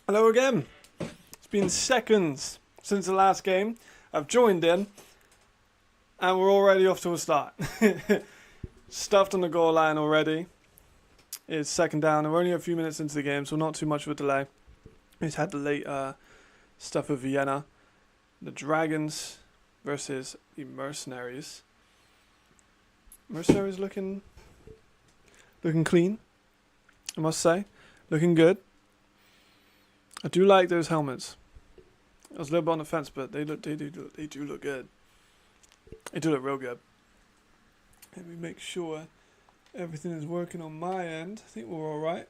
Hello again. It's been seconds since the last game. I've joined in, and we're already off to a start. Stuffed on the goal line already. It's second down. We're only a few minutes into the game, so not too much of a delay. We've had the late stuff of Vienna. The Dragons versus the Mercenaries. Mercenaries looking clean, I must say. Looking good. I do like those helmets. I was a little bit on the fence, but they do look good. They do look real good. Let me make sure everything is working on my end. I think we're all right.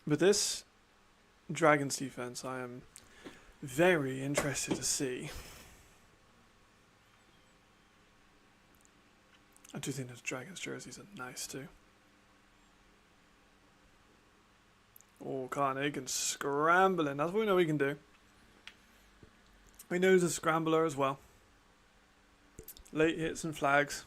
But this Dragons defense, I am very interested to see. I do think those Dragons jerseys are nice too. Oh, Carnegie scrambling. That's what we know he can do. We know he's a scrambler as well. Late hits and flags.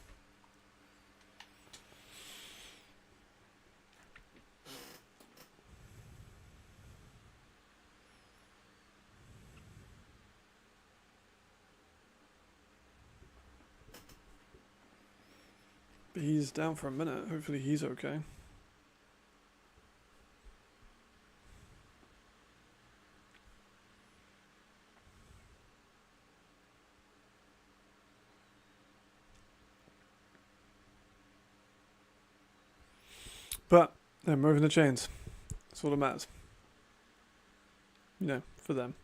But he's down for a minute. Hopefully he's okay. But they're moving the chains. That's all that matters. You know, for them.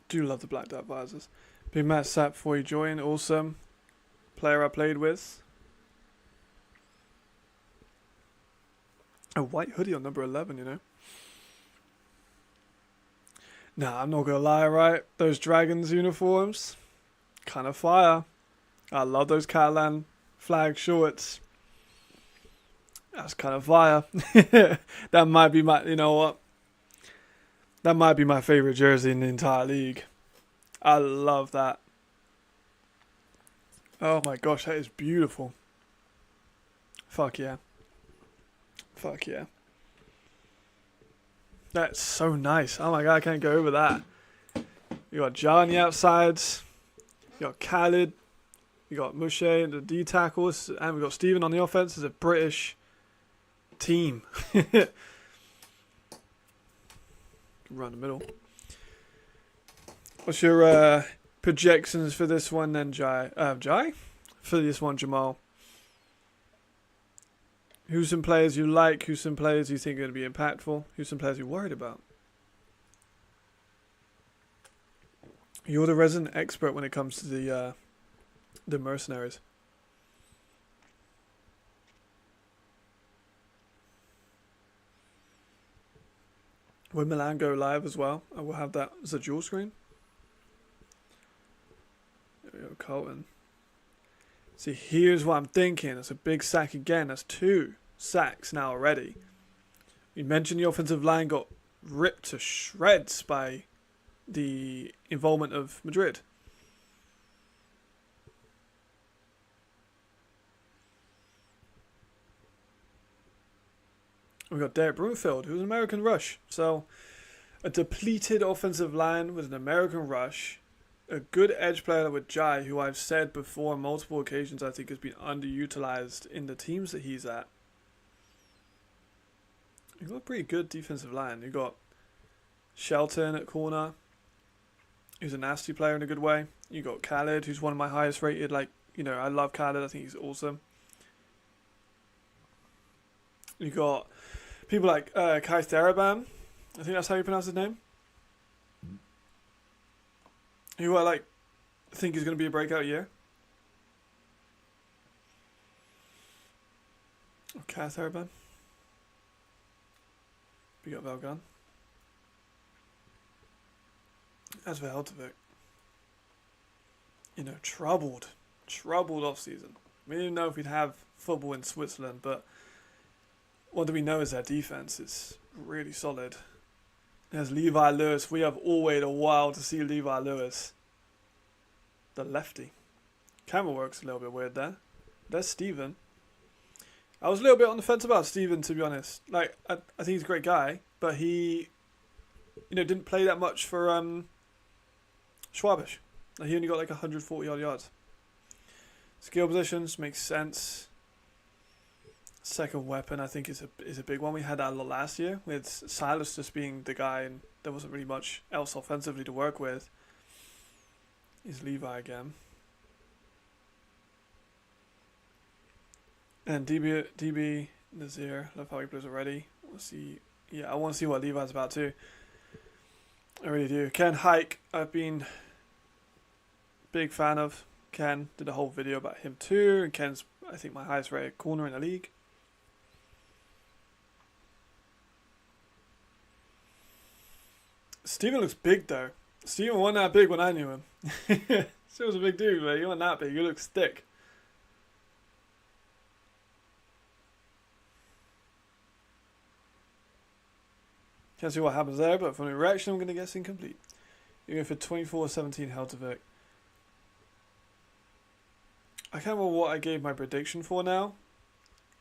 Do love the black dot visors. Big Matt Sap before you join. Awesome. Player I played with. A white hoodie on number 11, you know. Nah, I'm not gonna lie, right? Those Dragons uniforms. Kind of fire. I love those Catalan flag shorts. That's kind of fire. That might be my, you know what? That might be my favorite jersey in the entire league. I love that. Oh my gosh, that is beautiful. Fuck yeah. Fuck yeah. That's so nice. Oh my god, I can't go over that. You got Jar on the outsides. You got Khalid. You got Mouche and the D tackles. And we got Stephen on the offense. It's a British team. Run the middle. What's your projections for this one then, Jai? Jai? For this one, Jamal. Who's some players you like? Who's some players you think are going to be impactful? Who's some players you're worried about? You're the resident expert when it comes to the Mercenaries. When Milan go live as well, I will have that as a dual screen. There we go, Colton. See, here's what I'm thinking. That's a big sack again. That's 2 sacks now already. You mentioned the offensive line got ripped to shreds by the involvement of Madrid. We've got Derek Broomfield, who's an American rush. So, a depleted offensive line with an American rush. A good edge player with Jai, who I've said before on multiple occasions I think has been underutilized in the teams that he's at. You've got a pretty good defensive line. You've got Shelton at corner, who's a nasty player in a good way. You've got Khalid, who's one of my highest rated. Like, you know, I love Khalid. I think he's awesome. You've got people like Kai Therabam. I think that's how you pronounce his name. Who I think is going to be a breakout year. Okay, Theraban. We got Valgan. As for Helvetic. You know, troubled off season. We didn't know if we'd have football in Switzerland, but what do we know is their defense is really solid. There's Levi Lewis. We have all waited a while to see Levi Lewis. the lefty. Camera work's a little bit weird there. There's Steven. I was a little bit on the fence about Steven, to be honest. Like, I think he's a great guy, but he, didn't play that much for Schwabisch. Like, he only got like 140 odd yards. Skill positions makes sense. Second weapon, I think, is a big one. We had that a lot last year with Silas just being the guy, and there wasn't really much else offensively to work with. Is Levi again. And DB Nazir, love how he plays already. We'll see. Yeah, I want to see what Levi's about too. I really do. Ken Hike, I've been big fan of. Ken did a whole video about him too, and Ken's, I think, my highest rated corner in the league. Steven looks big though. Steven wasn't that big when I knew him. Still was a big dude, but he wasn't that big. He looks thick. Can't see what happens there, but from the reaction, I'm going to guess incomplete. You're going for 24-17 Helvetic. I can't remember what I gave my prediction for now,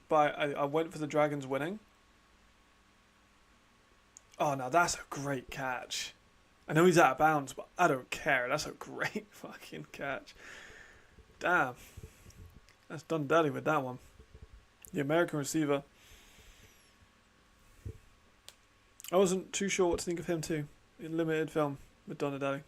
but I went for the Dragons winning. Oh, now that's a great catch. I know he's out of bounds, but I don't care. That's a great fucking catch. Damn. That's done dirty with that one. The American receiver. I wasn't too sure what to think of him too. In limited film with Donadelli.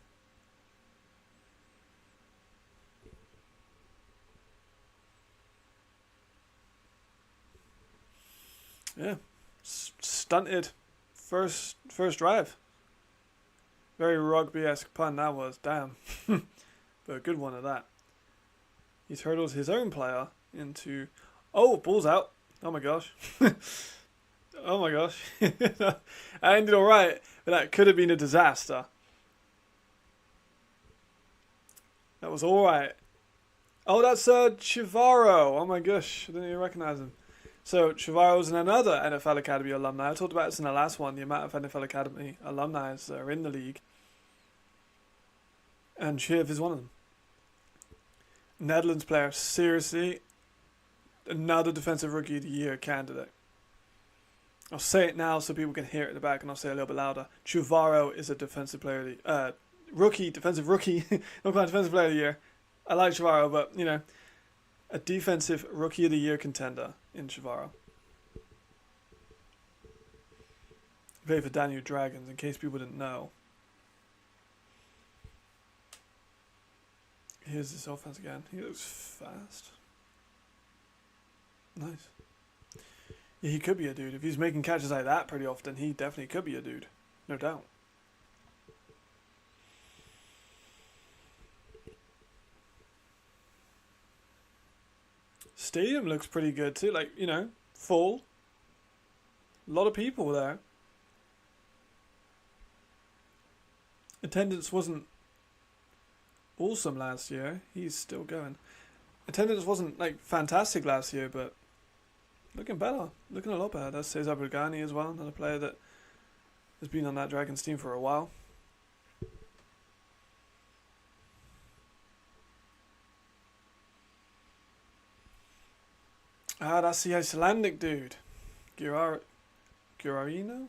Yeah. Stunted. First drive. Very rugby-esque pun that was. Damn. But a good one at that. He hurdles his own player into... Oh, ball's out. Oh my gosh. Oh my gosh. I ended alright, but that could have been a disaster. That was alright. Oh, that's Chivaro. Oh my gosh. I didn't even recognize him. So, Chivaro's another NFL Academy alumni. I talked about this in the last one, the amount of NFL Academy alumni that are in the league. And Chiv is one of them. Netherlands player, seriously, another Defensive Rookie of the Year candidate. I'll say it now so people can hear it in the back, and I'll say it a little bit louder. Chuvaro is a defensive player of the defensive rookie, not quite defensive player of the year. I like Chuvaro, but a defensive Rookie of the Year contender in Chuvaro. Played for Daniel Dragons, in case people didn't know. Here's this offense again. He looks fast. Nice. Yeah, he could be a dude. If he's making catches like that pretty often, he definitely could be a dude. No doubt. Stadium looks pretty good too. Like, full. A lot of people there. Attendance wasn't awesome last year. He's still going. Attendance wasn't fantastic last year, but looking better. Looking a lot better. That's Cesar Brigani as well, another player that has been on that Dragons team for a while. Ah, that's the Icelandic dude. Girarino?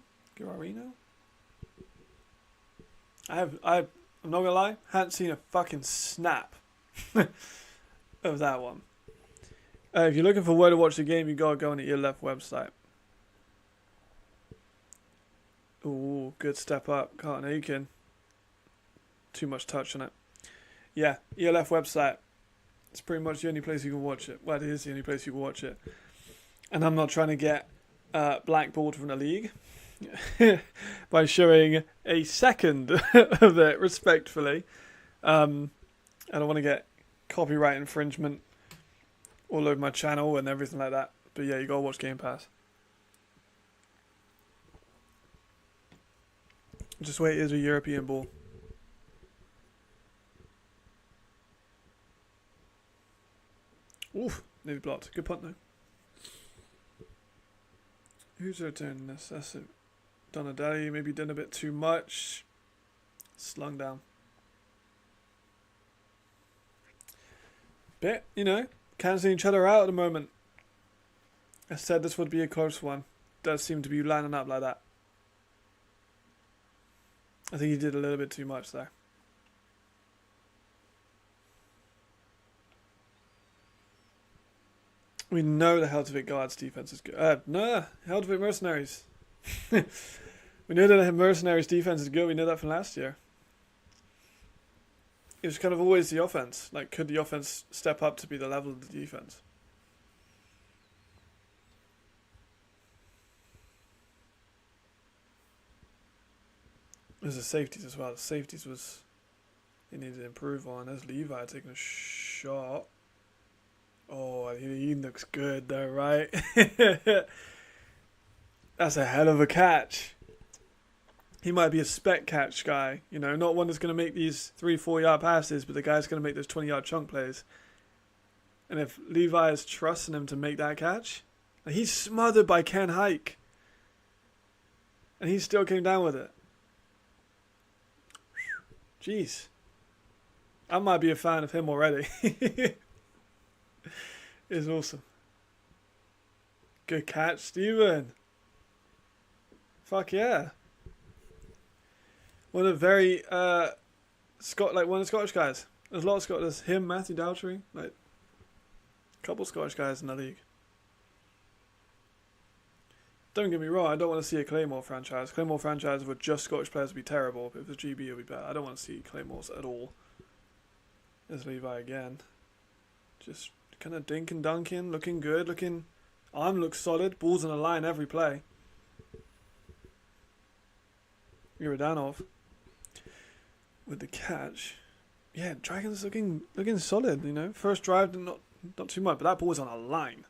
I'm not gonna lie, hadn't seen a fucking snap of that one. If you're looking for where to watch the game, you gotta go on the ELF website. Ooh, good step up, Carlton Aiken. Too much touch on it. Yeah, ELF website. It's pretty much the only place you can watch it. Well, it is the only place you can watch it. And I'm not trying to get blackballed from the league by showing a second of it respectfully. I don't want to get copyright infringement all over my channel and everything like that. But yeah, you gotta watch Game Pass. Just wait, it's a European ball. Oof, nearly blocked. Good punt though. Who's returning this? That's it. Donadelli maybe done a bit too much. Slung down. Bit, cancelling each other out at the moment. I said this would be a close one. Does seem to be lining up like that. I think he did a little bit too much there. We know the Helvetic Guards defense is good. No, Helvetic Mercenaries. We know that the Mercenaries defense is good. We know that from last year. It was kind of always the offense. Like, could the offense step up to be the level of the defense? There's the safeties as well. The safeties was they needed to improve on. There's Levi taking a shot. Oh, he looks good though, right? That's a hell of a catch. He might be a spec catch guy, not one that's going to make these 3-4 yard passes, but the guy's going to make those 20-yard chunk plays. And if Levi is trusting him to make that catch, he's smothered by Ken Hike. And he still came down with it. Jeez. I might be a fan of him already. It's awesome. Good catch, Steven. Fuck yeah. One of the very one of the Scottish guys. There's a lot of Scottish. There's him, Matthew Daltrey, like a couple of Scottish guys in the league. Don't get me wrong, I don't want to see a Claymore franchise. Claymore franchise with just Scottish players would be terrible, but if it's GB it would be better. I don't want to see Claymores at all. There's Levi again. Just kind of dink and dunking, looking good, arm looks solid, balls on the line every play. Iridanov with the catch. Yeah, Dragon's looking solid, First drive, not too much, but that ball was on a line.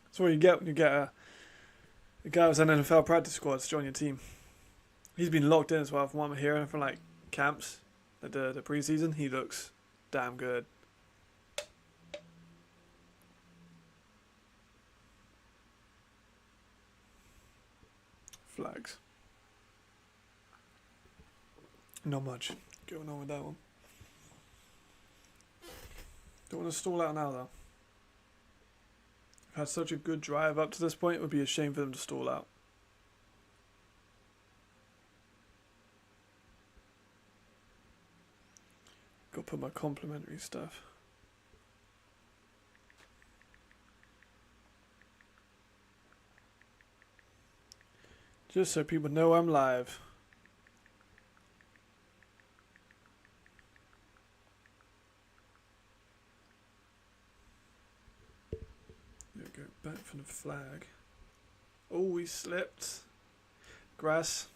That's what you get when you get a guy who's an NFL practice squad to join your team. He's been locked in as well from what I'm hearing from like camps, like the preseason. He looks damn good. Flags. Not much going on with that one. Don't want to stall out now though. I've had such a good drive up to this point, it would be a shame for them to stall out. Got to put my complimentary stuff. Just so people know I'm live. Go back for the flag. Oh, we slipped. Grass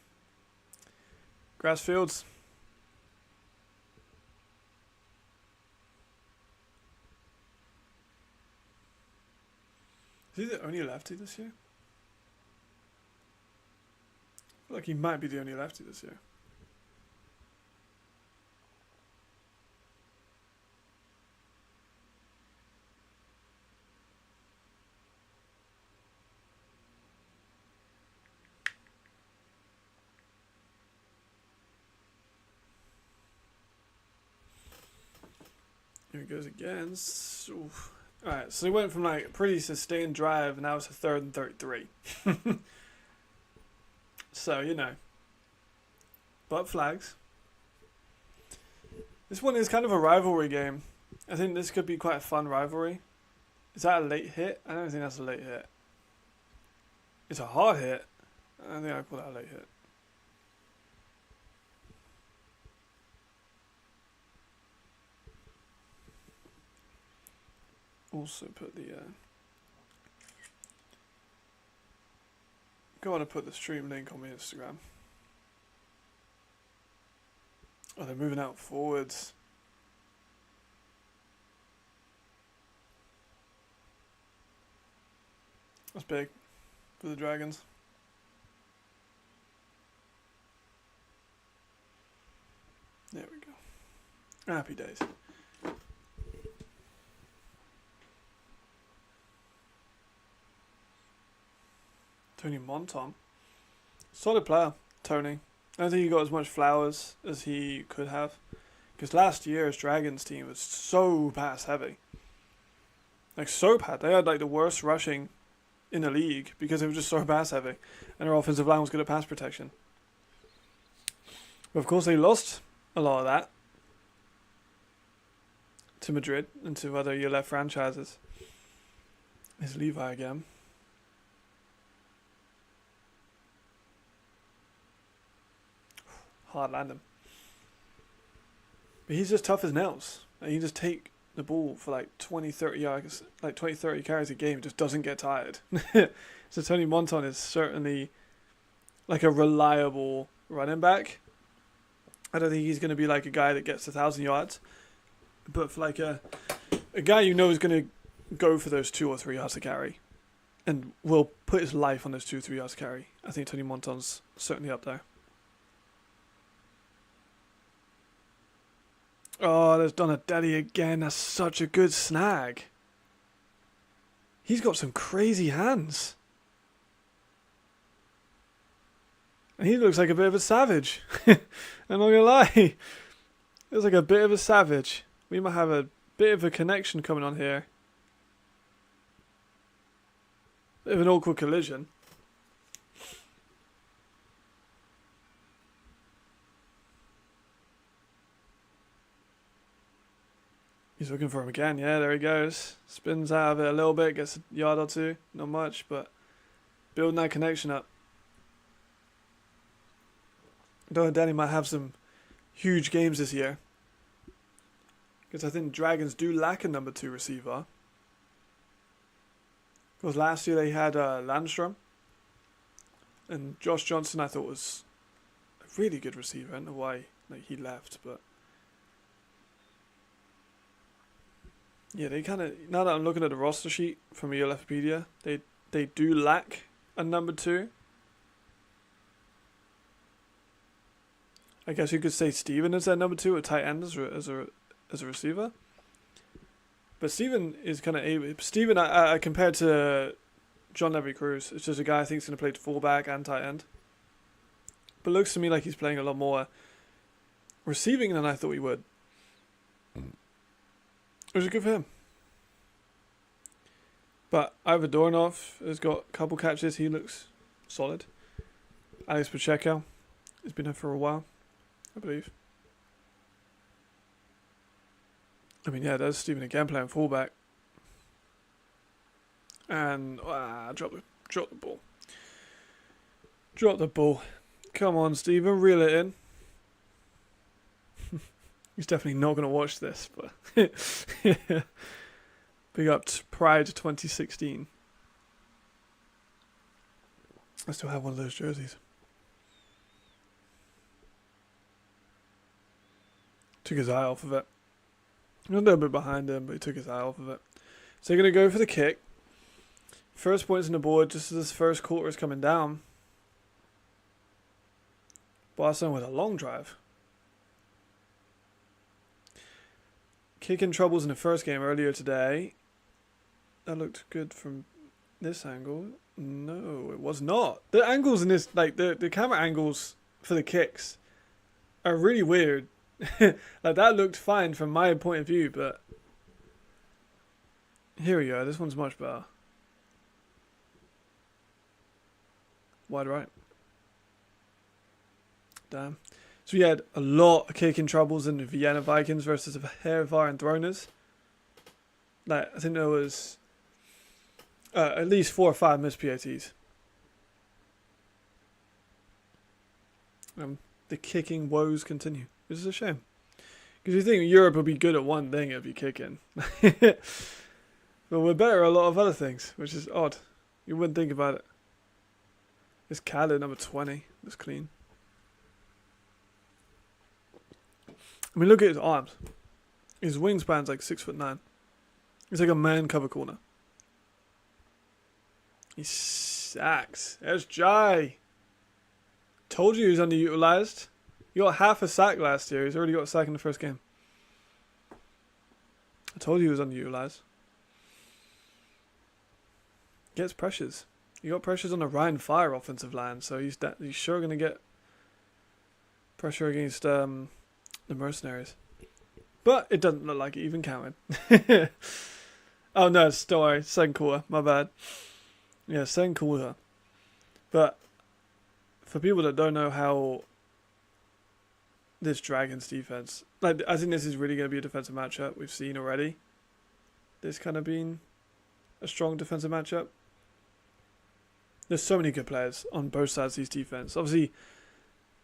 fields. Is he the only lefty this year? I feel like he might be the only lefty this year. Here it goes again. Alright, so we went from like a pretty sustained drive, and now it's a 3rd and 33. So, But flags. This one is kind of a rivalry game. I think this could be quite a fun rivalry. Is that a late hit? I don't think that's a late hit. It's a hard hit. I don't think I'd call that a late hit. Also put the go on and put the stream link on my Instagram. Oh, they're moving out forwards. That's big for the Dragons. There we go. Happy days. Tony Monton. Solid player, Tony. I don't think he got as much flowers as he could have. Because last year's Dragons team was so pass heavy. Like, so bad. They had, like, the worst rushing in the league because they were just so pass heavy. And their offensive line was good at pass protection. But, of course, they lost a lot of that to Madrid and to other year-left franchises. Is Levi again. Hard landing. But he's just tough as nails. Like, he just take the ball for like 20, 30 yards, like 20, 30 carries a game, just doesn't get tired. So Tony Monton is certainly like a reliable running back. I don't think he's going to be like a guy that gets 1,000 yards, but for like a guy you know is going to go for those 2 or 3 yards to carry and will put his life on those 2 or 3 yards to carry. I think Tony Monton's certainly up there. Oh, there's Donatelli again. That's such a good snag. He's got some crazy hands. And he looks like a bit of a savage. I'm not going to lie. He looks like a bit of a savage. We might have a bit of a connection coming on here. Bit of an awkward collision. He's looking for him again. Yeah, there he goes. Spins out of it a little bit, gets a yard or two. Not much, but building that connection up. Danny might have some huge games this year. Because I think Dragons do lack a number 2 receiver. Because last year they had Landstrom. And Josh Johnson I thought was a really good receiver. I don't know why he left, but... Yeah, they kind of, now that I'm looking at the roster sheet from ELFpedia, they do lack a number 2. I guess you could say Steven is their number 2 at tight end as a receiver. But Steven is kind of able. Steven, I compared to John Levy Cruz, it's just a guy I think is going to play fullback and tight end. But it looks to me like he's playing a lot more receiving than I thought he would. Which is good for him. But Ivor Dornoff has got a couple catches. He looks solid. Alex Pacheco has been here for a while, I believe. I mean, yeah, there's Steven again playing fullback. And drop the ball. Drop the ball. Come on, Steven, reel it in. He's definitely not going to watch this, but big up to Pride 2016. I still have one of those jerseys. Took his eye off of it. A little bit behind him, but he took his eye off of it. So they're going to go for the kick. First points on the board just as this first quarter is coming down. Barcelona with a long drive. Kicking troubles in the first game earlier today. That looked good from this angle. No, it was not. The angles in this, like the camera angles for the kicks are really weird. Like that looked fine from my point of view, but here we go. This one's much better. Wide right. Damn. So we had a lot of kicking troubles in the Vienna Vikings versus the Hervar and Throners. Like, I think there was at least 4 or 5 missed PATs. The kicking woes continue, which is a shame. Because you think Europe would be good at one thing, it'd be kicking. But we're better at a lot of other things, which is odd. You wouldn't think about it. It's Khaled, number 20. That's clean. I mean, look at his arms. His wingspan's like 6'9". He's like a man cover corner. He sacks. There's Jai. Told you he was underutilized. He got half a sack last year. He's already got a sack in the first game. I told you he was underutilized. Gets pressures. He got pressures on the Ryan Fire offensive line, so he's sure going to get pressure against the Mercenaries. But it doesn't look like it even counted. Oh no, sorry, second quarter, my bad. Yeah, second quarter. But for people that don't know how this Dragons defense, like, I think this is really going to be a defensive matchup. We've seen already this kind of being a strong defensive matchup. There's so many good players on both sides of these defense. Obviously,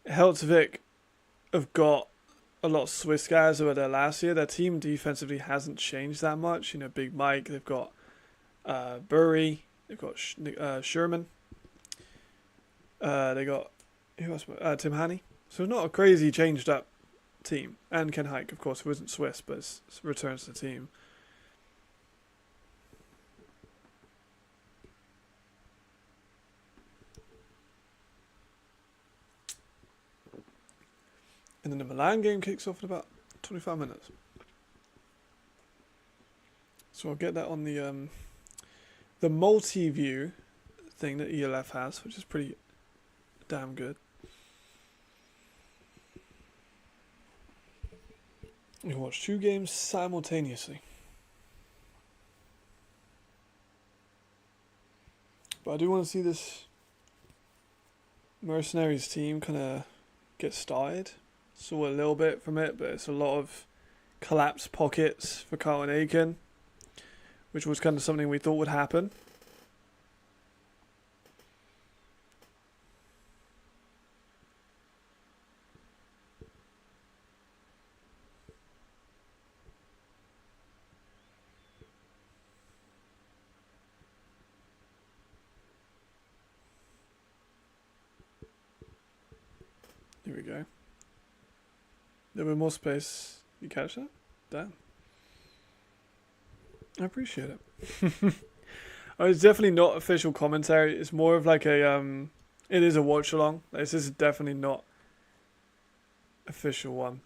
Helvetic have got a lot of Swiss guys who were there last year. Their team defensively hasn't changed that much. You know, Big Mike, they've got Burry, they've got Sherman, they got who else? Tim Haney. So not a crazy changed up team. And Ken Hike, of course, who isn't Swiss, but returns to the team. And then the Milan game kicks off in about 25 minutes. So I'll get that on the multi-view thing that ELF has, which is pretty damn good. You can watch 2 games simultaneously. But I do want to see this Mercenaries team kind of get started. Saw a little bit from it, but it's a lot of collapsed pockets for Carlton Aiken, which was kind of something we thought would happen. Here we go. There were more space. You catch that? Damn. I appreciate it. It's definitely not official commentary. It's more of like a it is a watch along. This is definitely not official one.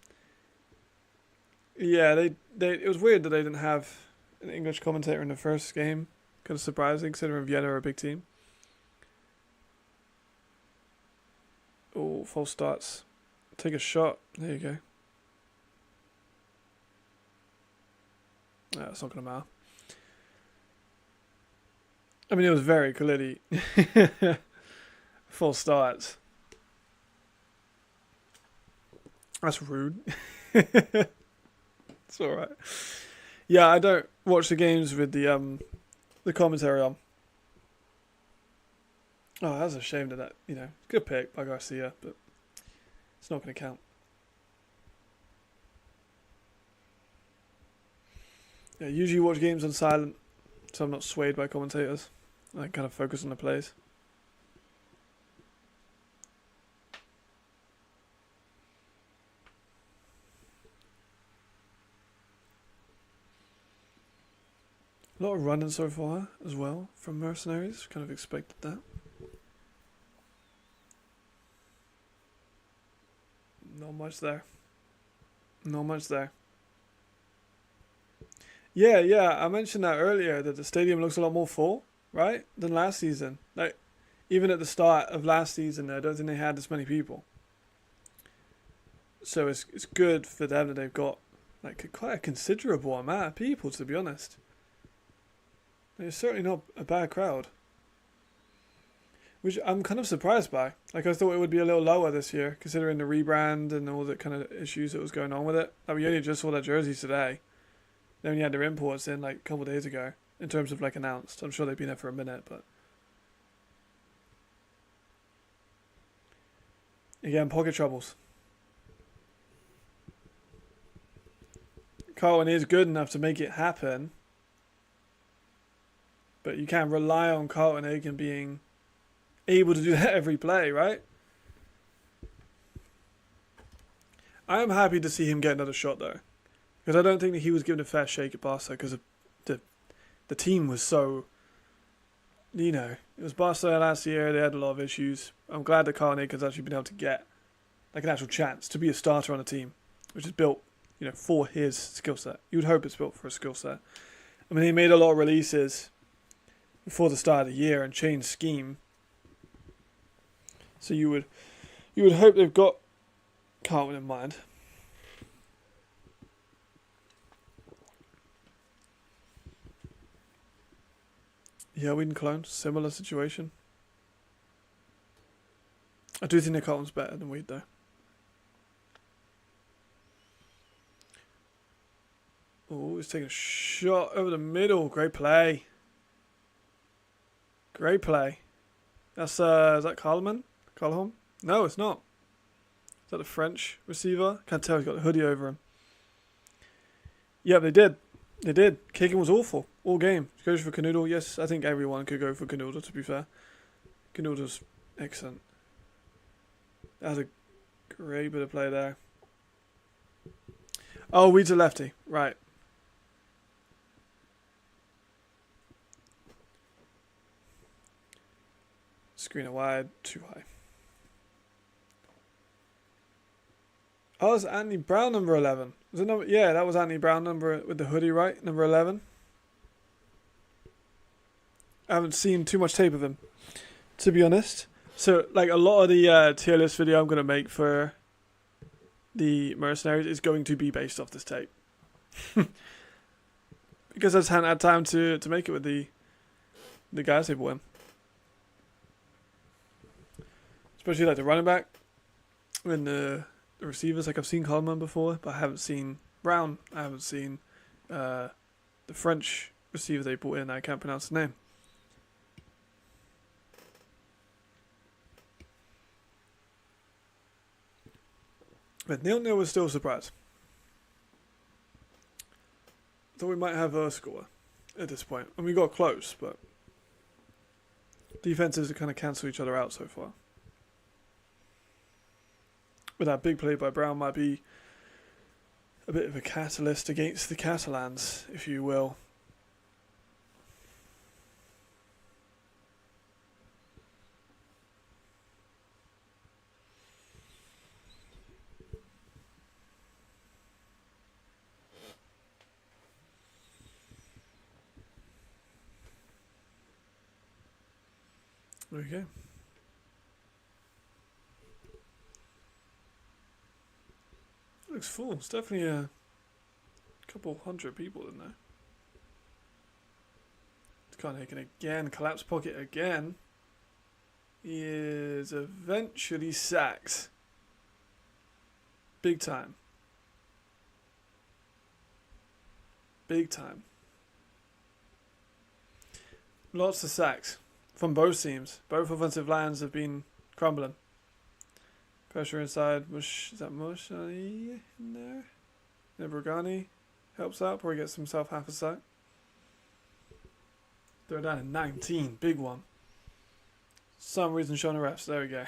Yeah, they it was weird that they didn't have an English commentator in the first game. Kind of surprising considering Vienna are a big team. Oh, false starts. Take a shot. There you go. That's not going to matter. I mean, it was very clearly false starts. That's rude. It's alright. Yeah, I don't watch the games with the commentary on. Oh, that's a shame that, good pick by Garcia, but it's not going to count. Yeah, usually watch games on silent, so I'm not swayed by commentators. I kind of focus on the plays. A lot of running so far as well from Mercenaries. Kind of expected that. Not much there. Not much there. Yeah, I mentioned that earlier, that the stadium looks a lot more full, right, than last season. Like, even at the start of last season, I don't think they had this many people. So it's good for them that they've got like quite a considerable amount of people, to be honest. It's certainly not a bad crowd. Which I'm kind of surprised by. Like, I thought it would be a little lower this year, considering the rebrand and all the kind of issues that was going on with it. Like, we only just saw their jerseys today. They only had their imports in like a couple of days ago, in terms of like announced. I'm sure they've been there for a minute, but again, pocket troubles. Carlton is good enough to make it happen, but you can't rely on Carlton Aiken being able to do that every play, right? I am happy to see him get another shot though. Because I don't think that he was given a fair shake at Barca because the team was so, it was Barcelona last year, they had a lot of issues. I'm glad that Carlton Aiken's actually been able to get like an actual chance to be a starter on a team, which is built, for his skill set. You would hope it's built for a skill set. I mean, he made a lot of releases before the start of the year and changed scheme. So you would hope they've got Carlton in mind. Yeah, we can clone. Similar situation. I do think the Carlton's better than Weed though. Oh, he's taking a shot over the middle. Great play. Great play. That's is that Carlman? Carlholm? No, it's not. Is that the French receiver? Can't tell. He's got the hoodie over him. Yeah, they did. They did. Kicking was awful all game. Goes for Canoodle. Yes, I think everyone could go for Canoodle. To be fair, Canoodle's excellent. That was a great bit of play there. Oh, Weed's a lefty. Right. Screen it wide. Too high. Oh, it's Anthony Brown, number 11. Was it number? Yeah, that was Anthony Brown, number with the hoodie, right? Number 11. I haven't seen too much tape of him, to be honest. So, like, a lot of the tier list video I'm going to make for the Mercenaries is going to be based off this tape. Because I just hadn't had time to make it with the guys they brought in. Especially, like, the running back and the receivers. Like, I've seen Coleman before, but I haven't seen Brown. I haven't seen the French receiver they brought in. I can't pronounce the name. But 0-0 was still a surprise. Thought we might have a score at this point. And we got close, but defenses kind of cancel each other out so far. But that big play by Brown might be a bit of a catalyst against the Catalans, if you will. Okay. Looks full. It's definitely a couple hundred people in there. Carnahan again. Collapse pocket again. He is eventually sacked. Big time. Big time. Lots of sacks from both teams. Both offensive lines have been crumbling. Pressure inside. Mush, is that Mush in there? Nebrogani helps out. Probably gets himself half a sack. Throw down in 19. Big one. Some reason showing the refs. There we go.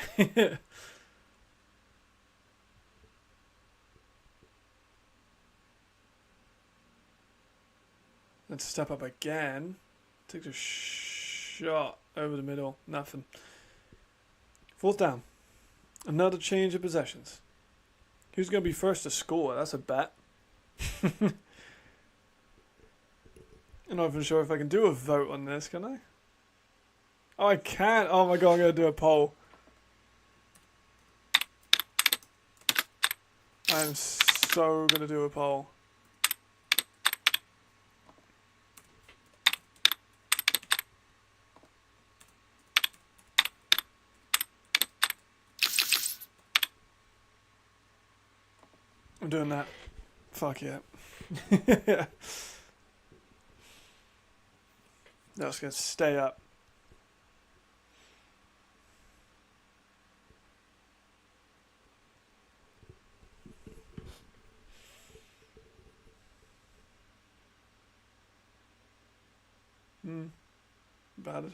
And to step up again. Takes a shot over the middle. Nothing. 4th down. Another change of possessions. Who's going to be first to score? That's a bet. I'm not even sure if I can do a vote on this, can I? Oh, I can't. Oh my god, I'm going to do a poll. I'm so going to do a poll. I'm doing that. Fuck yeah. That's going to stay up. Battered.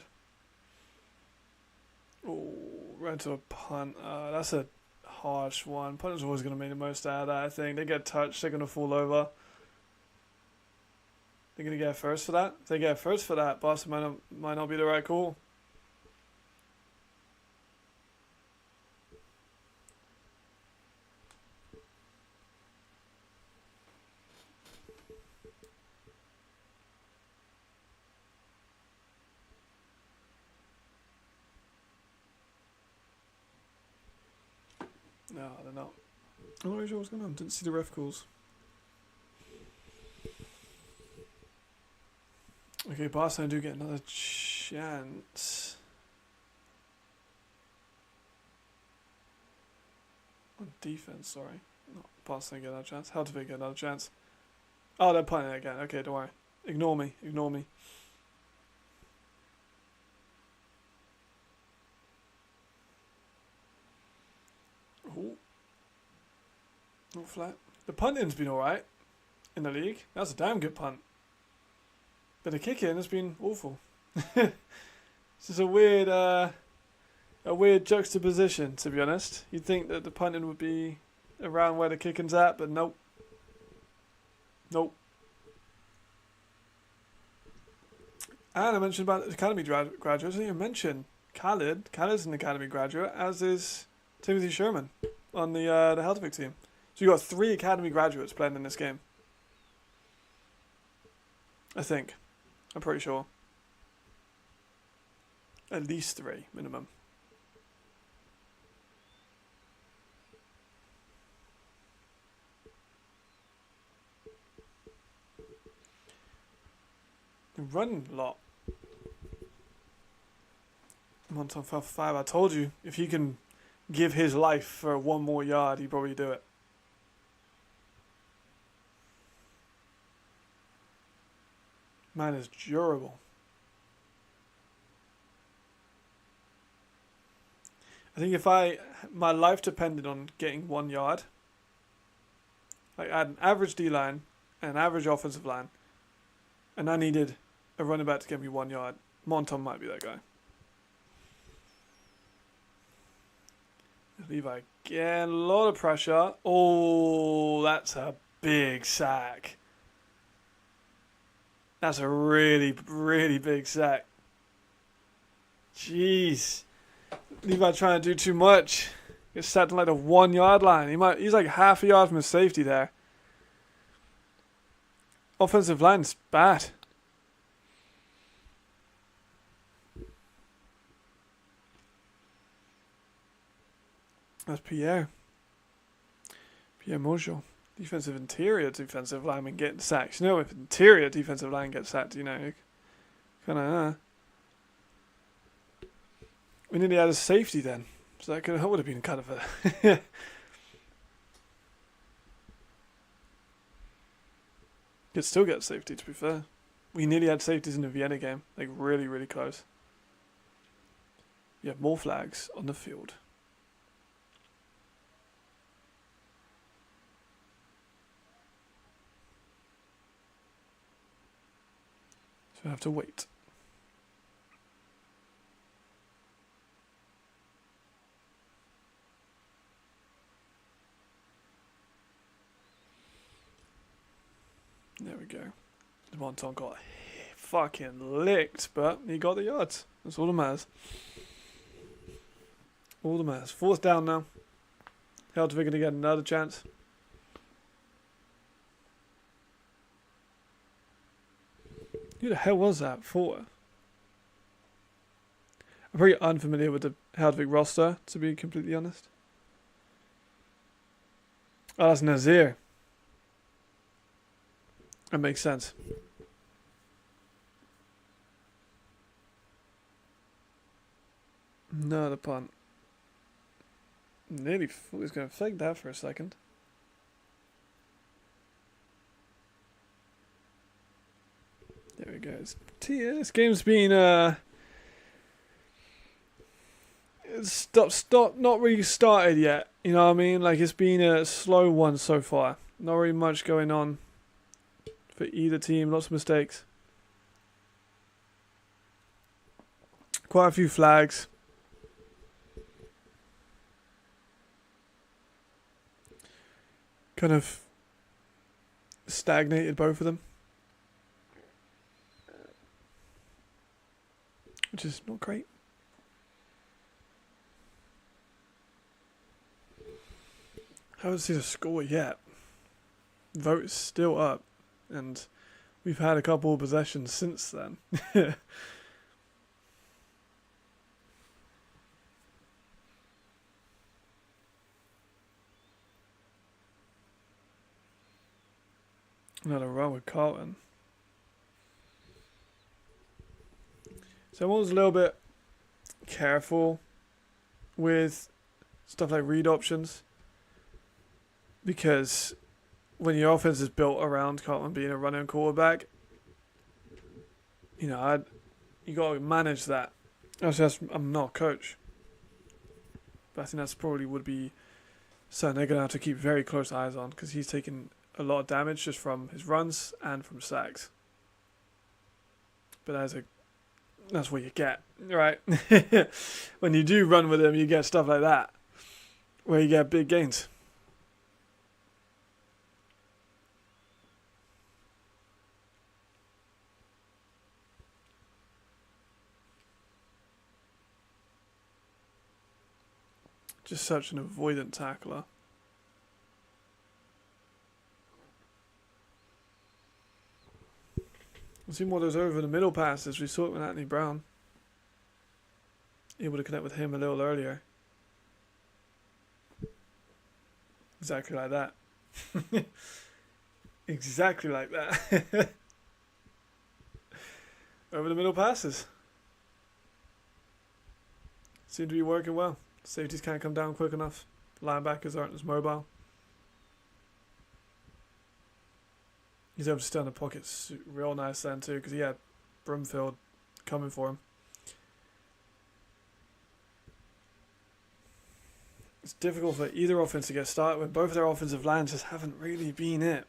Oh, right to a punt. That's a harsh one. Punters are always going to make the most out of that, I think. They get touched, they're going to fall over. They're going to get first for that. If they get first for that, Barcelona might not be the right call. No, they're not. I'm not really sure what's going on. Didn't see the ref calls. Okay, Barcelona do get another chance. On defense, sorry. Not Barcelona get another chance. Helvetic get another chance. Oh, they're punting again. Okay, don't worry. Ignore me. Ignore me. Ooh. Not flat. The punting's been alright in the league. That's a damn good punt. But the kicking has been awful. This is a weird juxtaposition, to be honest. You'd think that the punting would be around where the kicking's at, but nope. Nope. And I mentioned about the academy graduates. I didn't even mention Khaled. Khaled's an academy graduate, as is Timothy Sherman on the Helvetic team. So you got 3 academy graduates playing in this game. I think. I'm pretty sure. At least 3 minimum. Run a lot. Monton fell for 5. I told you, if he can give his life for 1 more yard, he'd probably do it. Man is durable. I think if my life depended on getting 1 yard, like I had an average D-line and an average offensive line, and I needed a running back to give me 1 yard, Monton might be that guy. Levi again, a lot of pressure. Oh, that's a big sack. That's a really, really big sack. Jeez. Levi trying to do too much. Gets sacked on like the 1 yard line. He's like half a yard from his safety there. Offensive line's bad. That's Pierre Mojo. Interior defensive lineman getting sacked. You know, if interior defensive line gets sacked, you know, kind of. We nearly had a safety then, so that would have been kind of a. Could still get safety, to be fair. We nearly had safeties in the Vienna game, like really, really close. You have more flags on the field. So I have to wait. There we go. Monton got fucking licked, but he got the yards. That's all that matters. All that matters. 4th down now. Helvetic going to get another chance. Who the hell was that for? I'm pretty unfamiliar with the Helvetic roster, to be completely honest. Oh, that's Nazir. That makes sense. Another punt. Nearly thought he was going to fake that for a second. There we go. This game's been not really started yet. You know what I mean? Like, it's been a slow one so far. Not really much going on for either team. Lots of mistakes. Quite a few flags. Kind of stagnated both of them. Which is not great. I haven't seen a score yet. Vote's still up. And we've had a couple of possessions since then. Another run with Carlton. So I'm always a little bit careful with stuff like read options, because when your offense is built around Cartman being a running quarterback, you know, you got to manage that. Obviously, I'm not a coach, but I think that's probably would be something they're going to have to keep very close eyes on, because he's taking a lot of damage just from his runs and from sacks. But that's what you get, right? When you do run with him, you get stuff like that, where you get big gains. Just such an avoidant tackler. We'll see more of those over the middle passes. We saw it with Anthony Brown. Able to connect with him a little earlier. Exactly like that. Exactly like that. Over the middle passes. Seem to be working well. Safeties can't come down quick enough. Linebackers aren't as mobile. He's able to stay in the pocket real nice then too, because he had Brumfield coming for him. It's difficult for either offense to get started when both their offensive lines just haven't really been it.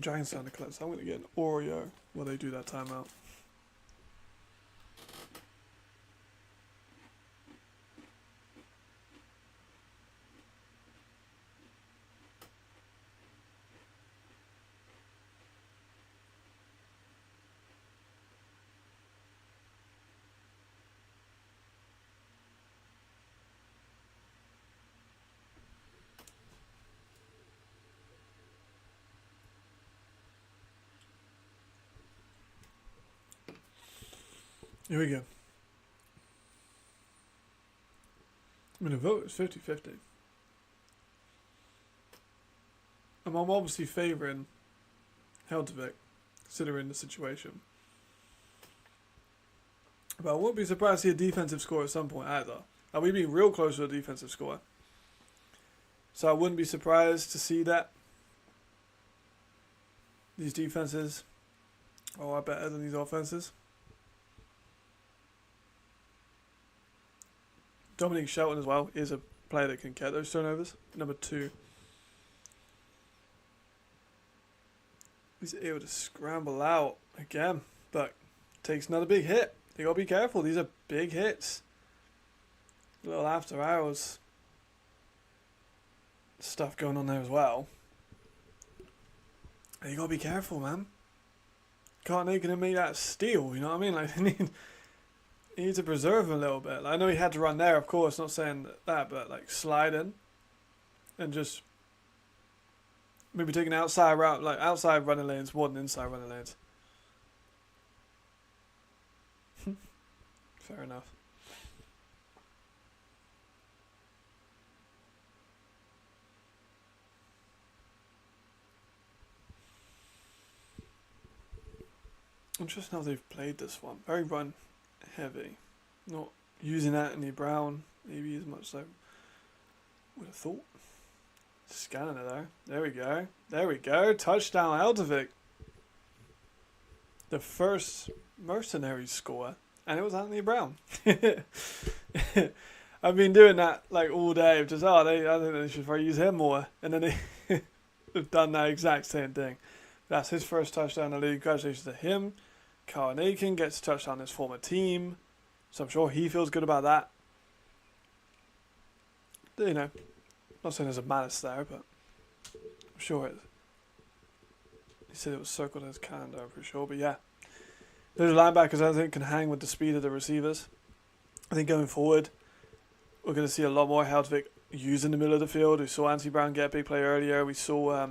Giants down the clips. I'm going to get an Oreo while they do that timeout. Here we go. I mean, the vote is 50-50. I'm obviously favouring Helvetic, considering the situation. But I wouldn't be surprised to see a defensive score at some point either. Like, we'd be real close to a defensive score. So I wouldn't be surprised to see that. These defenses are a lot better than these offenses. Dominic Shelton as well is a player that can get those turnovers. Number 2. He's able to scramble out again, but takes another big hit. You gotta be careful. These are big hits. A little after hours stuff going on there as well. And you gotta be careful, man. Can't make him make that steal. You know what I mean? Like, you need to preserve him a little bit. Like, I know he had to run there, of course. Not saying that, but like slide in and just maybe take an outside route, like outside running lanes more than inside running lanes. Fair enough. Interesting how they've played this one. Very run heavy. Not using Anthony Brown maybe as much as I would have thought. Scanning it though. There we go. There we go. Touchdown Helvetic. The first Mercenaries score. And it was Anthony Brown. I've been doing that like all day. Just I think they should probably use him more. And then they have done that exact same thing. That's his first touchdown in the league. Congratulations to him. Carl Nakin gets a touchdown on his former team. So I'm sure he feels good about that. You know, not saying there's a malice there, but I'm sure it. He said it was circled in his calendar, I'm pretty sure. But yeah, those linebackers I think can hang with the speed of the receivers. I think going forward, we're going to see a lot more Helvetic used in the middle of the field. We saw Anthony Brown get a big play earlier. We saw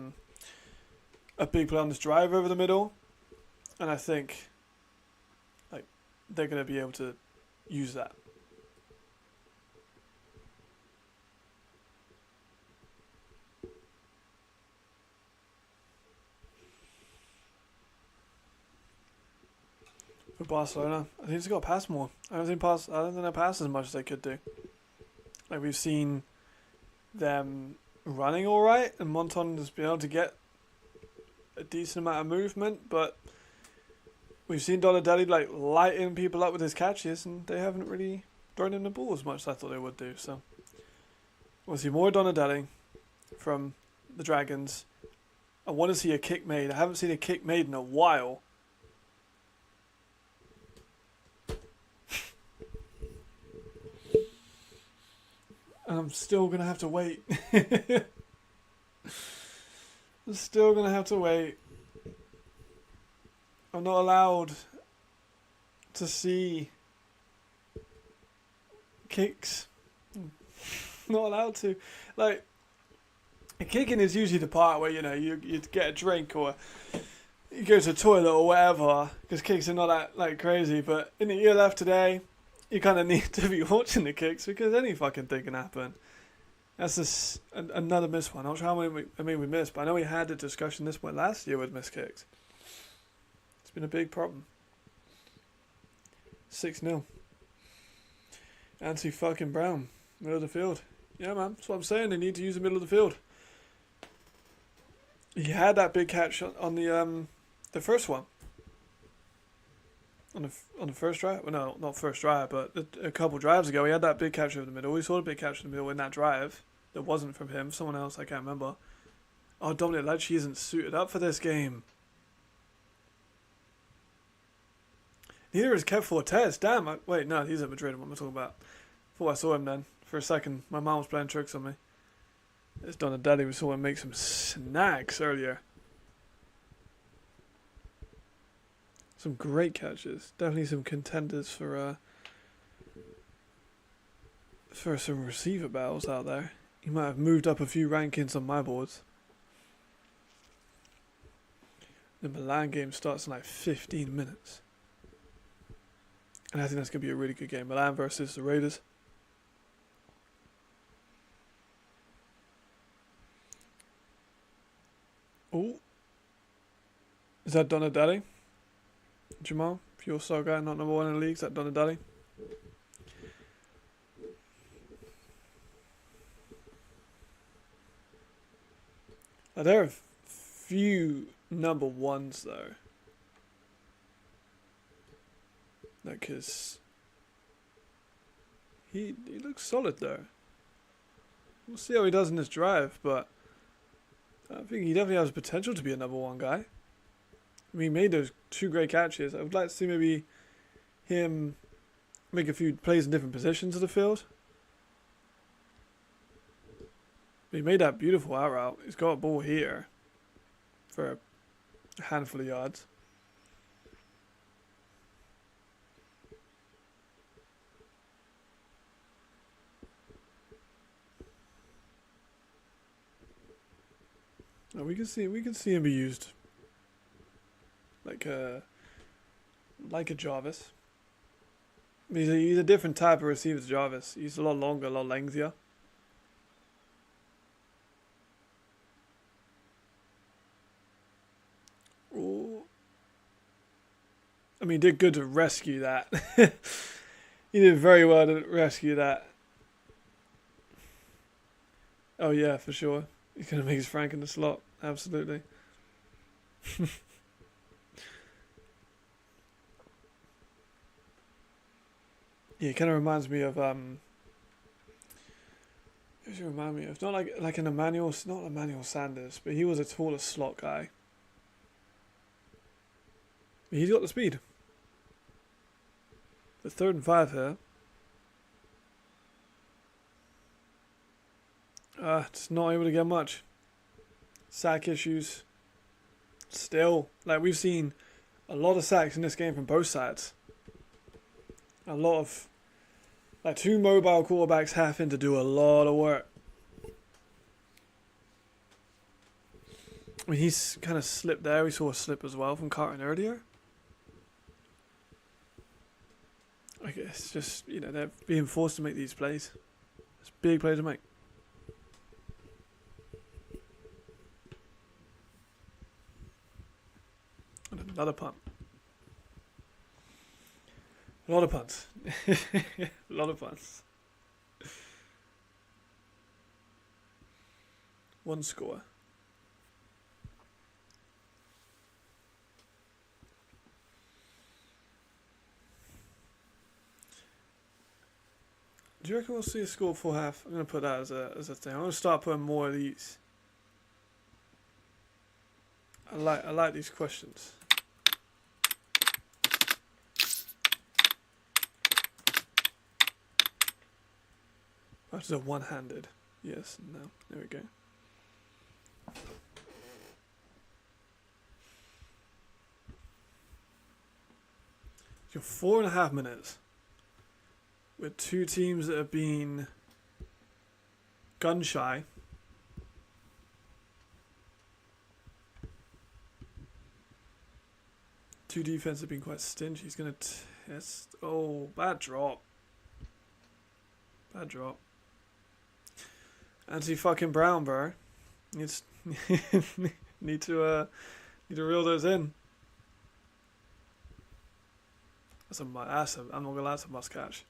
a big play on this drive over the middle. And I think like they're going to be able to use that. with Barcelona. I think it's got to pass more. I don't think they passed as much as they could do. Like we've seen them running all right, and Monton has been able to get a decent amount of movement, but we've seen Donatelli like lighting people up with his catches, and they haven't really thrown in the ball as much as I thought they would do. So we'll see more Donatelli from the Dragons. I want to see a kick made. I haven't seen a kick made in a while. And I'm still going to have to wait. I'm still going to have to wait. I'm not allowed to see kicks. Not allowed to. Like, kicking is usually the part where, you know, you get a drink or you go to the toilet or whatever, because kicks are not that like crazy. But in the ELF today, you kind of need to be watching the kicks because any fucking thing can happen. That's just another missed one. I'm not sure how many we missed, but I know we had a discussion this point last year with missed kicks. It's been a big problem. 6-0. Anti-fucking Brown. Middle of the field. Yeah, man. That's what I'm saying. They need to use the middle of the field. He had that big catch on the first one. On the first drive? Well, no, not first drive, but a couple drives ago, he had that big catch over the middle. We saw a big catch in the middle in that drive. That wasn't from him. Someone else, I can't remember. Oh, Dominic Lecce isn't suited up for this game. Neither is Kev Fortes. Damn. Wait, no, he's at Madrid. What am I talking about? I thought I saw him then. For a second, my mom was playing tricks on me. It's Donatelli. We saw him make some snags earlier. Some great catches. Definitely some contenders for some receiver battles out there. He might have moved up a few rankings on my boards. The Milan game starts in like 15 minutes. And I think that's going to be a really good game. Milan versus the Raiders. Oh. Is that Donatelli? Jamal, if you're so guy, not number one in the league, is that Donatelli? There are a few number ones though. Because he looks solid though. We'll see how he does in this drive, but I think he definitely has potential to be a number one guy. I mean, he made those 2 great catches. I would like to see maybe him make a few plays in different positions of the field. But he made that beautiful out route. He's got a ball here for a handful of yards. Now we can see him be used like a Jarvis. He's a different type of receiver to Jarvis. He's a lot longer, a lot lengthier. Oh. I mean, he did good to rescue that. He did very well to rescue that. Oh yeah, for sure. He's going to make his Frank in the slot. Absolutely. Yeah, it kind of reminds me of who does he remind me of? Not like an Emmanuel, not Emmanuel Sanders, but he was a taller slot guy. But he's got the speed. The 3rd and 5 here. Just not able to get much. Sack issues. Still, like we've seen a lot of sacks in this game from both sides. A lot of, like 2 mobile quarterbacks having to do a lot of work. I mean, he's kind of slipped there. We saw a slip as well from Carton earlier. I guess just, you know, they're being forced to make these plays. It's a big play to make. And another punt. A lot of puns. A lot of puns. One score. Do you reckon we'll see a score before half? I'm going to put that as a thing. I'm going to start putting more of these. I like these questions. I have to do one-handed. Yes, no. There we go. You're 4.5 minutes. With two teams that have been gun shy. Two defense have been quite stingy. He's going to test. Oh, bad drop. Bad drop. Anti-fucking Brown, bro. Need to reel those in. I'm not gonna lie, that's a must catch.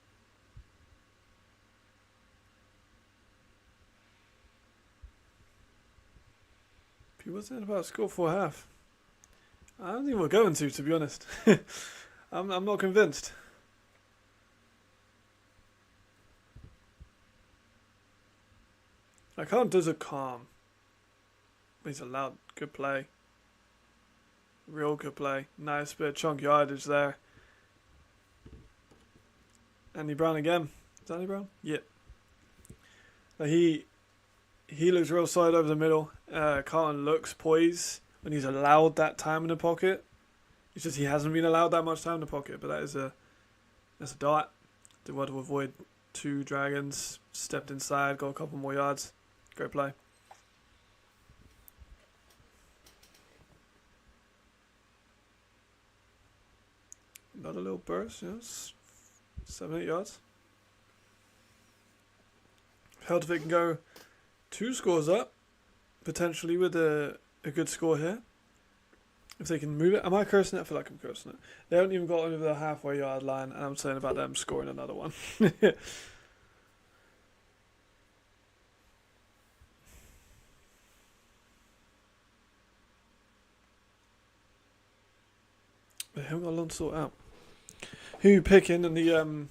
People saying about score 4.5. I don't think we're going to be honest. I'm not convinced. I can't does a calm. He's allowed good play. Real good play. Nice bit of chunk yardage there. Andy Brown again. Is that Andy Brown? Yep. He looks real solid over the middle. Carlton looks poised when he's allowed that time in the pocket. It's just he hasn't been allowed that much time in the pocket, but that's a dart. Did well to avoid two dragons. Stepped inside, got a couple more yards. Great play. Another little burst, yes. 7-8 yards. Helvetic can go 2 scores up, potentially with a good score here. If they can move it. Am I cursing it? I feel like I'm cursing it. They haven't even got over the halfway yard line, and I'm saying about them scoring another one. They haven't got a lot to sort out. Who you picking in the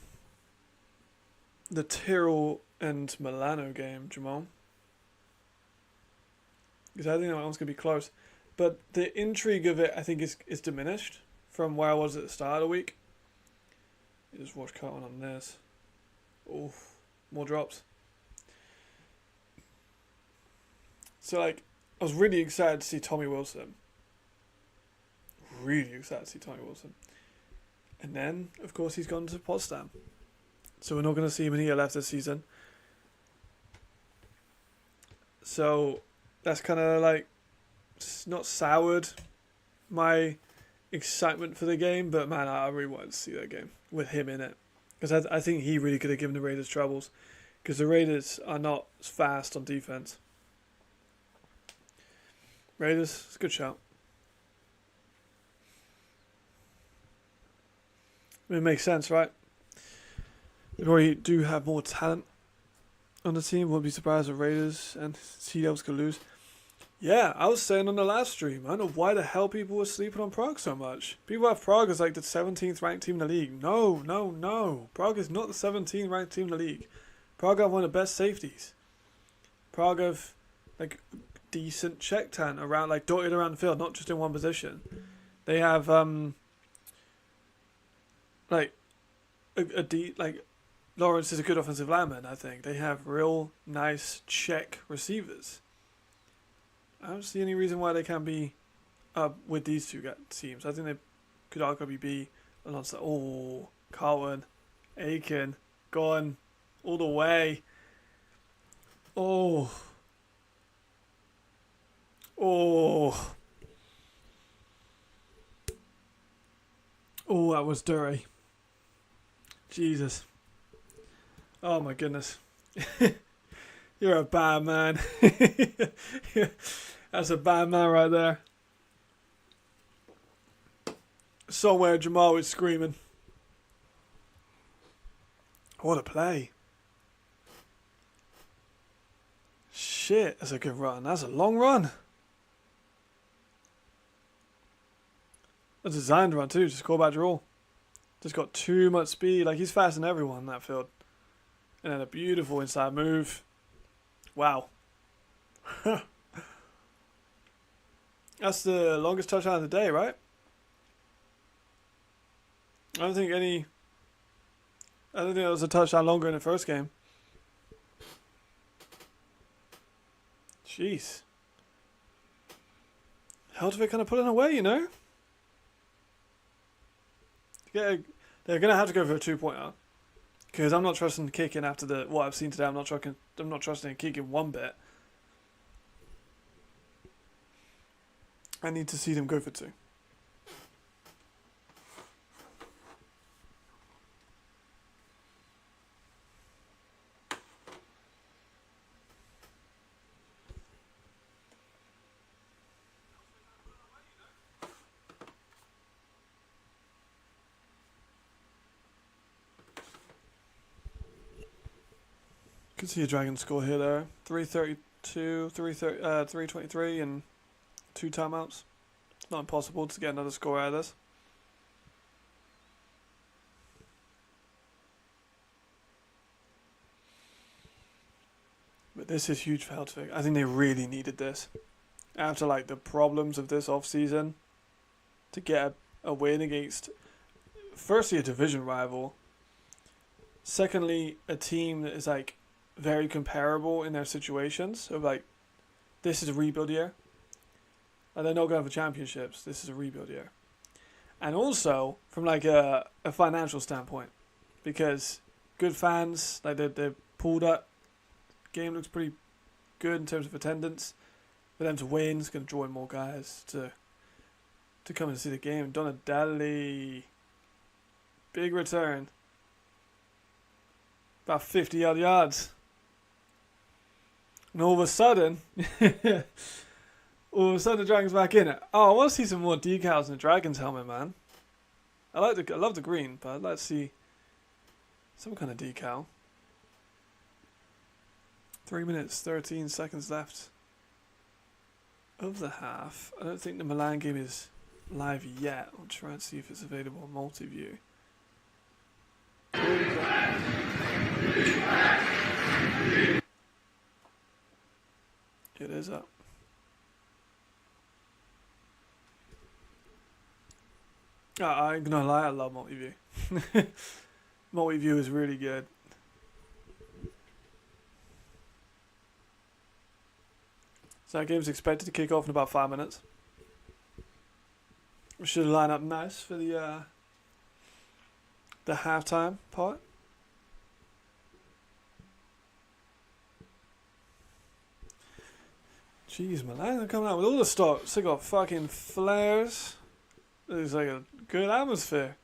Tirol and Milano game, Jamal? Because I think that one's going to be close. But the intrigue of it, I think, is diminished from where I was at the start of the week. You just watch Carlton on this. Oof, more drops. So, like, I was really excited to see Tommy Wilson. Really excited to see Tommy Wilson. And then, of course, he's gone to Potsdam. So we're not going to see him in ELF this season. So that's kind of like, not soured my excitement for the game, but man, I really wanted to see that game with him in it. Because I think he really could have given the Raiders troubles. Because the Raiders are not fast on defense. Raiders, it's a good shout. It makes sense, right? They probably do have more talent on the team. Wouldn't be surprised if Raiders and Sea Devils could lose. Yeah, I was saying on the last stream, I don't know why the hell people were sleeping on Prague so much. People have Prague as like the 17th ranked team in the league. No. Prague is not the 17th ranked team in the league. Prague have one of the best safeties. Prague have like decent check talent around, like dotted around the field, not just in one position. They have Lawrence is a good offensive lineman, I think. They have real nice check receivers. I don't see any reason why they can't be up with these two teams. I think they could arguably be alongside. Oh, Carlton, Aiken, gone all the way. Oh, that was dirty. Jesus. Oh my goodness. You're a bad man. That's a bad man right there. Somewhere Jamal is screaming. What a play. Shit, that's a good run. That's a long run. A designed run too, just call back draw. Just got too much speed. Like, he's faster than everyone in that field. And then a beautiful inside move. Wow. That's the longest touchdown of the day, right? I don't think there was a touchdown longer in the first game. Jeez. Helvetic kind of pulling away, you know? They're going to have to go for a 2-pointer. Because I'm not trusting kicking after what I've seen today. I'm not trusting kicking one bit. I need to see them go for 2. Could see a dragon score here though. 332, 323 and 2 timeouts. It's not impossible to get another score out of this. But this is huge for Helvetic. I think they really needed this. After like the problems of this off-season, to get a win against, firstly, a division rival. Secondly, a team that is like very comparable in their situations. Of like, this is a rebuild year. And they're not going for championships. This is a rebuild year. And also, from like a financial standpoint. Because good fans, like they're pulled up. Game looks pretty good in terms of attendance. For them to win, it's going to draw in more guys to come and see the game. Donadali. Big return. About 50 odd yards. And all of a sudden, the Dragon's back in it. Oh, I want to see some more decals in the Dragon's helmet, man. I love the green, but I'd like to see some kind of decal. 3 minutes, 13 seconds left of the half. I don't think the Milan game is live yet. I'll try and see if it's available on multi-view. It is up. I'm gonna lie, I love multi-view. Multi-view is really good. So that game's expected to kick off in about 5 minutes. We should line up nice for the halftime part. Jeez, Milan are coming out with all the stops. They got fucking flares. There's like a good atmosphere.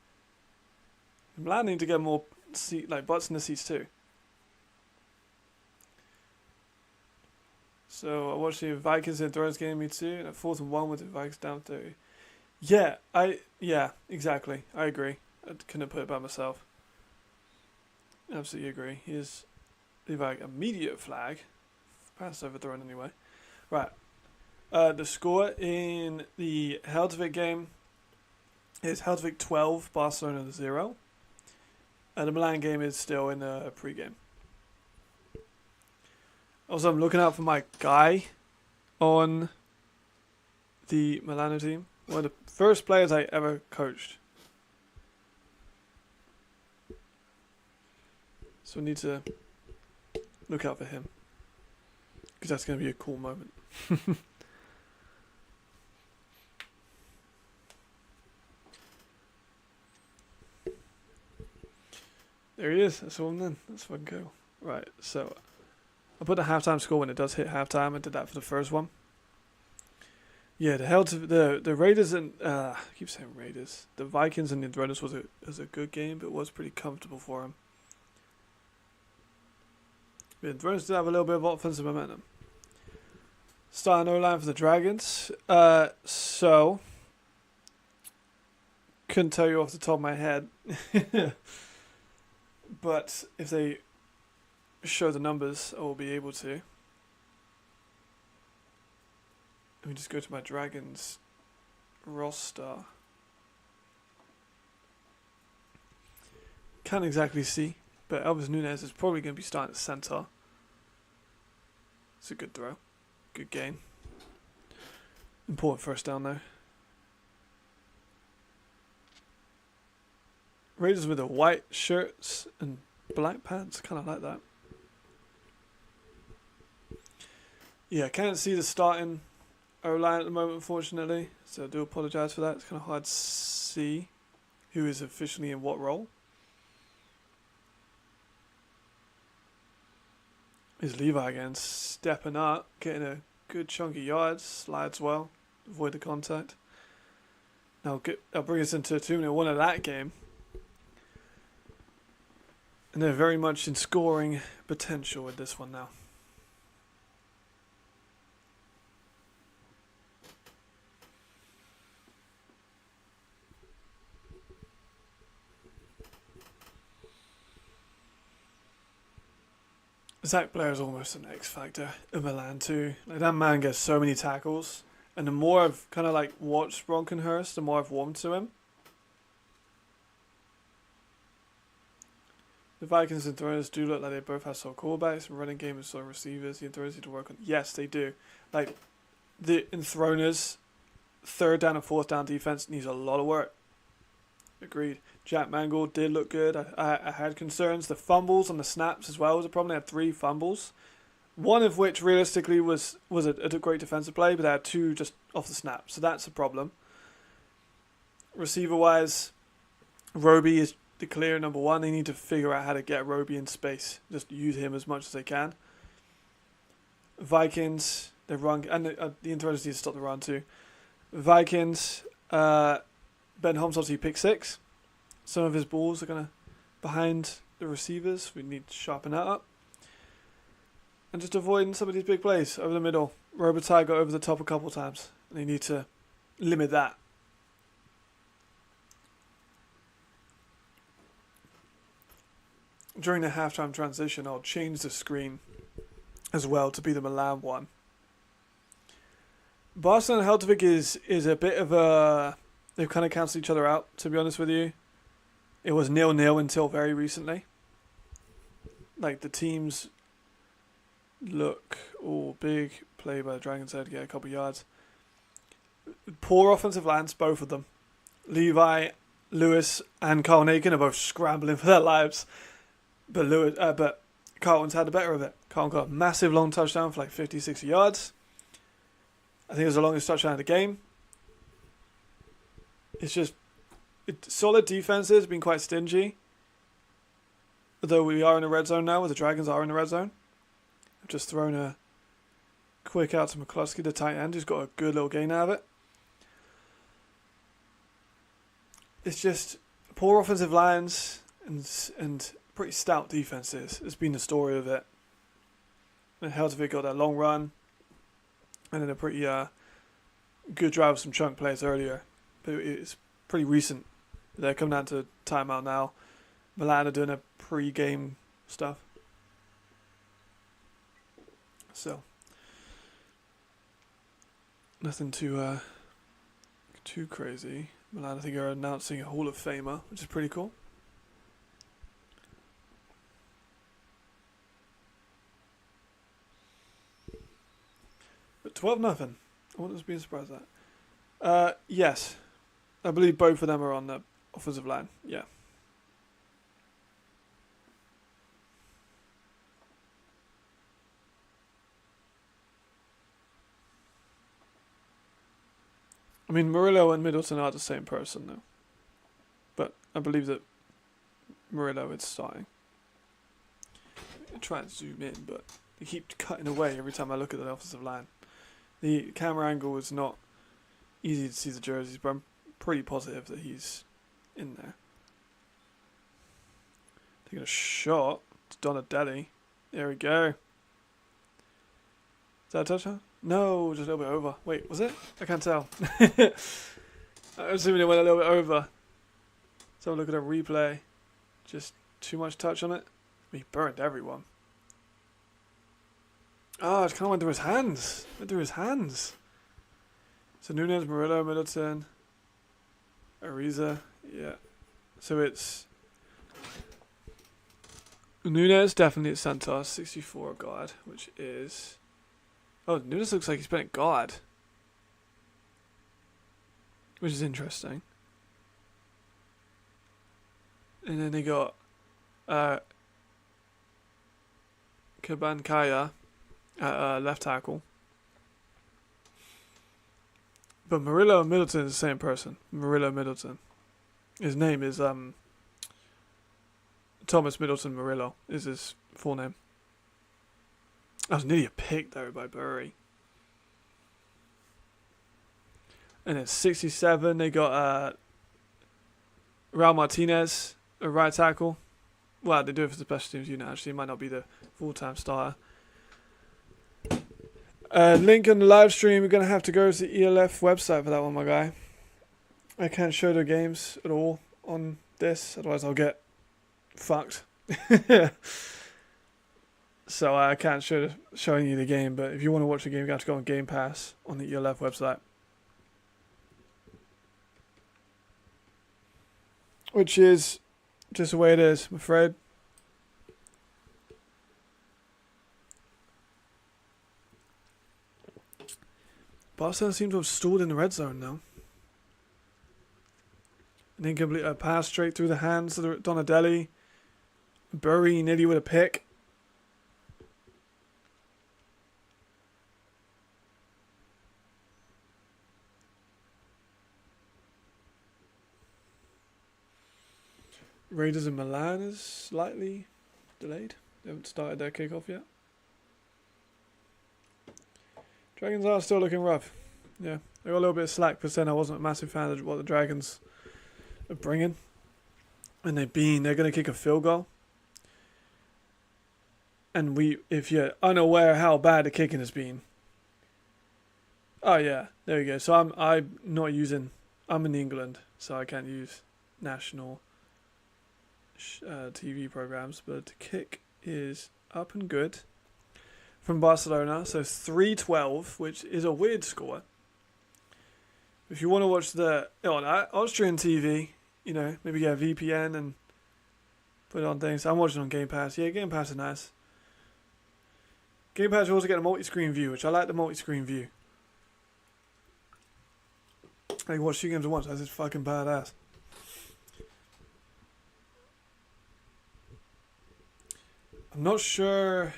Milan need to get more butts in the seats too. So I watched the Vikings and Thrones game, me too, and a 4th and 1 with the Vikings down 30. Yeah, exactly. I agree. I couldn't put it by myself. Absolutely agree. Here's the immediate flag. Pass overthrown anyway. Right. The score in the Helvetic game is Helvetic 12, Barcelona 0. And the Milan game is still in the pre-game. Also, I'm looking out for my guy on the Milano team. One of the first players I ever coached. So we need to look out for him. Because that's going to be a cool moment. There he is. That's all then. That's fucking cool. Right, so I'll put the halftime score when it does hit halftime. I did that for the first one. Yeah, the Raiders and I keep saying Raiders. The Vikings and the Thrones was a good game, but it was pretty comfortable for them. The Thrones did have a little bit of offensive momentum. Starting O-line for the Dragons. So couldn't tell you off the top of my head. But if they show the numbers, I will be able to. Let me just go to my Dragons roster. Can't exactly see, but Elvis Nunes is probably going to be starting at centre. It's a good throw. Good gain. Important first down though. Raiders with the white shirts and black pants. Kind of like that. Yeah, I can't see the starting O-line at the moment, unfortunately. So I do apologise for that. It's kind of hard to see who is officially in what role. Is Levi again stepping up, getting a good chunk of yards, slides well, avoid the contact. Now I'll bring us into a 2-minute one of that game. And they're very much in scoring potential with this one now. Zach Blair is almost an X factor in Milan too. Like, that man gets so many tackles, and the more I've kind of like watched Bronkenhurst, the more I've warmed to him. The Vikings and Thrones do look like they both have solid quarterbacks, running game and solid receivers. The Thrones need to work on. Yes, they do. Like the Enthroners, 3rd down and 4th down defense needs a lot of work. Agreed. Jack Mangold did look good. I had concerns. The fumbles on the snaps as well was a problem. They had 3 fumbles. One of which realistically was a great defensive play, but they had 2 just off the snap. So that's a problem. Receiver wise, Roby is the clear number 1. They need to figure out how to get Roby in space. Just use him as much as they can. Vikings, they run, and the Enthroners need to stop the run too. Vikings, Ben Holmes obviously picked 6. Some of his balls are going to behind the receivers. We need to sharpen that up. And just avoiding some of these big plays over the middle. Robitaille got over the top a couple times. And they need to limit that. During the halftime transition, I'll change the screen as well to be the Milan one. Barcelona and Helvetic is a bit of a... They've kind of cancelled each other out, to be honest with you. It was 0-0 until very recently. Like, the teams look all big. Play by the Dragons Head, get a couple yards. Poor offensive lines, both of them. Levi, Lewis, and Carl Nakin are both scrambling for their lives. But Carlton's had the better of it. Carlton got a massive long touchdown for like 50, 60 yards. I think it was the longest touchdown of the game. It's just... solid defenses have been quite stingy. Although we are in the red zone now, where the Dragons are in the red zone. I've just thrown a quick out to McCluskey, the tight end, who's got a good little gain out of it. It's just poor offensive lines and pretty stout defenses. It's been the story of it. And Helvetic got that long run. And then a pretty good drive with some chunk plays earlier. But it's pretty recent. They're coming down to timeout now. Milan are doing a pre-game stuff. So, nothing too crazy. Milan, I think, are announcing a Hall of Famer, which is pretty cool. But 12-0. I wouldn't be surprised at that. Yes. I believe both of them are on the offensive line. Yeah. I mean, Murillo and Middleton are the same person, though. But I believe that Murillo is starting. I'm trying to zoom in, but they keep cutting away every time I look at the offensive line. The camera angle is not easy to see the jerseys, but I'm pretty positive that he's in there. Taking a shot. It's Donadelli. There we go. Is that a touchdown? No, just a little bit over. Wait, was it? I can't tell. I'm assuming it went a little bit over. So look at a replay. Just too much touch on it. He burned everyone. Oh, it kind of went through his hands. So Nunes, Murillo, Middleton, Ariza. Yeah. So it's Nunes definitely at Santos, 64 guard, which is... Oh, Nunes looks like he's been at guard. Which is interesting. And then they got Kabankaya at left tackle. But Murillo and Middleton is the same person. Murillo Middleton. His name is Thomas Middleton Murillo is his full name. That was nearly a pick though by Bury. And at 67 they got Raul Martinez, a right tackle. Well, they do it for the special teams unit actually. He might not be the full-time starter. Link on the live stream. We're going to have to go to the ELF website for that one, my guy. I can't show the games at all on this, otherwise I'll get fucked. So I can't show you the game, but if you want to watch the game, you have to go on Game Pass on the ELF website. Which is just the way it is, I'm afraid. Barcelona seems to have stalled in the red zone now. An incomplete pass straight through the hands of Donadelli. Bury nearly with a pick. Raiders in Milan is slightly delayed. They haven't started their kickoff yet. Dragons are still looking rough. Yeah, they got a little bit of slack because then I wasn't a massive fan of what the Dragons are bringing. And they're going to kick a field goal. And if you're unaware how bad the kicking has been. Oh yeah, there we go. So I'm not using, I'm in England, so I can't use national TV programs, but the kick is up and good from Barcelona. So 3-12, which is a weird score. If you want to watch the Austrian TV, maybe get a VPN and put it on things. I'm watching on Game Pass. Yeah, Game Pass is nice. Game Pass, you also get a multi-screen view, which I like the multi-screen view. I can watch 2 games at once. That's just fucking badass. I'm not sure.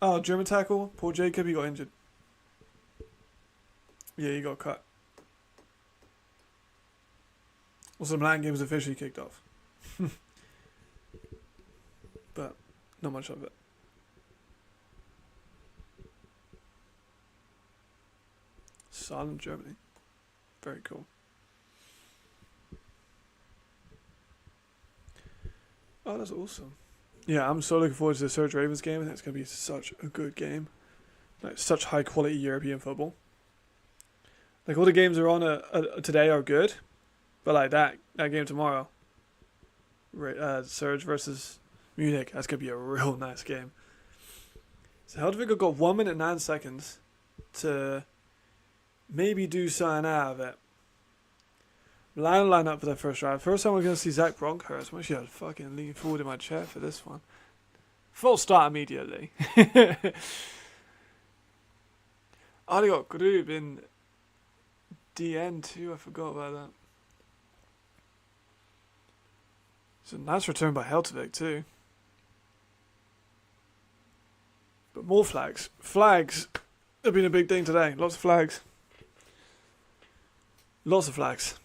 Oh, German tackle. Paul Jacob, he got injured. Yeah, he got cut. Also, the Milan game was officially kicked off. But not much of it. Silent Germany. Very cool. Oh, that's awesome. Yeah, I'm so looking forward to the Surge Ravens game. I think it's going to be such a good game. Like, such high quality European football. Like, all the games are on today are good. But like that game tomorrow. Surge versus Munich. That's going to be a real nice game. So Helvetic have got 1 minute 9 seconds to maybe do something out of it. Milano line up for their first drive. First time we're going to see Zach Bronkhurst. I'm actually fucking leaning forward in my chair for this one. Full start immediately. Oh, they got Grub in DN too. I forgot about that. It's a nice return by Helvetic too. But more flags. Flags have been a big thing today. Lots of flags. Lots of flags.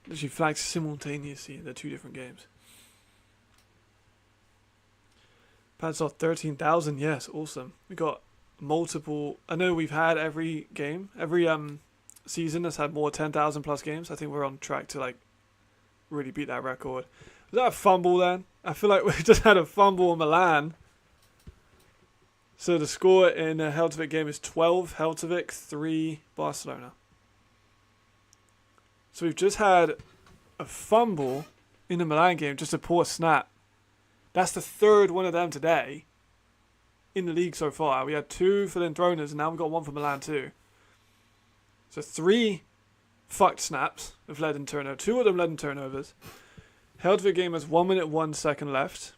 Literally flags simultaneously in the 2 different games. Pads off 13,000. Yes, awesome. We got multiple. I know we've had every game, every season has had more 10,000 plus games. I think we're on track to really beat that record. Was that a fumble then? I feel like we just had a fumble in Milan. So the score in the Helvetic game is 12 Helvetic, 3 Barcelona. So we've just had a fumble in the Milan game, just a poor snap. That's the third one of them today in the league so far. We had 2 for the Throners, and now we've got 1 for Milan too. So 3 fucked snaps have led in turnovers. 2 of them led in turnovers. Helvetic game has 1 minute 1 second left.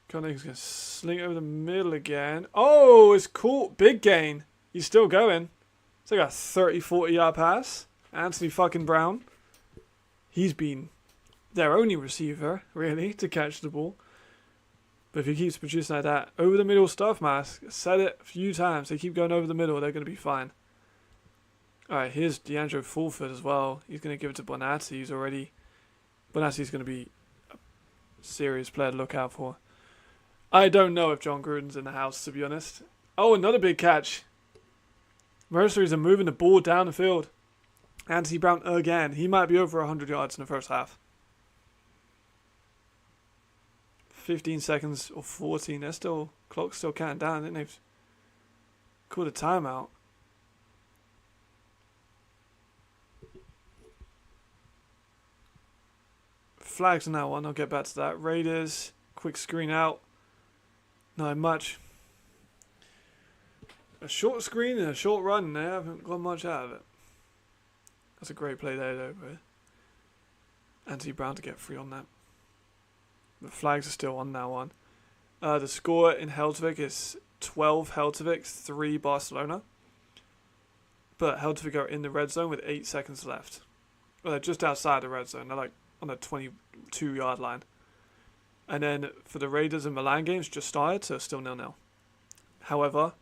Koenig's going to sling over the middle again. Oh, it's cool. Big gain. He's still going. It's like a 30, 40 yard pass. Anthony fucking Brown. He's been their only receiver, really, to catch the ball. But if he keeps producing like that, over the middle stuff, Mask. Said it a few times. They keep going over the middle. They're going to be fine. Alright, here's DeAndre Fulford as well. He's going to give it to Bonatti. He's already... Bonatti's going to be a serious player to look out for. I don't know if John Gruden's in the house, to be honest. Oh, another big catch. Mercenaries are moving the ball down the field. Anthony Brown again. He might be over 100 yards in the first half. 15 seconds or 14. They're still... Clock's still counting down. I think they've called a timeout. Flags on that one. I'll get back to that. Raiders. Quick screen out. Not much. A short screen and a short run. They haven't got much out of it. That's a great play there, though. But Anthony Brown to get free on that. The flags are still on that one. The score in Helvetic is 12 Helvetic, 3 Barcelona. But Helvetic are in the red zone with 8 seconds left. Well, they're just outside the red zone. They're like on the 22-yard line. And then for the Raiders and Milan games, just started, so still 0-0. However,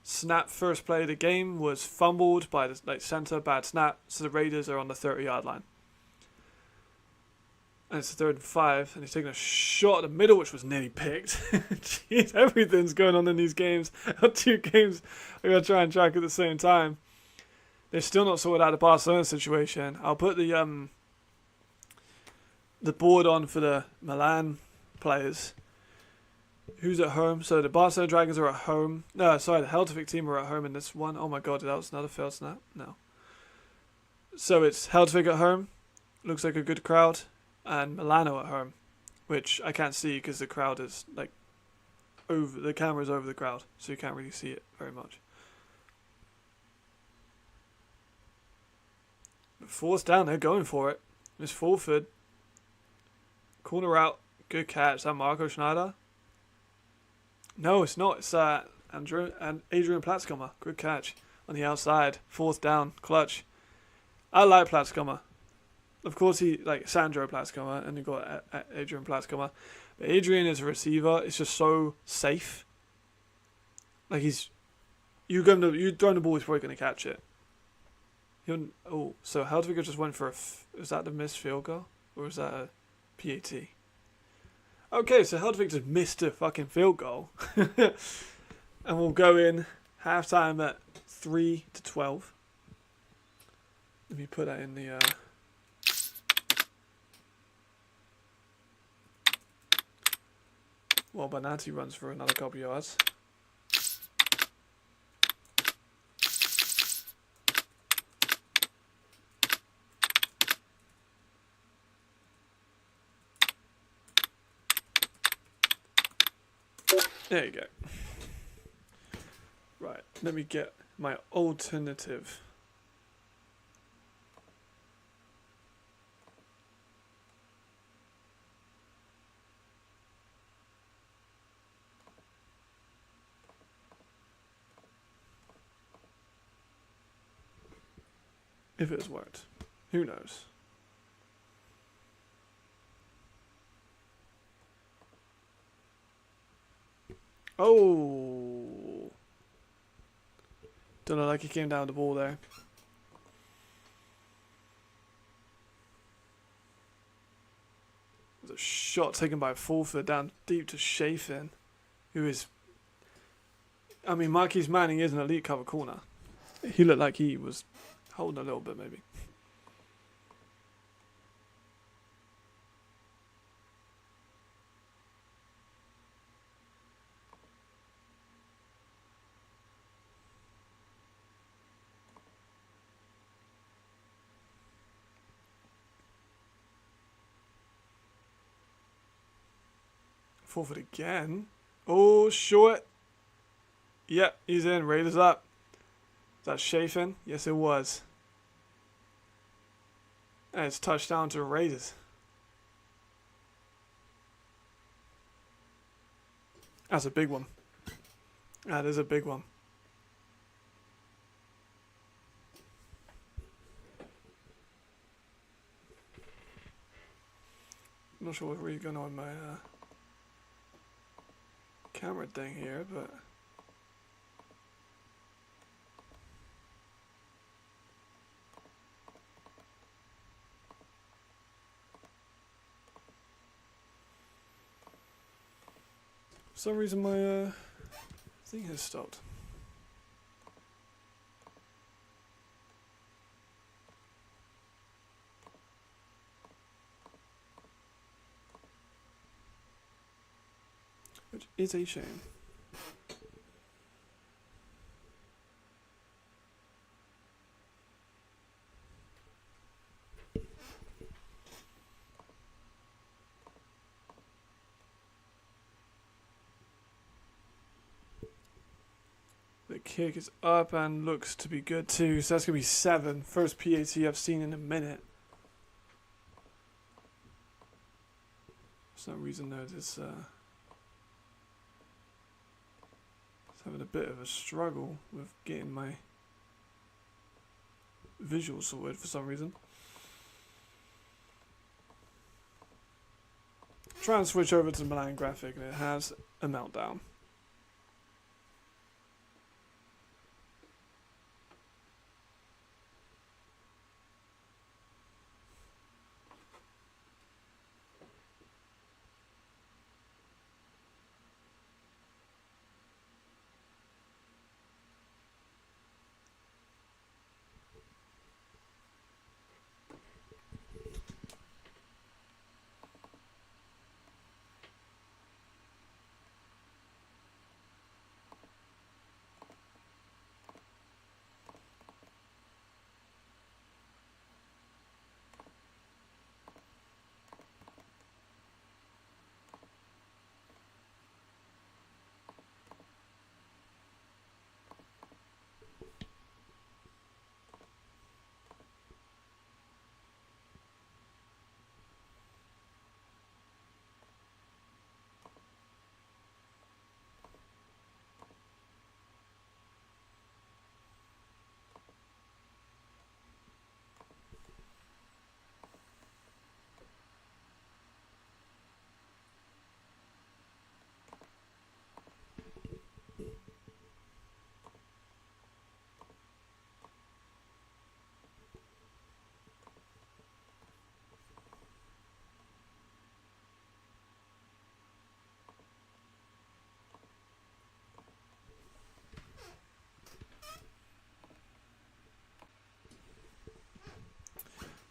snap first play of the game was fumbled by the center, bad snap, so the Raiders are on the 30-yard line. And it's 3rd and 5, and he's taking a shot at the middle, which was nearly picked. Jeez, everything's going on in these games. 2 games I gotta try and track at the same time. They're still not sorted out the Barcelona situation. I'll put the board on for the Milan players. Who's at home? So the Barcelona Dragons are at home. No, sorry, the Helvetic team are at home in this one. Oh my god, that was another failed snap. No. So it's Helvetic at home. Looks like a good crowd. And Milano at home, which I can't see because the crowd is like over. The camera's over the crowd, so you can't really see it very much. But 4th down, they're going for it. It's Fulford. Corner out. Good catch. Is that Marco Schneider? No, it's not. It's Andrew and Adrian Platzkammer. Good catch on the outside. 4th down. Clutch. I like Platzkammer. Of course, he like Sandro Platzkammer, and you got Adrian Platzkammer. But Adrian is a receiver. It's just so safe. Like you throwing the ball, he's probably going to catch it. So Helvetic just went for is that the missed field goal or is that a PAT? Okay, so Helvetic just missed a fucking field goal, and we'll go in halftime at 3-12. Let me put that in the. Well, Bonatti runs for another couple yards. There you go. Right, let me get my alternative. If it has worked. Who knows? Oh! Don't look like he came down the ball there. There's a shot taken by Fulford down deep to Chafin, who is... I mean, Marquise Manning is an elite cover corner. He looked like he was holding a little bit, maybe. Forfeit again. Oh, short. Yep, he's in. Raiders up. Is that Chafin? Yes, it was. And it's touchdown to Raiders. That's a big one. That is a big one. I'm not sure what's really going on with my camera thing here, but for some reason my thing has stopped. Which is a shame. The kick is up and looks to be good too, so that's going to be 7. First PAT I've seen in a minute. For some reason though, this having a bit of a struggle with getting my visuals sorted for some reason. Try and switch over to the Milan graphic and it has a meltdown.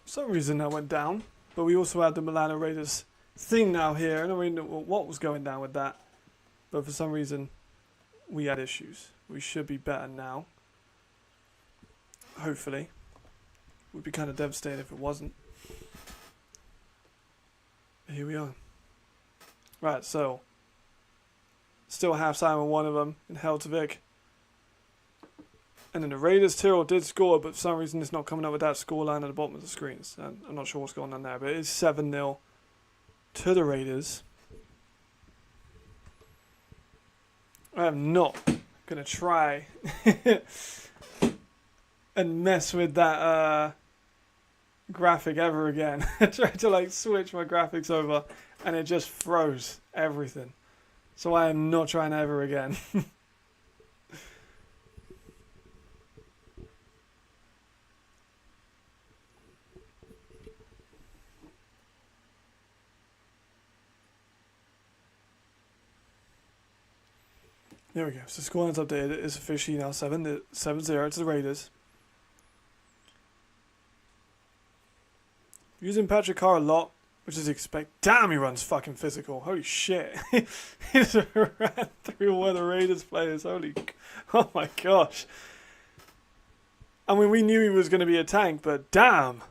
For some reason that went down, but we also had the Milano Raiders thing now here. I don't know what was going down with that, but for some reason we had issues. We should be better now. Hopefully. Would be kind of devastating if it wasn't. But here we are. Right, so still half time on one of them in Helvetic. And then the Raiders Tirol did score, but for some reason it's not coming up with that scoreline at the bottom of the screens. I'm not sure what's going on there, but it is 7-0 to the Raiders. I am not going to try and mess with that graphic ever again. I tried to like switch my graphics over and it just froze everything. So I am not trying ever again. There we go. So scoreline's updated. It is officially now 7-0 to the Raiders. Using Patrick Carr a lot, which is expected. Damn, he runs fucking physical. Holy shit. He just ran through one of the Raiders players. Oh my gosh. I mean, we knew he was going to be a tank, but damn.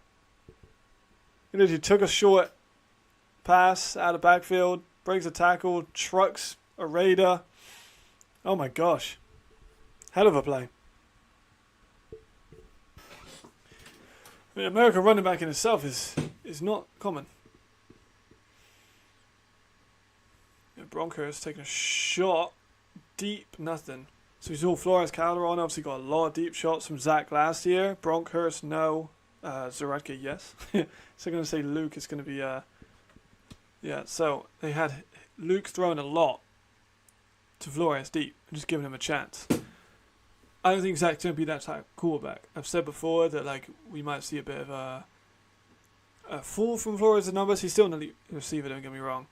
You know, he took a short pass out of backfield, breaks a tackle, trucks a raider. Oh my gosh. Hell of a play. The American running back in itself is not common. Broncos taking a shot. Deep, nothing. So we saw Flores Calderon obviously got a lot of deep shots from Zach last year. Bronkhurst, no. Zaradka, yes. So I'm going to say Luke is going to be... yeah, so they had Luke throwing a lot to Flores deep and just giving him a chance. I don't think Zach's going to be that type of quarterback. I've said before that like we might see a bit of a fall from Flores' numbers. He's still an elite receiver, don't get me wrong.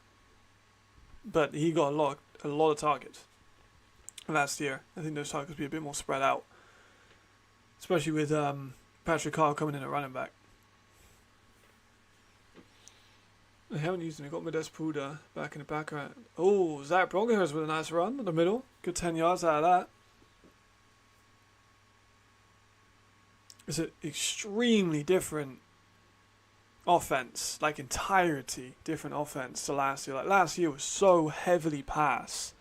But he got a lot of targets last year. I think those targets will be a bit more spread out. Especially with Patrick Carr coming in at running back. They haven't used him. They got Modest Pruda back in the background. Oh, Zach Bronkhurst with a nice run in the middle. Good 10 yards out of that. It's an extremely different offense, like entirety different offense to last year. Like last year was so heavily pass,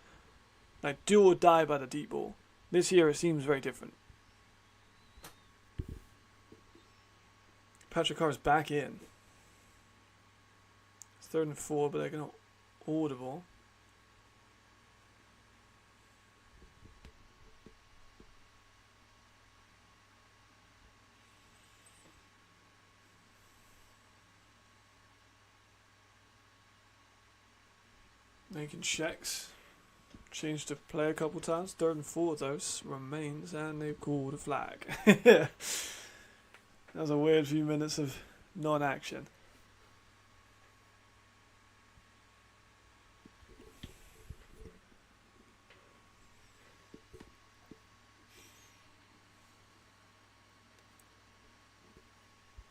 like do or die by the deep ball. This year it seems very different. Patrick Carr is back in. It's 3rd and 4, but they're going to audible. Making checks. Changed to play a couple times. 3rd and 4 of those remains, and they've called a flag. That was a weird few minutes of non-action.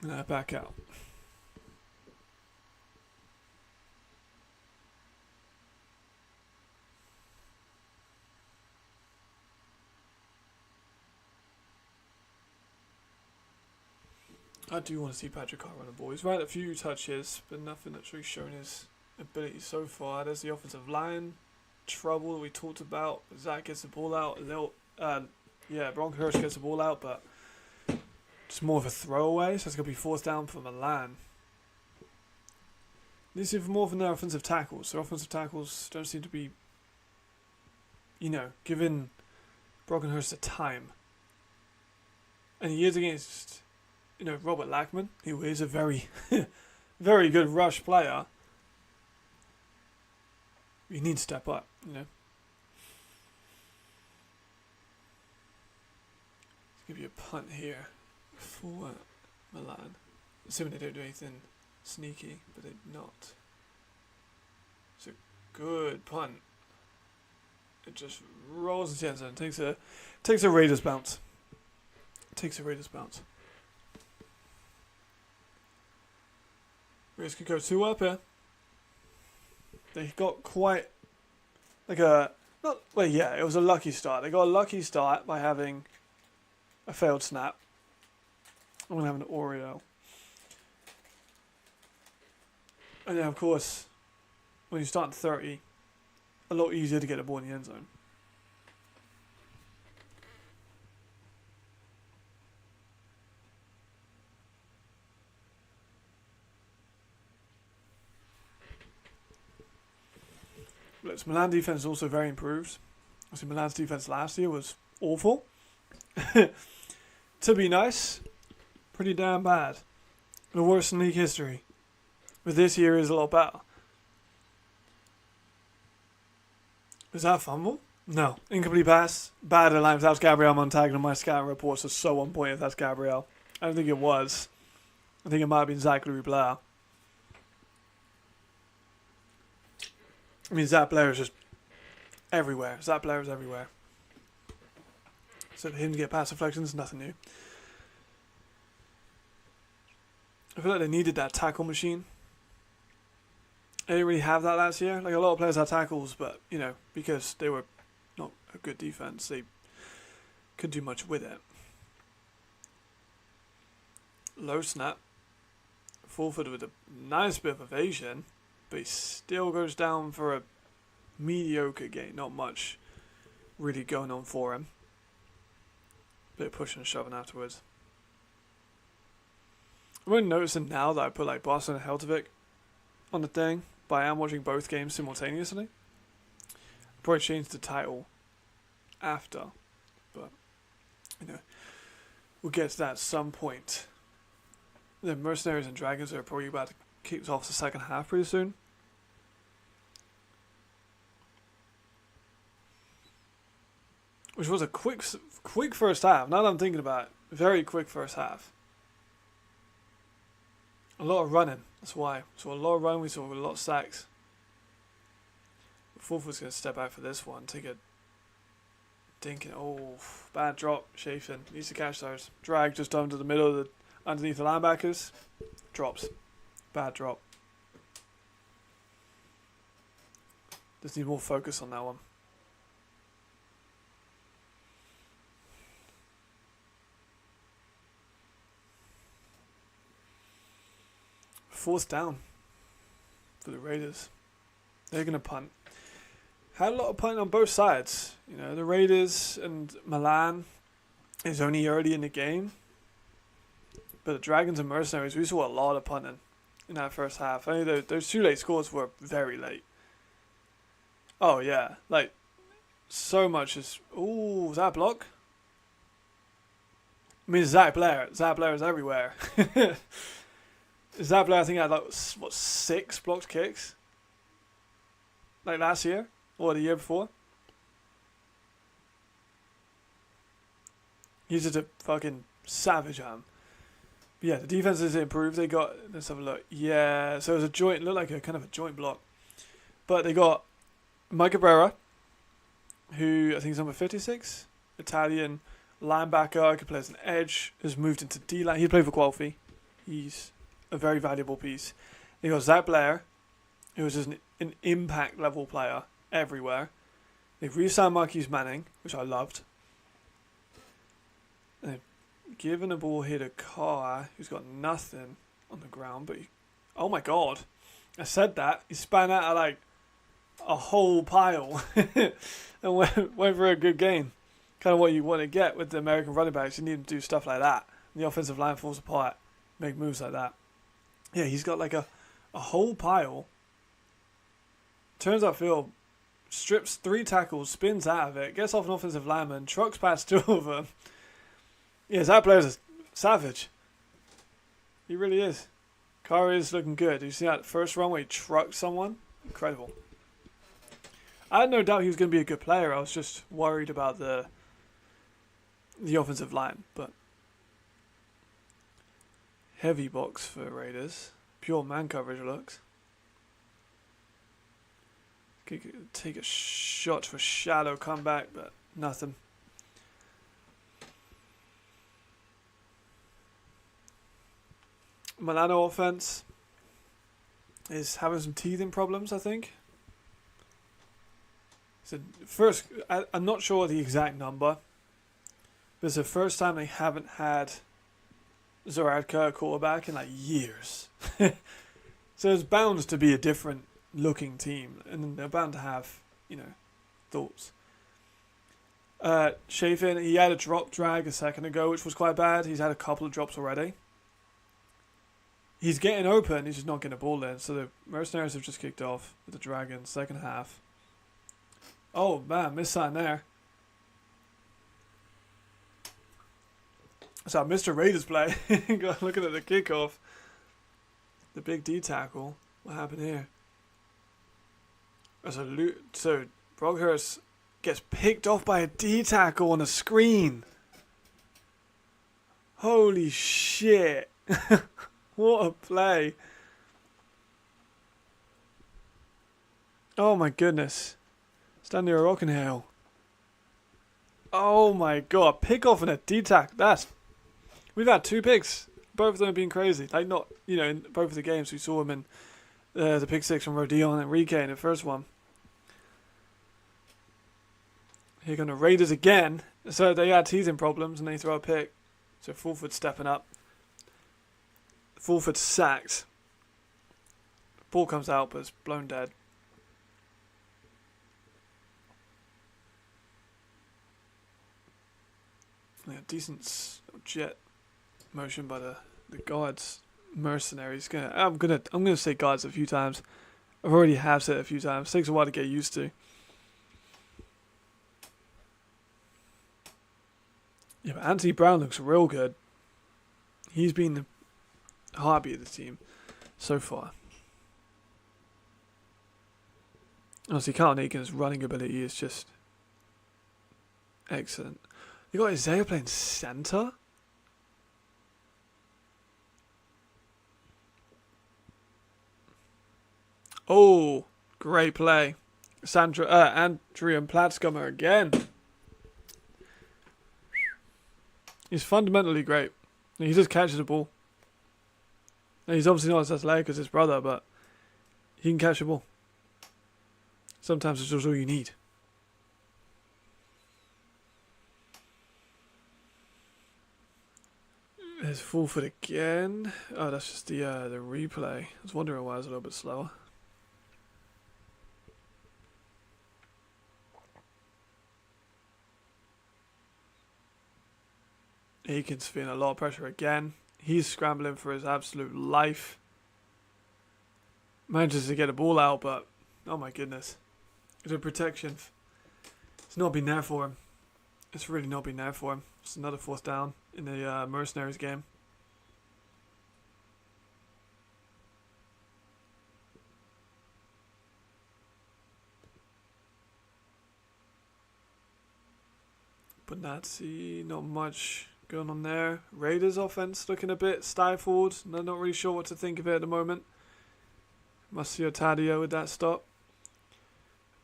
Now back out. I do want to see Patrick Carr run the ball. He's had a few touches, but nothing that's really shown his ability so far. There's the offensive line trouble that we talked about. Zach gets the ball out. Bronkhurst gets the ball out, but it's more of a throwaway, so it's going to be 4th down for Milan. This is more from their offensive tackles. Their offensive tackles don't seem to be, giving Brockenhurst the time. And he is against... Robert Lackman, who is a very, very good rush player. You need to step up, Let's give you a punt here for Milan. Assuming they don't do anything sneaky, but they're not. It's a good punt. It just rolls into the end zone. Takes a Raiders bounce. Raiders could go 2 up here. They got quite it was a lucky start. They got a lucky start by having a failed snap. I'm going to have an Oreo. And then of course, when you start at 30, a lot easier to get a ball in the end zone. Milan defense is also very improved. I see Milan's defense last year was awful. To be nice, pretty damn bad. The worst in league history. But this year is a lot better. Is that a fumble? No. Incomplete pass. Bad at line. That's Gabriel Montagne, and my scouting reports are so on point if that's Gabriel. I don't think it was. I think it might have been Zachary Blair. I mean, Zach Blair is just everywhere. Zach Blair is everywhere. So for him to get pass deflections, nothing new. I feel like they needed that tackle machine. They didn't really have that last year. Like, a lot of players had tackles, but, because they were not a good defense, they couldn't do much with it. Low snap. Fulford with a nice bit of evasion. but he still goes down for a mediocre game. Not much really going on for him. Bit of pushing and shoving afterwards. I'm only noticing now that I put like Barcelona and Helvetic on the thing, but I am watching both games simultaneously. I'll probably change the title after, but you know, we'll get to that at some point. The Mercenaries and Dragons are probably about to kick off the second half pretty soon. Which was a quick first half. Now that I'm thinking about it, very quick first half. A lot of running. That's why. So a lot of running. We saw a lot of sacks. Fulford's going to step out for this one. Take a dinking. Oh, bad drop. Chafin needs to catch those. Drag just down to the middle of the underneath the linebackers. Drops. Bad drop. Just need more focus on that one. Fourth down for the Raiders. They're going to punt. Had a lot of punting on both sides. You know, the Raiders and Milan is only early in the game. But the Dragons and Mercenaries, we saw a lot of punting in that first half. Only those two late scores were very late. Oh, yeah. Like, so much is... Ooh, was that a block? I mean, Zach Blair. Zach Blair is everywhere. Zach Blair, I think, had, like, what, 6 blocked kicks? Like last year? Or the year before? He's just a fucking savage, man. But yeah, the defense has improved. They got... Let's have a look. Yeah, so it was a joint... Looked like a kind of a joint block. But they got Mike Cabrera, who I think is number 56. Italian linebacker, could play as an edge, has moved into D-line. He played for Qualfy. He's a very valuable piece. They got Zach Blair, who was just an impact level player everywhere. They've re-signed Marquise Manning, which I loved. And they've given the ball here to Carr, who's got nothing on the ground. But oh my god, I said that. He span out of like a whole pile and went for a good game. Kind of what you want to get with the American running backs. You need to do stuff like that. And the offensive line falls apart. Make moves like that. Yeah, he's got like a whole pile. Turns upfield, strips 3 tackles, spins out of it, gets off an offensive lineman, trucks past 2 of them. Yeah, that player's a savage. He really is. Carr is looking good. You see that first run where he trucked someone? Incredible. I had no doubt he was going to be a good player. I was just worried about the offensive line, but heavy box for Raiders. Pure man coverage looks. Could take a shot for shallow comeback, but nothing. Milano offense is having some teething problems, I think. So first, I'm not sure the exact number, but it's the first time they haven't had Zoradka quarterback in like years. So it's bound to be a different looking team, and they're bound to have, thoughts. Chafin, he had a drop drag a second ago, which was quite bad. He's had a couple of drops already. He's getting open, he's just not getting a ball in. So the Mercenaries have just kicked off with the Dragons, second half. Oh man, missed sign there. So Mr. Raiders play. Looking at the kickoff. The big D tackle. What happened here? So Broghurst gets picked off by a D tackle on a screen. Holy shit. What a play. Oh my goodness. Stand near a rocking hill. Oh my god. Pick off and a D tackle. We've had 2 picks. Both of them have been crazy. Like not, in both of the games we saw him in the pick 6 from Rodillon and Enrique in the first one. Here come the Raiders again. So they had teething problems and they throw a pick. So Fulford stepping up. Fulford sacked. Ball comes out, but it's blown dead. Yeah, decent jet motion by the guards. Mercenaries. I'm gonna say guards a few times. I've already have said it a few times. It takes a while to get used to. Yeah, but Anthony Brown looks real good. He's been the heartbeat of the team so far. Honestly, Carlton Aiken's running ability is just excellent. You got Isaiah playing centre? Oh, great play. Andrian Platzkummer again. He's fundamentally great. He just catches the ball. And he's obviously not as athletic as his brother, but he can catch the ball. Sometimes it's just all you need. There's full foot again. Oh, that's just the replay. I was wondering why it was a little bit slower. Aiken's feeling a lot of pressure again. He's scrambling for his absolute life. Manages to get a ball out, but oh my goodness. The protection. It's not been there for him. It's really not been there for him. It's another fourth down in the Mercenaries game. But Nazi, not much going on there. Raiders offense looking a bit stifled. I'm not really sure what to think of it at the moment. Marcio Taddeo with that stop.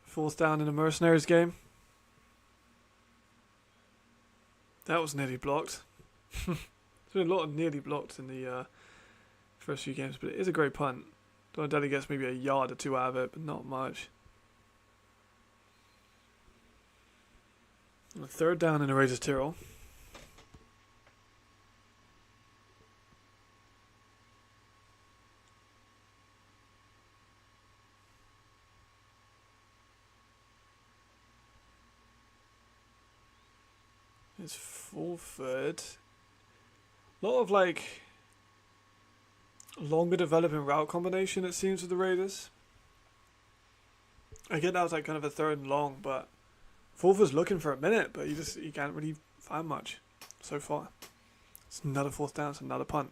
Fourth down in the Mercenaries game. That was nearly blocked. There's been a lot of nearly blocked in the first few games, but it is a great punt. Donatelli gets maybe a yard or two out of it, but not much. And third down in the Raiders Tirol. It's full third. A lot of longer developing route combination it seems with the Raiders. I get that was kind of a third and long, but Fulford's looking for a minute, but you can't really find much so far. It's another fourth down, it's another punt.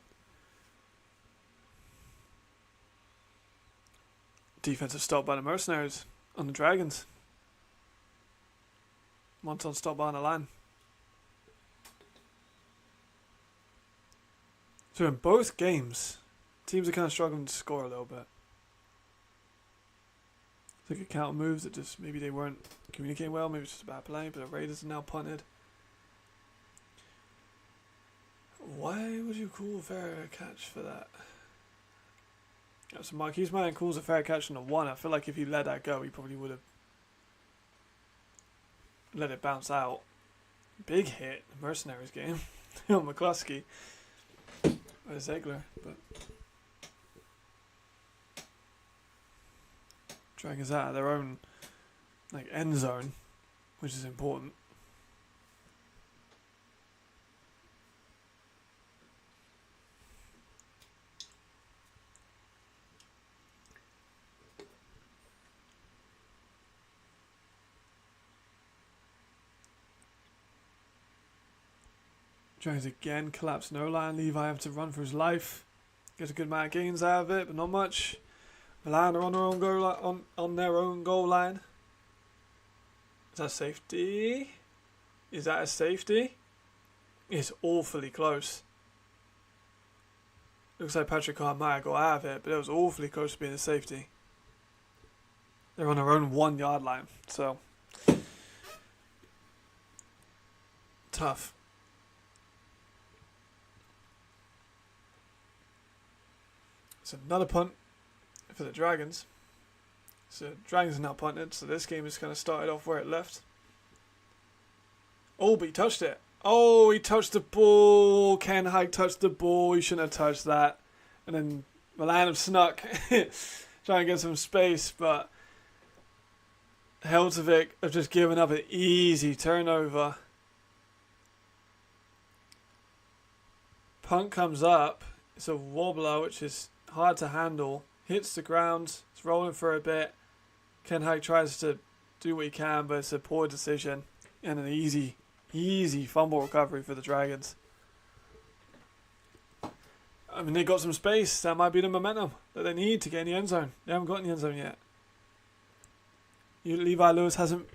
Defensive stop by the Mercenaries on the Dragons. Monton stop by on the line. So in both games, teams are kind of struggling to score a little bit. I think a counter moves that just maybe they weren't communicating well, maybe it's just a bad play, but the Raiders are now punted. Why would you call fair catch for that? So Marquise Mann calls a fair catch on the one. I feel like if he let that go, he probably would have let it bounce out. Big hit, the Mercenaries game on McCluskey. Or Ziegler, but Dragons out of their own end zone, which is important. Dragons again collapse no line. Levi have to run for his life. Gets a good amount of gains out of it, but not much. Milan are on their own goal on their own goal line. Is that safety? Is that a safety? It's awfully close. Looks like Patrick Hart might have got out of it, but it was awfully close to being a safety. They're on their own 1 yard line, so tough. It's another punt for the Dragons. So Dragons are now punted, so this game is kind of started off where it left. Oh, but he touched it. Oh, he touched the ball. Ken Hike touched the ball. He shouldn't have touched that. And then Milan have snuck. trying to get some space, but Helvetic have just given up an easy turnover. Punt comes up. It's a wobbler, which is hard to handle. Hits the ground. It's rolling for a bit. Ken Hag tries to do what he can, but it's a poor decision. And an easy fumble recovery for the Dragons. I mean, they got some space. That might be the momentum that they need to get in the end zone. They haven't got in the end zone yet. Levi Lewis hasn't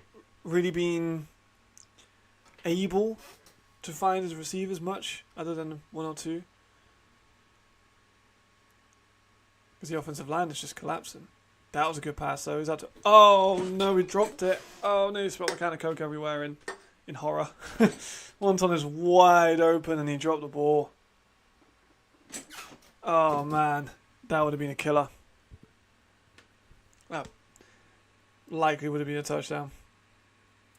really been able to find his receivers much, other than one or two. Because the offensive line is just collapsing. That was a good pass, though. He's had to. Oh no, he dropped it. Oh no, he spilled a can of Coke everywhere in horror. Wonton is wide open and he dropped the ball. Oh man, that would have been a killer. That likely would have been a touchdown,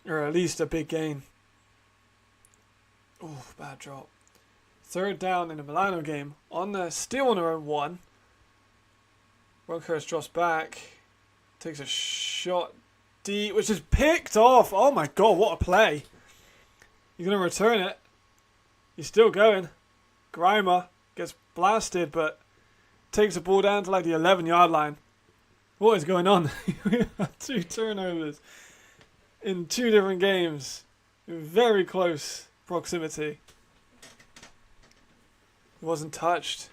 or at least a big gain. Oh, bad drop. Third down in the Milano game. Still on their own one. Ronkhurst drops back. Takes a shot deep, which is picked off. Oh my god, what a play. You're going to return it. He's still going. Grimer gets blasted, but takes the ball down to like the 11-yard line. What is going on? We have 2 turnovers in 2 different games. Very close proximity. He wasn't touched.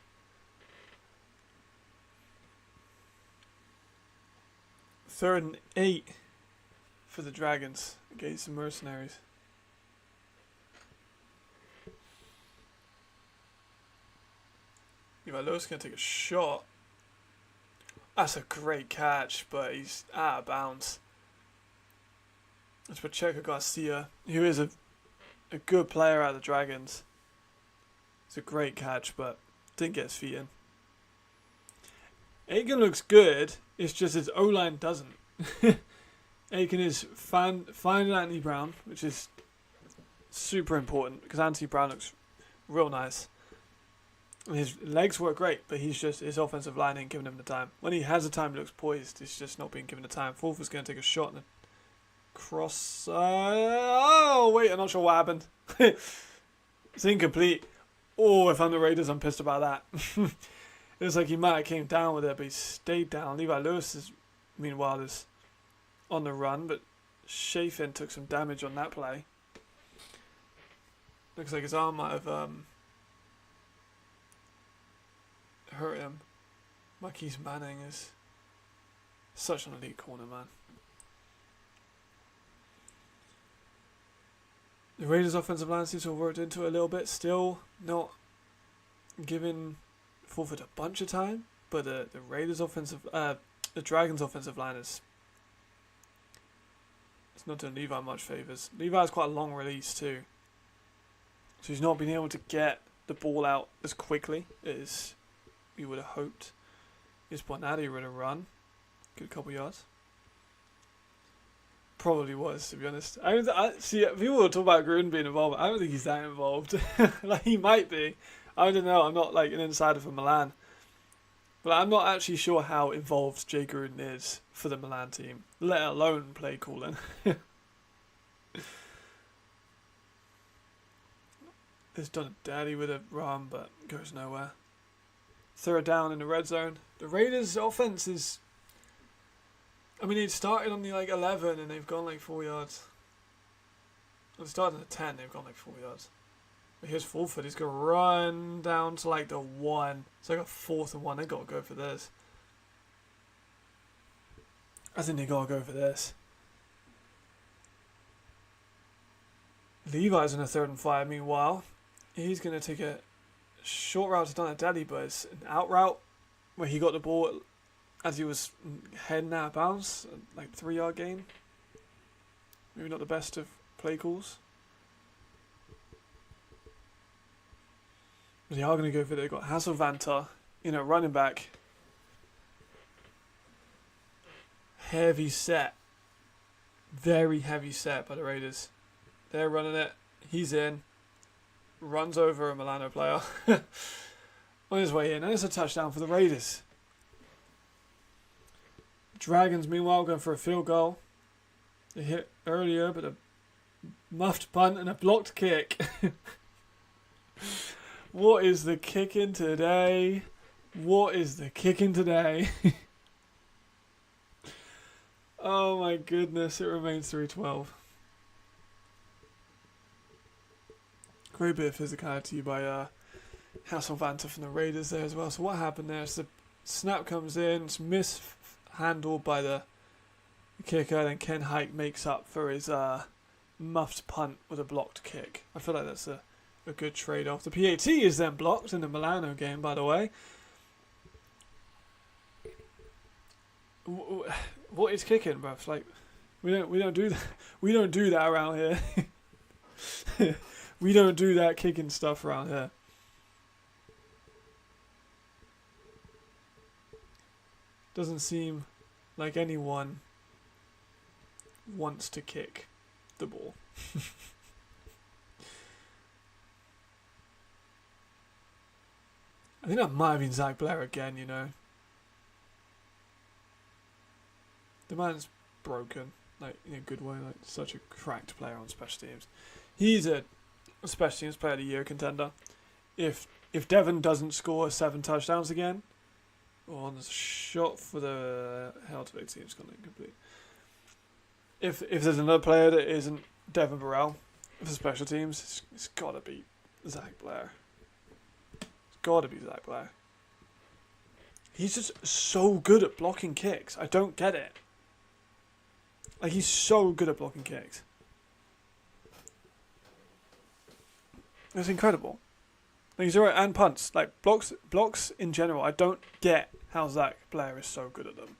Third and 8 for the Dragons against the Mercenaries. Lewis going to take a shot. That's a great catch, but he's out of bounds. It's Pacheco Garcia, who is a good player out of the Dragons. It's a great catch, but didn't get his feet in. Aiken looks good, it's just his O-line doesn't. Aiken is finding Anthony Brown, which is super important, because Anthony Brown looks real nice. His legs work great, but his offensive line ain't giving him the time. When he has the time, he looks poised. He's just not being given the time. Fourth is going to take a shot and a cross. Oh, wait, I'm not sure what happened. It's incomplete. Oh, if I'm the Raiders, I'm pissed about that. It was like he might have came down with it, but he stayed down. Levi Lewis is, meanwhile, is on the run, but Chafin took some damage on that play. Looks like his arm might have hurt him. Marquise Manning is such an elite corner, man. The Raiders' offensive line seems to have worked into it a little bit. Still not giving Fulford a bunch of time, but the Dragons' offensive line is it's not doing Levi much favours. Levi has quite a long release too, so he's not been able to get the ball out as quickly as you would have hoped. Is Bonatti would have run good couple yards. Probably was, to be honest. I see people will talk about Gruden being involved. I don't think he's that involved. Like he might be. I don't know. I'm not like an insider for Milan, but I'm not actually sure how involved Jay Gruden is for the Milan team, let alone play calling. It's done daddy with a run, but goes nowhere. Third down in the red zone. The Raiders' offense is. I mean, it started on the 11 and they've gone like 4 yards. Well, it started on the 10, they've gone like 4 yards. But here's Fulford, he's going to run down to like the 1. It's like a 4th and 1, they got to go for this. I think they got to go for this. Levi's in a 3rd and 5, meanwhile. He's going to take a short route to Donatelli, but it's an out route where he got the ball as he was heading out of bounds, like 3-yard gain. Maybe not the best of play calls. But they are going to go for it. They've got Hasselvanta, running back. Heavy set. Very heavy set by the Raiders. They're running it. He's in. Runs over a Milano player. On his way in. And it's a touchdown for the Raiders. Dragons, meanwhile, going for a field goal. They hit earlier, but a muffed punt and a blocked kick. What is the kicking today? What is the kicking today? Oh my goodness, it remains 3-12. Great bit of physicality by Hasselvanta from the Raiders there as well. So what happened there is the snap comes in, it's mishandled by the kicker, then Ken Hike makes up for his muffed punt with a blocked kick. I feel like that's a good trade-off. The PAT is then blocked in the Milano game, by the way. What is kicking, bruv? Like, we don't do that. We don't do that around here. We don't do that kicking stuff around here. Doesn't seem like anyone wants to kick the ball. I think that might have been Zach Blair again, you know. The man's broken, like, in a good way, like, such a cracked player on special teams. He's a special teams player of the year contender. If Devon doesn't score 7 touchdowns again, or on the shot for the Helvetic team's gone incomplete. If there's another player that isn't Devon Burrell for special teams, it's gotta be Zach Blair. It's gotta be Zach Blair. He's just so good at blocking kicks. I don't get it. Like, he's so good at blocking kicks. It's incredible. Like, he's alright, and punts. Like, blocks in general, I don't get how Zach Blair is so good at them.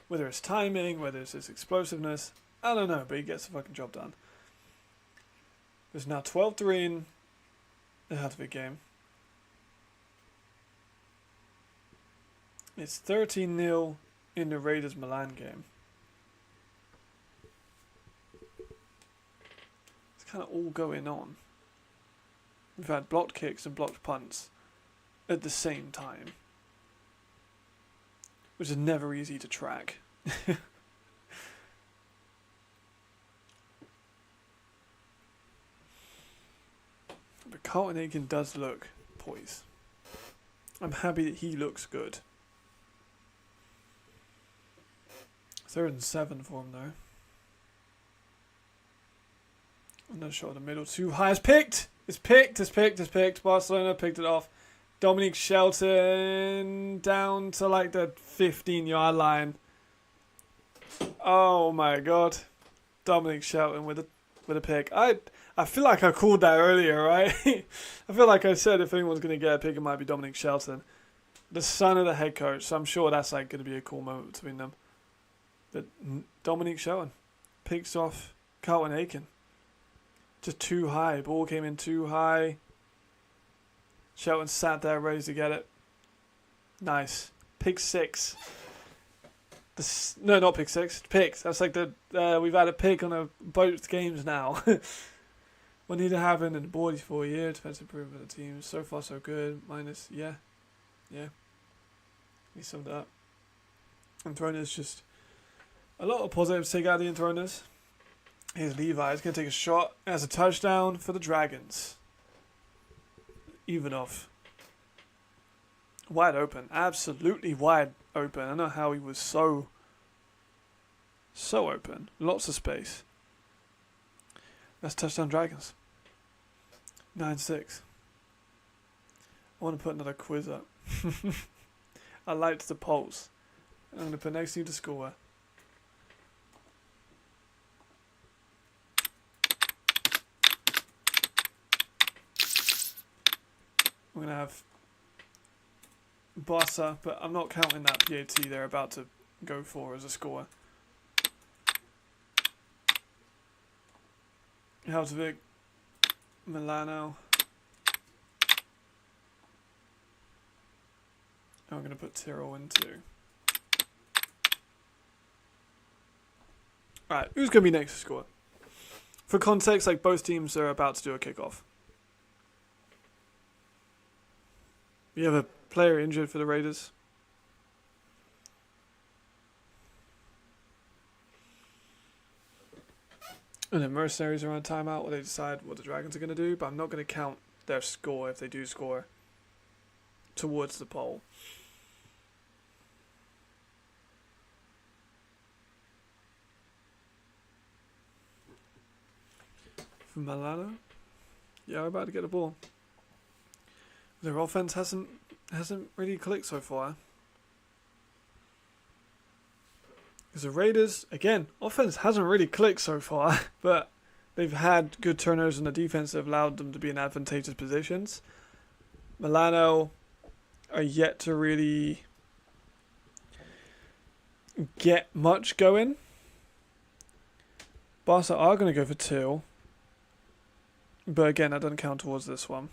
Whether it's timing, whether it's his explosiveness, I don't know, but he gets the fucking job done. There's now 12-3 in the Helvetic game. It's 13-0 in the Raiders Milan game. It's kind of all going on. We've had blocked kicks and blocked punts at the same time, which is never easy to track. But Carlton Aiken does look poised. I'm happy that he looks good. 3rd and 7 for him though. Another shot in the middle, too high. It's picked! It's picked. Barcelona picked it off. Dominic Shelton down to like the 15-yard line. Oh my god. Dominic Shelton with a pick. I feel like I called that earlier, right? I feel like I said if anyone's going to get a pick, it might be Dominic Shelton. The son of the head coach. So I'm sure that's like going to be a cool moment between them. But Dominic Shelton picks off Carlton Aiken. Just too high. Ball came in too high. Shelton sat there ready to get it. Nice. Pick 6. No, not pick 6. Picks. That's like we've had a pick on both games now. What need to happen in the board for a year? Defensive improvement of the team. So far so good. Minus, yeah. He summed it up. And Throner's just a lot of positives to take out of the Enthroners. Here's Levi. He's going to take a shot. As a touchdown for the Dragons. Ivanov. Wide open. Absolutely wide open. I don't know how he was so open. Lots of space. That's touchdown Dragons. 9-6. I want to put another quiz up. I liked the polls. I'm going to put next to you the score. We're going to have Barca, but I'm not counting that PAT they're about to go for as a score. Helvetic, Milano. I'm going to put Tirol in too. Alright, who's going to be next to score? For context, like both teams are about to do a kickoff. We have a player injured for the Raiders. And then Mercenaries are on timeout where they decide what the Dragons are going to do, but I'm not going to count their score if they do score towards the pole. For Milano, yeah, we're about to get the ball. Their offense hasn't really clicked so far. Because the Raiders, again, offense hasn't really clicked so far, but they've had good turnovers in the defense that have allowed them to be in advantageous positions. Milano are yet to really get much going. Barca are going to go for 2. But again, that doesn't count towards this one.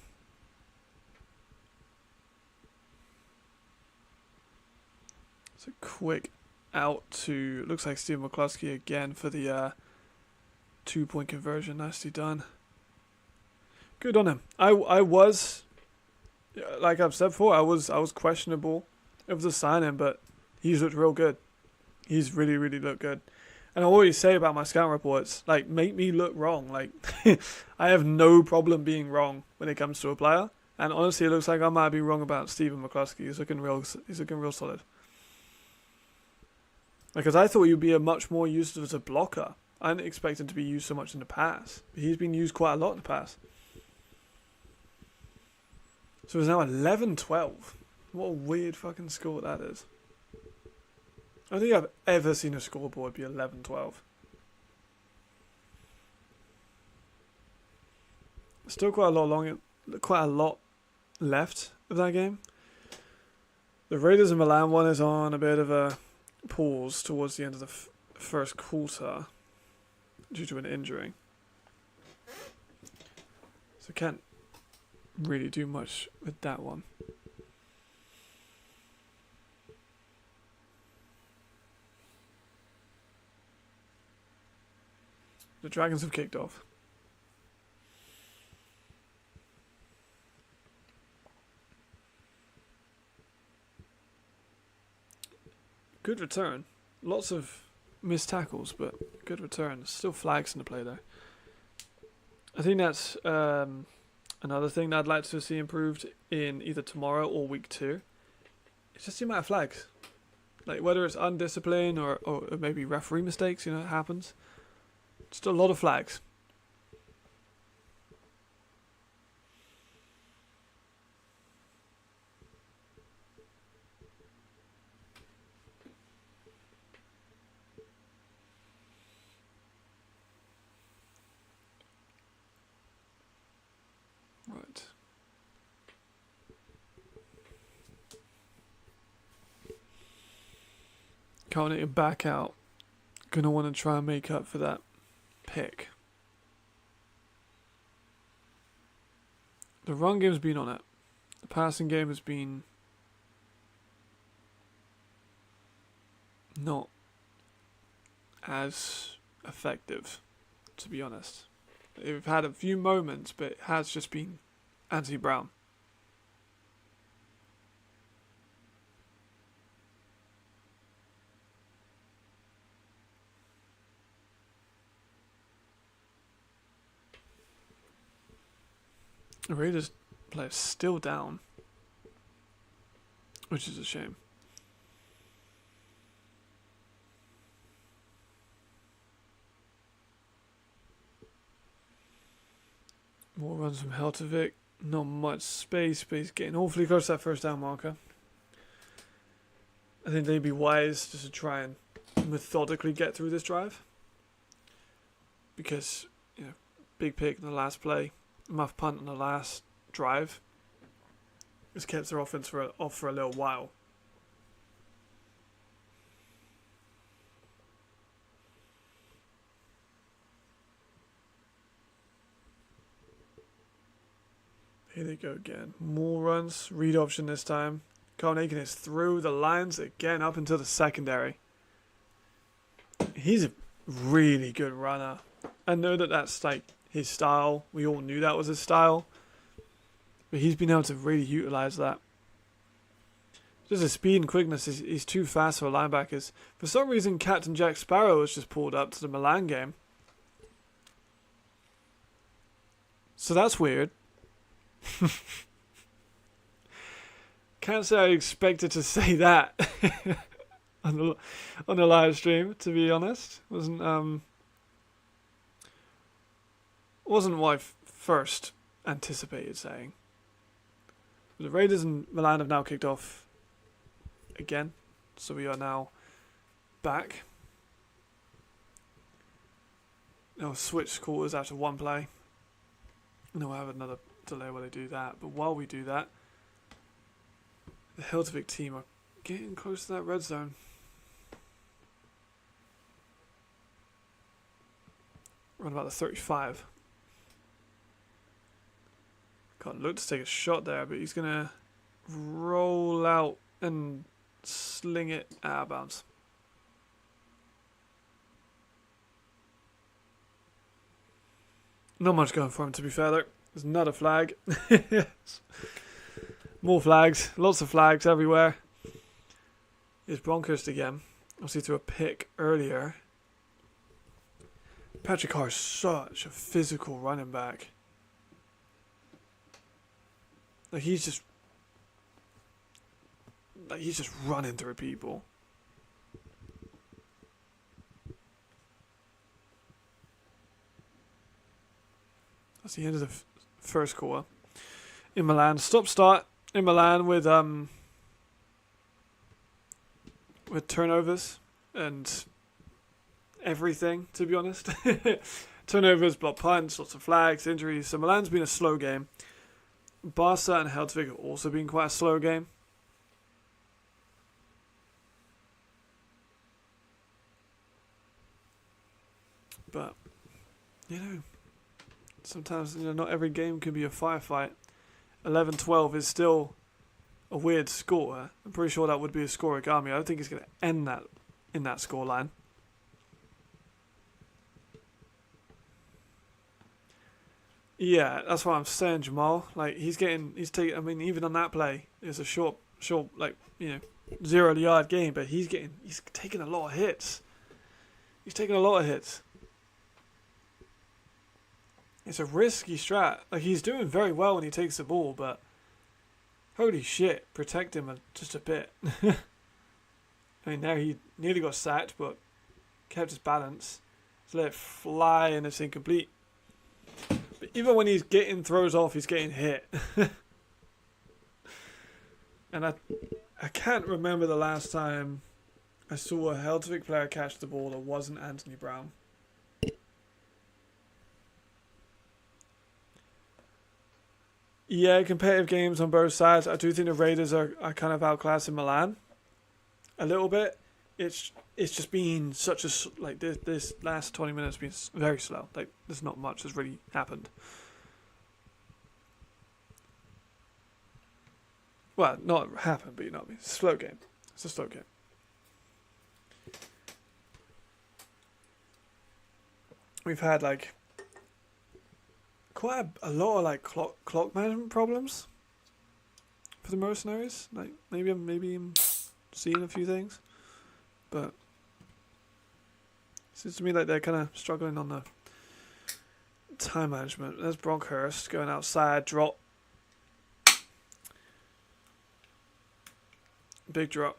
So quick out to, looks like Steve McCluskey again for the 2-point conversion. Nicely done. Good on him. I was, like I've said before, I was questionable of the signing, but he's looked real good. He's really, really looked good. And I always say about my scout reports, like, make me look wrong. Like, I have no problem being wrong when it comes to a player. And honestly, it looks like I might be wrong about Stephen McCluskey. He's looking real solid. Because I thought he'd be a much more used as a blocker. I didn't expect him to be used so much in the pass. But he's been used quite a lot in the pass. So it's now 11-12. What a weird fucking score that is. I don't think I've ever seen a scoreboard be 11-12. Still quite a lot left of that game. The Raiders and Milan one is on a bit of a pause towards the end of the first quarter due to an injury. So can't really do much with that one. The Dragons have kicked off. Good return. Lots of missed tackles, but good return. Still flags in the play though. I think that's another thing that I'd like to see improved in either tomorrow or week 2. It's just the amount of flags. Like whether it's undisciplined or maybe referee mistakes, it happens. Just a lot of flags. Right. Culminating back out. Gonna want to try and make up for that pick. The run game's been on it. The passing game has been not as effective, to be honest. They've had a few moments, but it has just been anti-Brown. The Raiders player still down, which is a shame. More runs from Helvetic. Not much space, but he's getting awfully close to that first down marker. I think they'd be wise just to try and methodically get through this drive. Because, big pick in the last play, muff punt on the last drive. It's kept their offense off for a little while. Here they go again. More runs. Read option this time. Carnagan is through the lines again up into the secondary. He's a really good runner. I know that that's like his style. We all knew that was his style. But he's been able to really utilize that. Just his speed and quickness. He's too fast for linebackers. For some reason, Captain Jack Sparrow was just pulled up to the Milan game. So that's weird. Can't say I expected to say that on the live stream. To be honest, wasn't what I first anticipated saying. The Raiders and Milan have now kicked off again, so we are now back. Now switch quarters after one play. And then we'll have another delay while they do that. But while we do that, the Helvetic team are getting close to that red zone. Around about the 35. Can't look to take a shot there, but he's going to roll out and sling it out of bounds. Not much going for him, to be fair, though. There's another flag. More flags. Lots of flags everywhere. Here's Bronkhurst again. Obviously threw a pick earlier. Patrick Carr is such a physical running back. Like he's just running through people. That's the end of the first quarter. In Milan, stop-start in Milan with turnovers and everything, to be honest. Turnovers, block punts, lots of flags, injuries. So Milan's been a slow game. Barca and Helvetic have also been quite a slow game. But, sometimes, not every game can be a firefight. 11-12 is still a weird score. I'm pretty sure that would be a scoregami. I don't think it's going to end that in that scoreline. Yeah, that's what I'm saying, Jamal. Like he's taking. I mean, even on that play, it's a short, 0-yard game, but he's taking a lot of hits. He's taking a lot of hits. It's a risky strat. Like he's doing very well when he takes the ball, but holy shit, protect him just a bit. I mean, there he nearly got sacked, but kept his balance. Just let it fly, and it's incomplete. But even when he's getting throws off, he's getting hit. And I can't remember the last time I saw a Helvetic player catch the ball that wasn't Anthony Brown. Yeah, competitive games on both sides. I do think the Raiders are kind of outclassing Milan a little bit. It's just been such a this last 20 minutes has been very slow. Like there's not much has really happened. Well, not happened, but it's a slow game. It's a slow game. We've had quite a lot of clock management problems for the Mercenaries. Like maybe I'm seeing a few things. But it seems to me like they're kind of struggling on the time management. There's Bronkhurst going outside, drop. Big drop.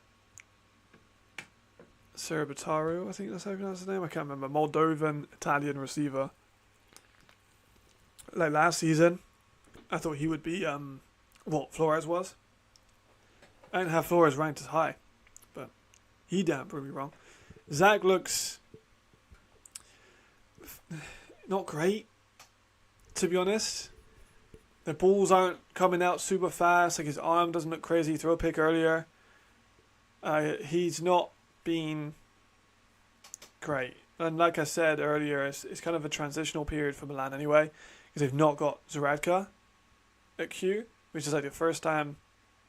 Cerebataru, I think that's how you pronounce his name. I can't remember. Moldovan Italian receiver. Like last season, I thought he would be what Flores was. I didn't have Flores ranked as high. He damn proved me wrong. Zach looks not great, to be honest. The balls aren't coming out super fast. Like his arm doesn't look crazy. He threw a pick earlier. He's not been great. And like I said earlier, it's kind of a transitional period for Milan anyway. Because they've not got Zaradka at Q, which is like the first time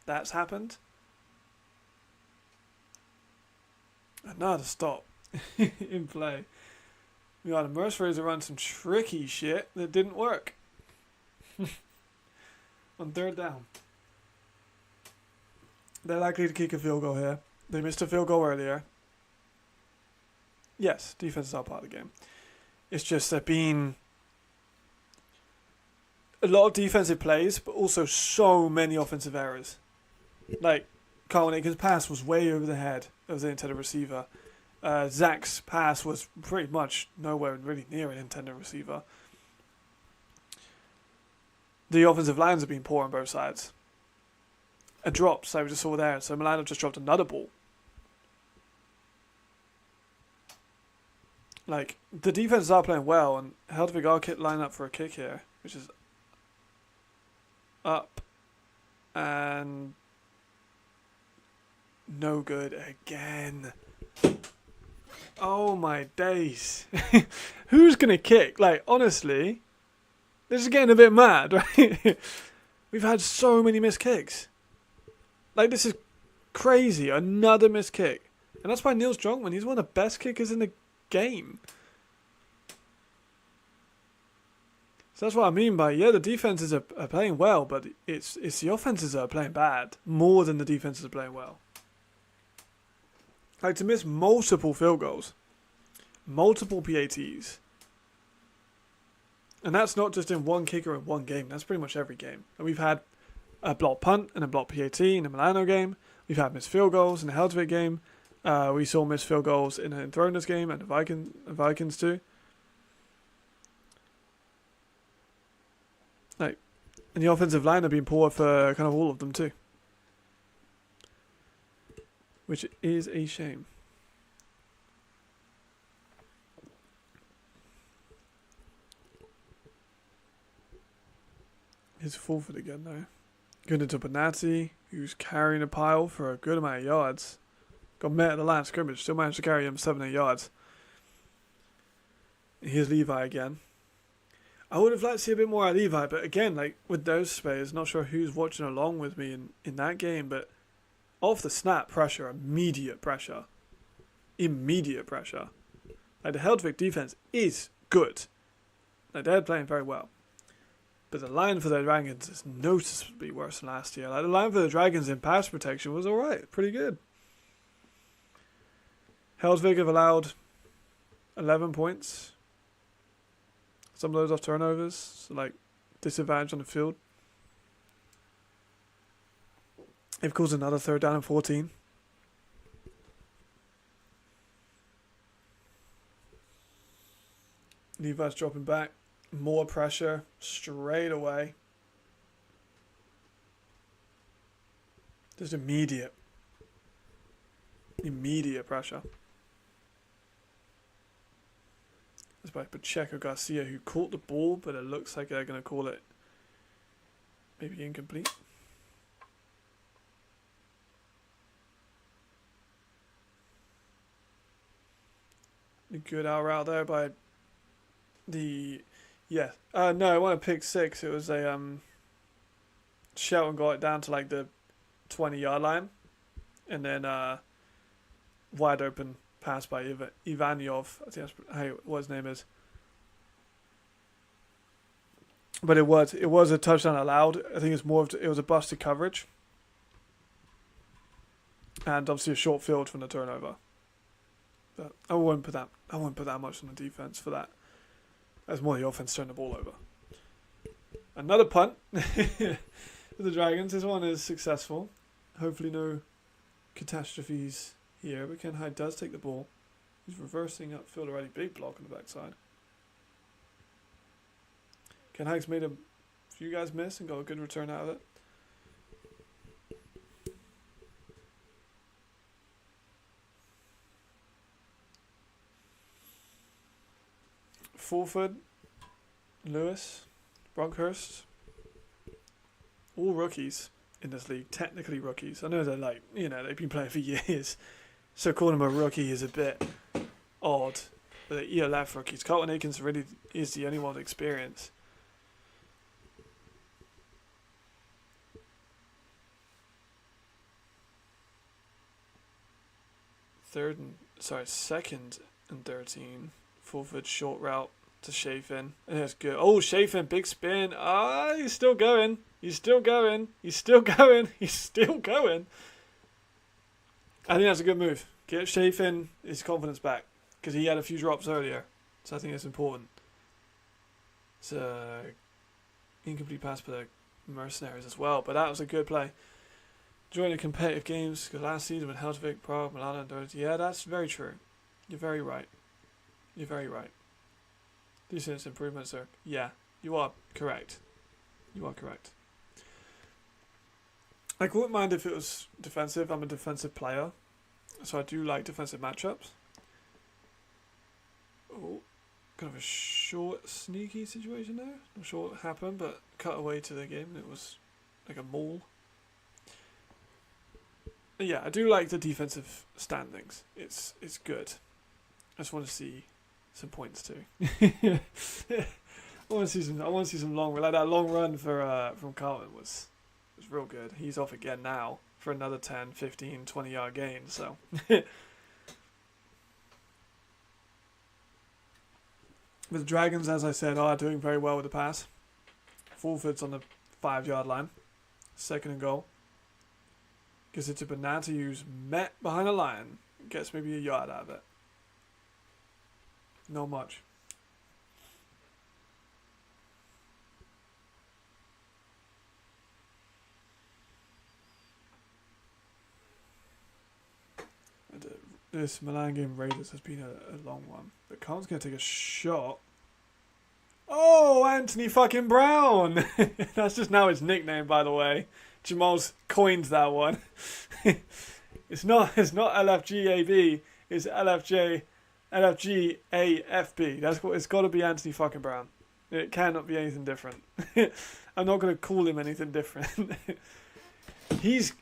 that's happened. Another stop in play. We got the Mercenaries run some tricky shit that didn't work. On third down. They're likely to kick a field goal here. They missed a field goal earlier. Yes, defense is all part of the game. It's just they're being a lot of defensive plays, but also so many offensive errors. Like, Carl Aiken's pass was way over the head of the intended receiver. Zach's pass was pretty much nowhere really near an intended receiver. The offensive lines have been poor on both sides. A drops, like we just saw there. So Milano just dropped another ball. Like, the defenses are playing well, and Helvetic are line up for a kick here, which is up and no good again. Oh my days. Who's going to kick? Like, honestly, this is getting a bit mad, right? We've had so many missed kicks. Like, this is crazy. Another missed kick. And that's by Niels Drunkman. He's one of the best kickers in the game. So that's what I mean by, yeah, the defenses are playing well, but it's the offenses that are playing bad more than the defenses are playing well. Like, to miss multiple field goals, multiple PATs, and that's not just in one kicker in one game, that's pretty much every game. And we've had a block punt and a block PAT in the Milano game. We've had missed field goals in the Helvetic game. We saw missed field goals in the Thrones game and the Vikings too. Like, and the offensive line have been poor for kind of all of them too, which is a shame. Here's Fulford again though. Going into Bonatti, who's carrying a pile for a good amount of yards. Got met at the line of scrimmage, still managed to carry him 7-8 yards. Here's Levi again. I would have liked to see a bit more out of Levi, but again, like with those players, not sure who's watching along with me in that game, but off the snap, pressure, immediate pressure. Immediate pressure. Like, the Helvetic defense is good. Like, they're playing very well. But the line for the Dragons is noticeably worse than last year. Like, the line for the Dragons in pass protection was alright, pretty good. Helvetic have allowed 11 points. Some of those off turnovers, so like disadvantage on the field. They've caused another 3rd down and 14. Levi's dropping back. More pressure straight away. Just immediate pressure. That's by Pacheco Garcia, who caught the ball, but it looks like they're going to call it maybe incomplete. A good out route there by the... Yeah. No, it wasn't a pick 6. It was a... Shelton got it down to like the 20-yard line. And then wide open pass by Ivanyov. I think that's what his name is. But it was a touchdown allowed. I think it was a busted coverage. And obviously a short field from the turnover. But I wouldn't put that much on the defense for that. That's more the offense turning the ball over. Another punt for the Dragons. This one is successful. Hopefully no catastrophes here. But Ken Hyde does take the ball. He's reversing upfield already. Big block on the backside. Ken Hyde's made a few guys miss and got a good return out of it. Fulford, Lewis, Bronkhurst, all rookies in this league, technically rookies. I know they're like, they've been playing for years, so calling them a rookie is a bit odd. But they're ELF rookies. Carlton Aikens really is the only one with experience. Second and 13. Fulford short route to Chafin. And that's good. Oh, Chafin, big spin. Ah, he's still going. He's still going. He's still going. He's still going. I think that's a good move. Get Chafin his confidence back. Because he had a few drops earlier. So I think it's important. So, Incomplete pass for the Mercenaries as well, but that was a good play. Join the competitive games, because last season with Helvetic, Prague, Milano, and Dortmund. Yeah, that's very true. You're very right. You're very right. Decent improvements are... Yeah, you are correct. You are correct. I wouldn't mind if it was defensive. I'm a defensive player, so I do like defensive matchups. Oh, kind of a short, sneaky situation there. Not sure what happened, but cut away to the game. It was like a maul. But yeah, I do like the defensive standings. It's good. I just want to see some points too. I want to see some long. Like that long run for from Carlton was real good. He's off again now for another 10, 15, 20 yard gain. So. But the Dragons, as I said, are doing very well with the pass. Fulford's on the 5 yard line. Second and goal. Gives it to Bernat, who's met behind the line. Gets maybe a yard out of it. Not much. This Milan game Raiders has been a long one. But Carlton's going to take a shot. Oh, Anthony fucking Brown! That's just now his nickname, by the way. Jamal's coined that one. It's not LFGAB. It's LFGAFB. That's what it's got to be. Anthony fucking Brown. It cannot be anything different. I'm not going to call him anything different. He's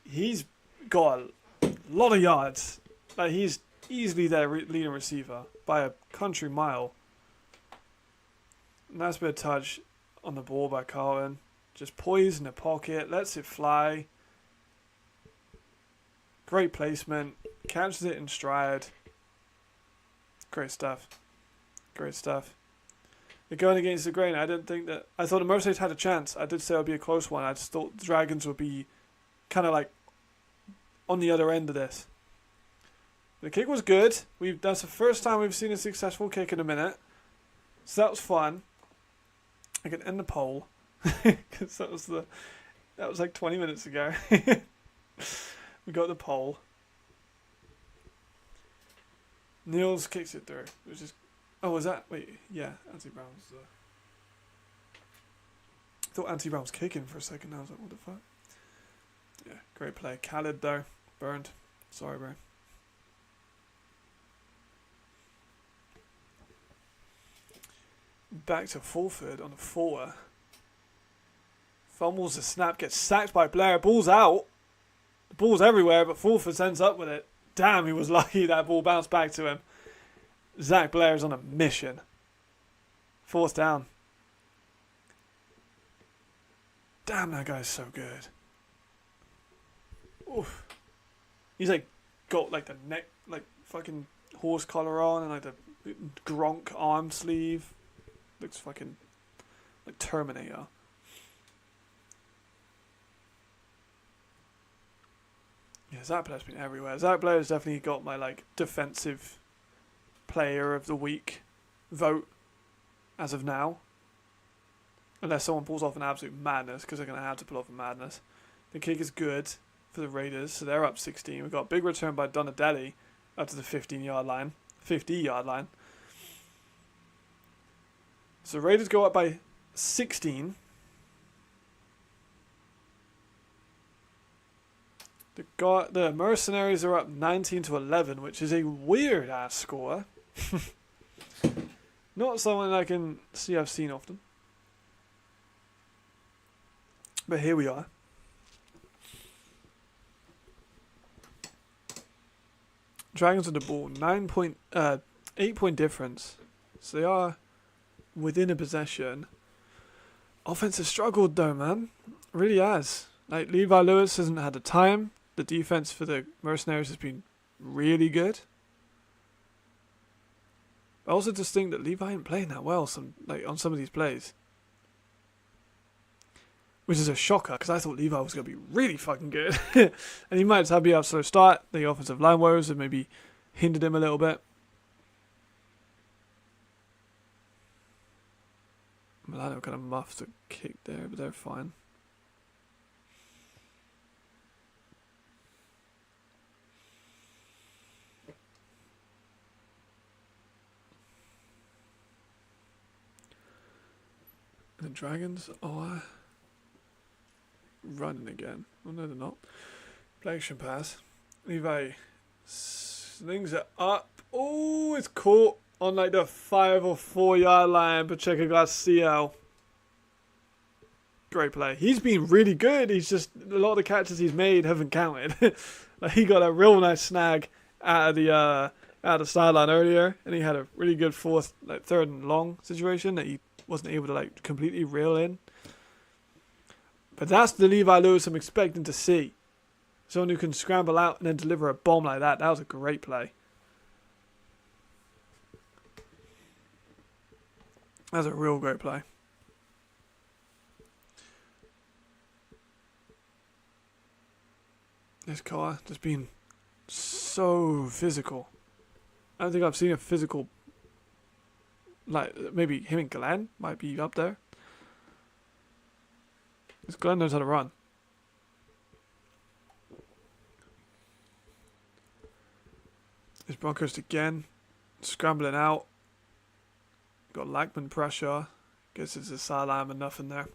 got a lot of yards. Like he's easily their leading receiver by a country mile. Nice bit of touch on the ball by Carlton. Just poised in the pocket, lets it fly. Great placement, catches it in stride. Great stuff. Great stuff. They're going against the grain. I thought the Mercenaries had a chance. I did say it would be a close one. I just thought the Dragons would be kind of like on the other end of this. The kick was good. That's the first time we've seen a successful kick in a minute. So that was fun. I can end the poll. Because that was like 20 minutes ago. We got the poll. Niels kicks it through. Which is... Oh, was that... Wait, yeah. Anthony Brown was... I thought Anthony Brown was kicking for a second. I was like, what the fuck? Yeah, great play. Khaled, though. Burned. Sorry, bro. Back to Fulford on the 4. Fumbles the snap, gets sacked by Blair. Ball's out. The ball's everywhere, but Fulford ends up with it. Damn, he was lucky that ball bounced back to him. Zach Blair is on a mission. 4th down. Damn, that guy's so good. Oof. He's like got like the neck, like fucking horse collar on and like the Gronk arm sleeve. Looks fucking like Terminator. Yeah, Zach Blair's been everywhere. Zach Blair's definitely got my like defensive player of the week vote as of now. Unless someone pulls off an absolute madness, because they're going to have to pull off a madness. The kick is good for the Raiders, so they're up 16. We've got a big return by Donadelli up to the 15-yard line. 50-yard line. So Raiders go up by 16. The Mercenaries are up 19-11, which is a weird ass score. Not someone I can see I've seen often. But here we are. Dragons on the ball, 8-point difference. So they are within a possession. Offense has struggled though, man. Really has. Like Levi Lewis hasn't had the time. The defense for the Mercenaries has been really good. I also just think that Levi ain't playing that well on some of these plays. Which is a shocker, because I thought Levi was going to be really fucking good. And he might have been a slow start. The offensive line woes have maybe hindered him a little bit. Milano kind of muffed a kick there, but they're fine. The Dragons are running again. Oh no, they're not. Flexion pass. Levi slings it up. Oh, it's caught on like the 5 or 4 yard line. Pacheco Garcia. Great play. He's been really good. He's just, a lot of the catches he's made haven't counted. Like, he got a real nice snag out of the sideline earlier, and he had a really good third and long situation that he wasn't able to like completely reel in. But that's the Levi Lewis I'm expecting to see. Someone who can scramble out and then deliver a bomb like that. That was a great play. That was a real great play. This car just being so physical. I don't think I've seen a physical, like maybe him and Glenn might be up there. Because Glenn knows how to run. This Broncos again, scrambling out. Got Lackman pressure. Guess it's a sideline and nothing there.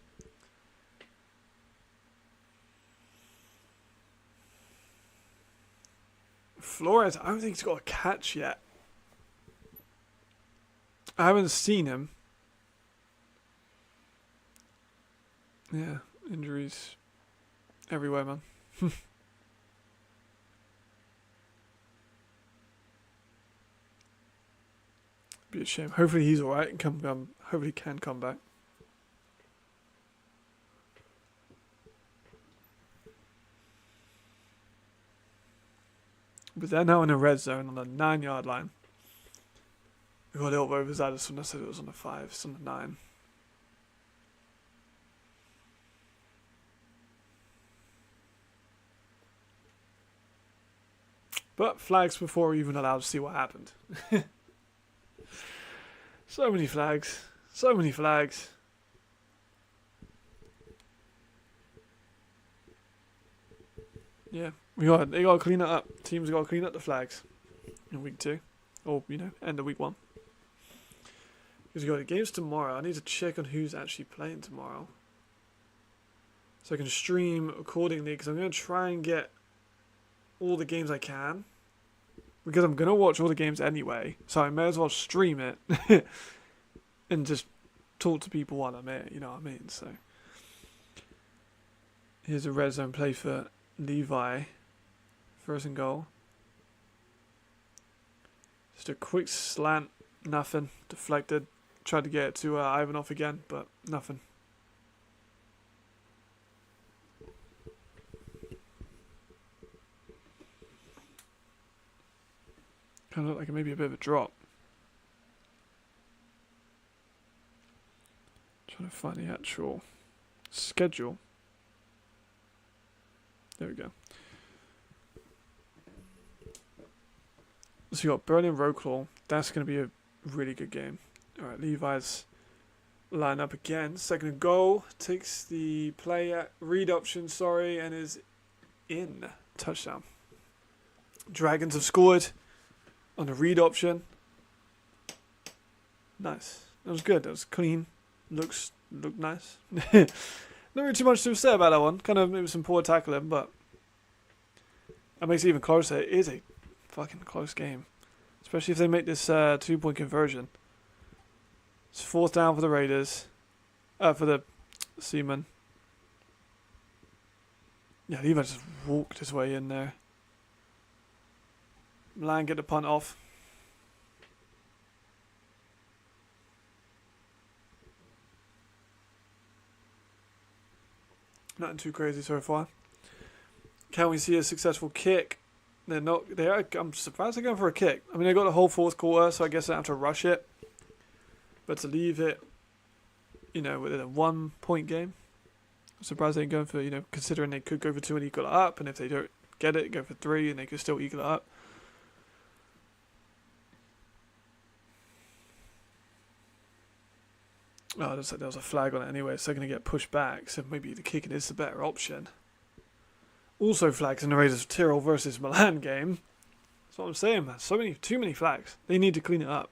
Flores, I don't think he's got a catch yet. I haven't seen him. Yeah, injuries everywhere, man. Be a shame. Hopefully he's alright and hopefully he can come back. But they're now in a red zone on the 9 yard line. We got a little oversized. Someone said it was on the 5, it's on the 9. But flags before we're even allowed to see what happened. So many flags. So many flags. Yeah, they got to clean it up. Teams got to clean up the flags in week 2, or end of week 1. Because we got the games tomorrow. I need to check on who's actually playing tomorrow, so I can stream accordingly. Because I'm going to try and get all the games I can. Because I'm going to watch all the games anyway, so I may as well stream it and just talk to people while I'm here. You know what I mean? So here's a red zone play for Levi, 1st and goal. Just a quick slant, nothing. Deflected. Tried to get it to Ivanov again, but nothing. Kind of looked like maybe a bit of a drop. Trying to find the actual schedule. There we go. So you got Berlin Rocklaw. That's going to be a really good game. Alright, Levi's line up again. 2nd and goal. Takes the read option, and is in. Touchdown. Dragons have scored on the read option. Nice. That was good. That was clean. Looked nice. Not really too much to say about that one. Kind of, it was some poor tackling, but that makes it even closer. It is a fucking close game. Especially if they make this 2-point conversion. It's 4th down for the Raiders. For the Seamen. Yeah, Levi just walked his way in there. Milan get the punt off. Nothing too crazy so far. Can we see a successful kick? They're not. They are. I'm surprised they're going for a kick. I mean, they got the whole 4th quarter, so I guess they don't have to rush it. But to leave it, within a 1-point game, I'm surprised they're going for, considering they could go for 2 and equal it up, and if they don't get it, go for 3 and they could still equal it up. Oh, it looks like there was a flag on it anyway, so they're going to get pushed back, so maybe the kicking is the better option. Also flags in the Raiders of Tirol versus Milan game. That's what I'm saying, man. Too many flags. They need to clean it up.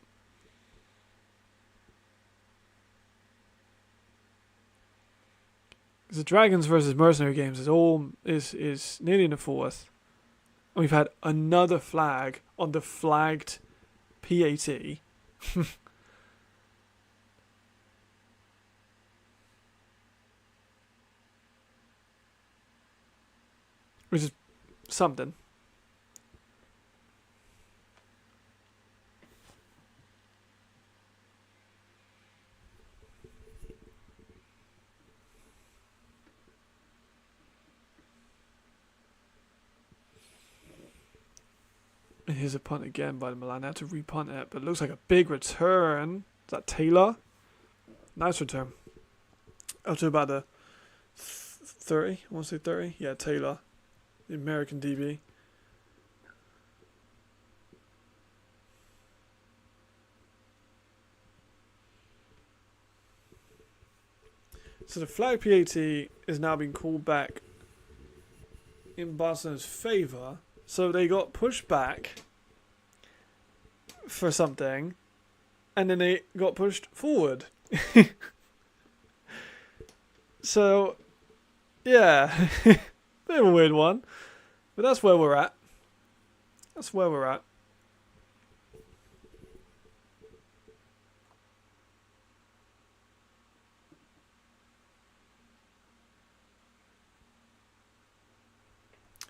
The Dragons versus Mercenary games is nearly in the fourth. And we've had another flag on the flagged PAT. Which is something. And here's a punt again by the Milan. They had to repunt it, but it looks like a big return. Is that Taylor? Nice return. Up to about the 30. I want to say 30. Yeah, Taylor. The American DB. So the flag PAT is now being called back in Barcelona's favour. So they got pushed back for something, and then they got pushed forward. So, yeah, bit of a weird one, but that's where we're at. That's where we're at.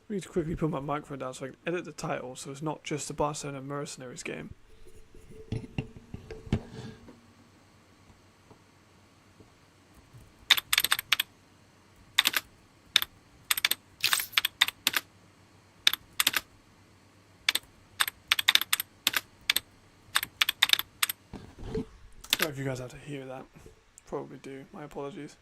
I need to quickly put my microphone down so I can edit the title so it's not just the Barcelona Mercenaries game. Sorry if you guys have to hear that. Probably do. My apologies.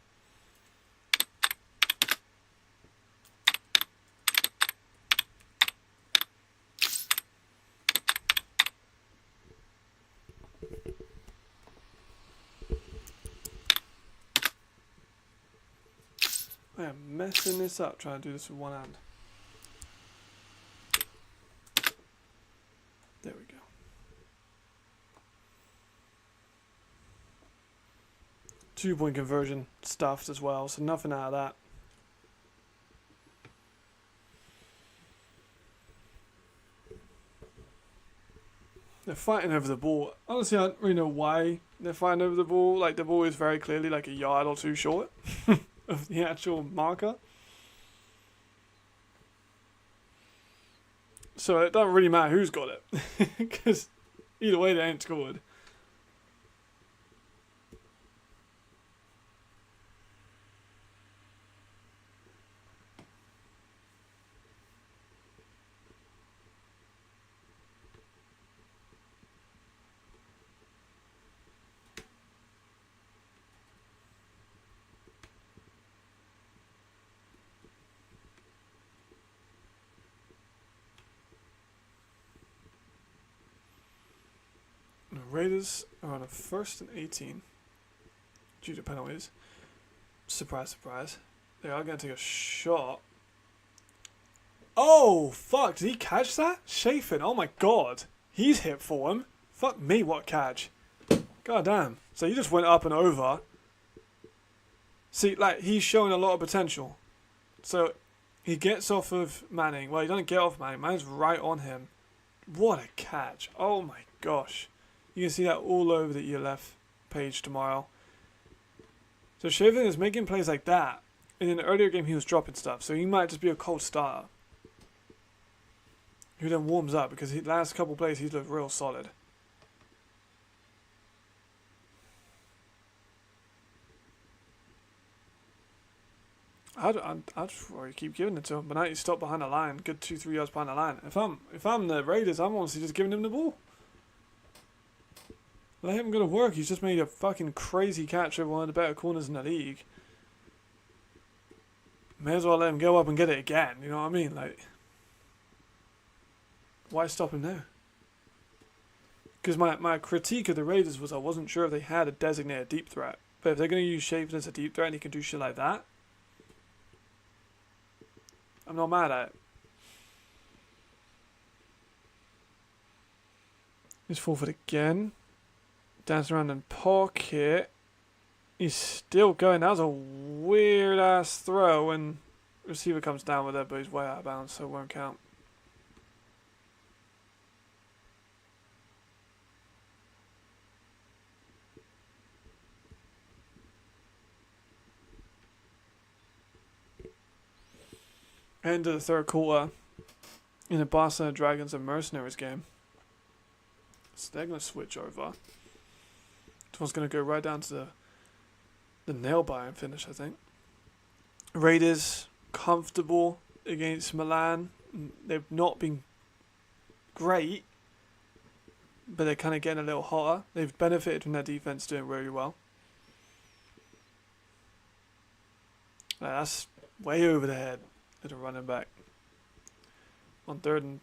I am messing this up trying to do this with one hand. There we go. Two-point conversion stuffed as well, so nothing out of that. They're fighting over the ball. Honestly, I don't really know why they're fighting over the ball. Like, the ball is very clearly like a yard or two short of the actual marker. So it doesn't really matter who's got it. Because either way, they ain't scored. The Raiders are on a 1st and 18 due to penalties. Surprise, surprise. They are going to take a shot. Oh, fuck. Did he catch that? Chafin. Oh, my God. He's hit for him. Fuck me, what catch. God damn. So he just went up and over. See, like, he's showing a lot of potential. So he gets off of Manning. Well, he doesn't get off Manning. Manning's right on him. What a catch. Oh, my gosh. You can see that all over the ELF page tomorrow. So Chafin is making plays like that. And in the earlier game, he was dropping stuff. So he might just be a cold starter. Who then warms up because the last couple plays, he's looked real solid. I'd probably keep giving it to him, but now he's stopped behind the line, good 2-3 yards behind the line. If I'm the Raiders, I'm honestly just giving him the ball. Let him go to work. He's just made a fucking crazy catch over one of the better corners in the league. May as well let him go up and get it again. You know what I mean? Like, why stop him now? Because my critique of the Raiders was I wasn't sure if they had a designated deep threat. But if they're going to use Shaven as a deep threat and he can do shit like that, I'm not mad at it. He's forward again. Dance around in pocket. He's still going. That was a weird ass throw, and receiver comes down with it, but he's way out of bounds, so it won't count. End of the third quarter in the Barcelona Dragons and Mercenaries game. So they're going to switch over. This one's going to go right down to the nail-biting finish, I think. Raiders, comfortable against Milan. They've not been great, but they're kind of getting a little hotter. They've benefited from their defense doing really well. That's way over the head of the running back. On 3rd and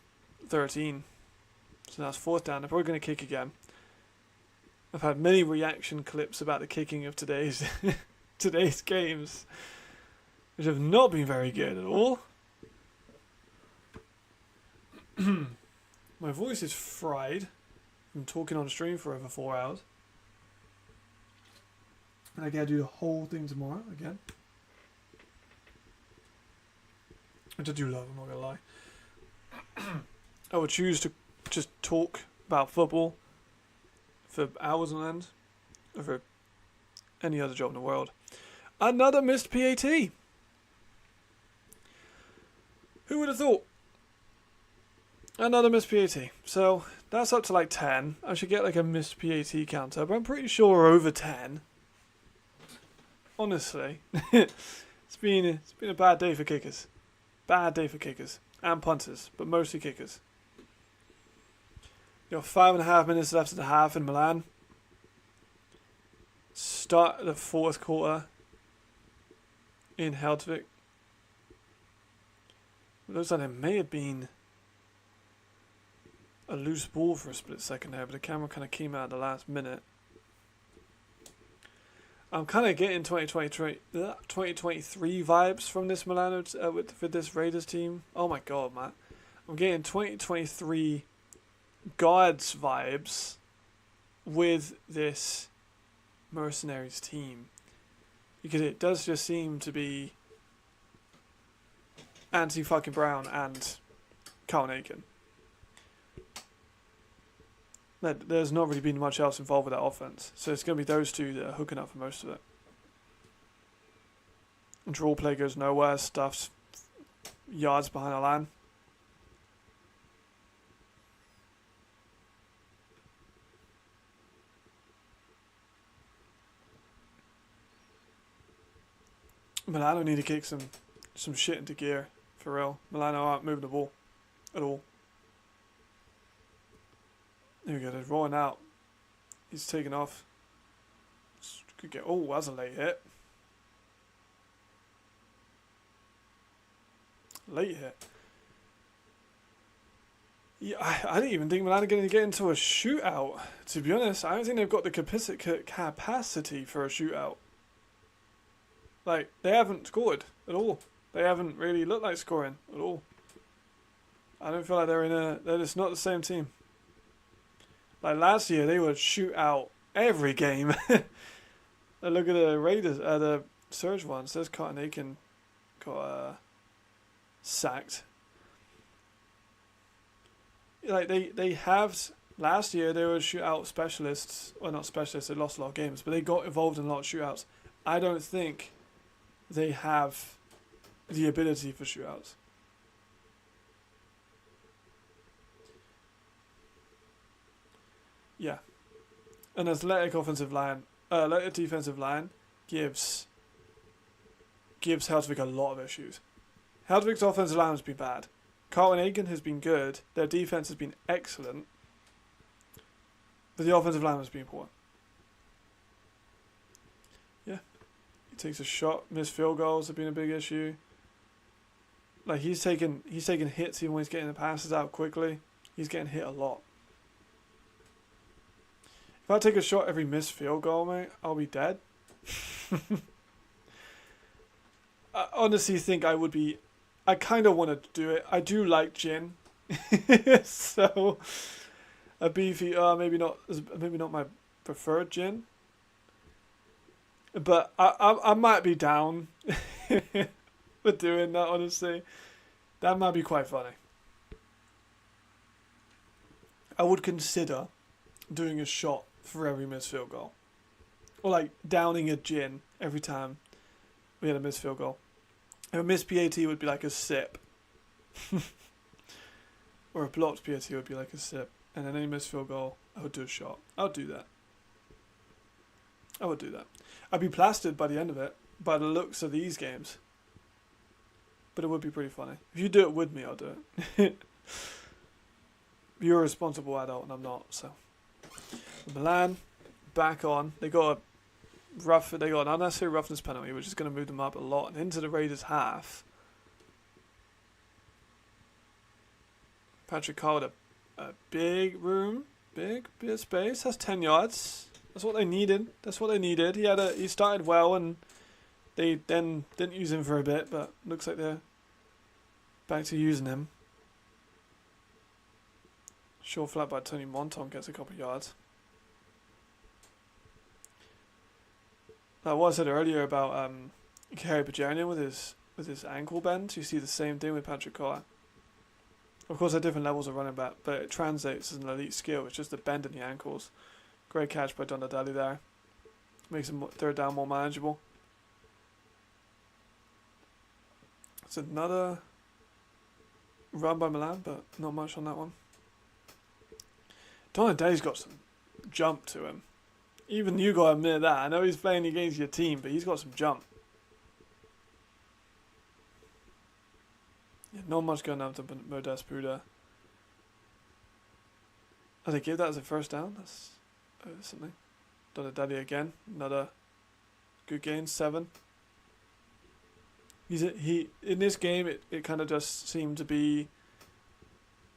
13. So now it's 4th down. They're probably going to kick again. I've had many reaction clips about the kicking of today's games, which have not been very good at all. My voice is fried from talking on stream for over 4 hours. And I gotta do the whole thing tomorrow again. Which I do love, I'm not gonna lie. I would choose to just talk about football for hours on end over any other job in the world. Another missed PAT. Who would have thought? Another missed PAT. So that's up to like 10. I should get like a missed PAT counter, but I'm pretty sure we're over 10. Honestly, it's been a bad day for kickers. Bad day for kickers and punters, but mostly kickers. You got 5.5 minutes left of the half in Milan. Start the 4th quarter in Helvetic. It looks like it may have been a loose ball for a split second there, but the camera kind of came out at the last minute. I'm kind of getting 2023 vibes from this Milano for this Raiders team. Oh my god, man. I'm getting 2023 Guards vibes with this Mercenaries team. Because it does just seem to be Anthony fucking Brown and Carl Aiken. There's not really been much else involved with that offense. So it's going to be those two that are hooking up for most of it. Draw play goes nowhere. Stuff's yards behind the line. Milano need to kick some shit into gear. For real. Milano aren't moving the ball at all. There we go, they're rolling out. He's taking off. Could get. Oh, that's a late hit. Late hit. Yeah, I didn't even think Milan are going to get into a shootout. To be honest, I don't think they've got the capacity for a shootout. Like, they haven't scored at all. They haven't really looked like scoring at all. I don't feel like they're just not the same team. Like last year, they would shoot out every game. Look at the Raiders, the Surge one. Says Cotton Aiken got sacked. Like they have last year, they were shootout specialists. Well, not specialists. They lost a lot of games, but they got involved in a lot of shootouts. I don't think they have the ability for shootouts. Yeah, an athletic defensive line gives Helvetic a lot of issues. Helvetic's offensive line has been bad. Carlton Aiken has been good. Their defense has been excellent, but the offensive line has been poor. Yeah, he takes a shot. Missed field goals have been a big issue. Like he's taking hits even when he's getting the passes out quickly. He's getting hit a lot. If I take a shot every missed field goal, mate, I'll be dead. I honestly think I would be. I kind of want to do it. I do like gin, so a beefy. Maybe not my preferred gin, but I might be down for doing that. Honestly, that might be quite funny. I would consider doing a shot for every missed field goal, or like downing a gin every time we had a missed field goal. If a missed PAT would be like a sip. Or a blocked PAT would be like a sip. And then any missed field goal, I would do a shot. I would do that. I'd be plastered by the end of it, by the looks of these games. But it would be pretty funny. If you do it with me, I'll do it. You're a responsible adult and I'm not, so. Milan, back on. They got an unnecessary roughness penalty, which is going to move them up a lot and into the Raiders' half. Patrick Carr with a big room, big bit of space. That's 10 yards. That's what they needed. He started well, and they then didn't use him for a bit, but looks like they're back to using him. Short flat by Tony Monton gets a couple of yards. Now, what I said earlier about Kerry Bajarian with his ankle bend, you see the same thing with Patrick Carr. Of course, at different levels of running back, but it translates as an elite skill. It's just the bend in the ankles. Great catch by Donadali there. Makes him third down more manageable. It's another run by Milan, but not much on that one. Donadali's got some jump to him. Even you got to admit that. I know he's playing against your team, but he's got some jump. Yeah, not much going on to Modest Buda. Oh, they gave that as a first down? That's something. Donadali again. Another good gain. 7. In this game, it kind of just seemed to be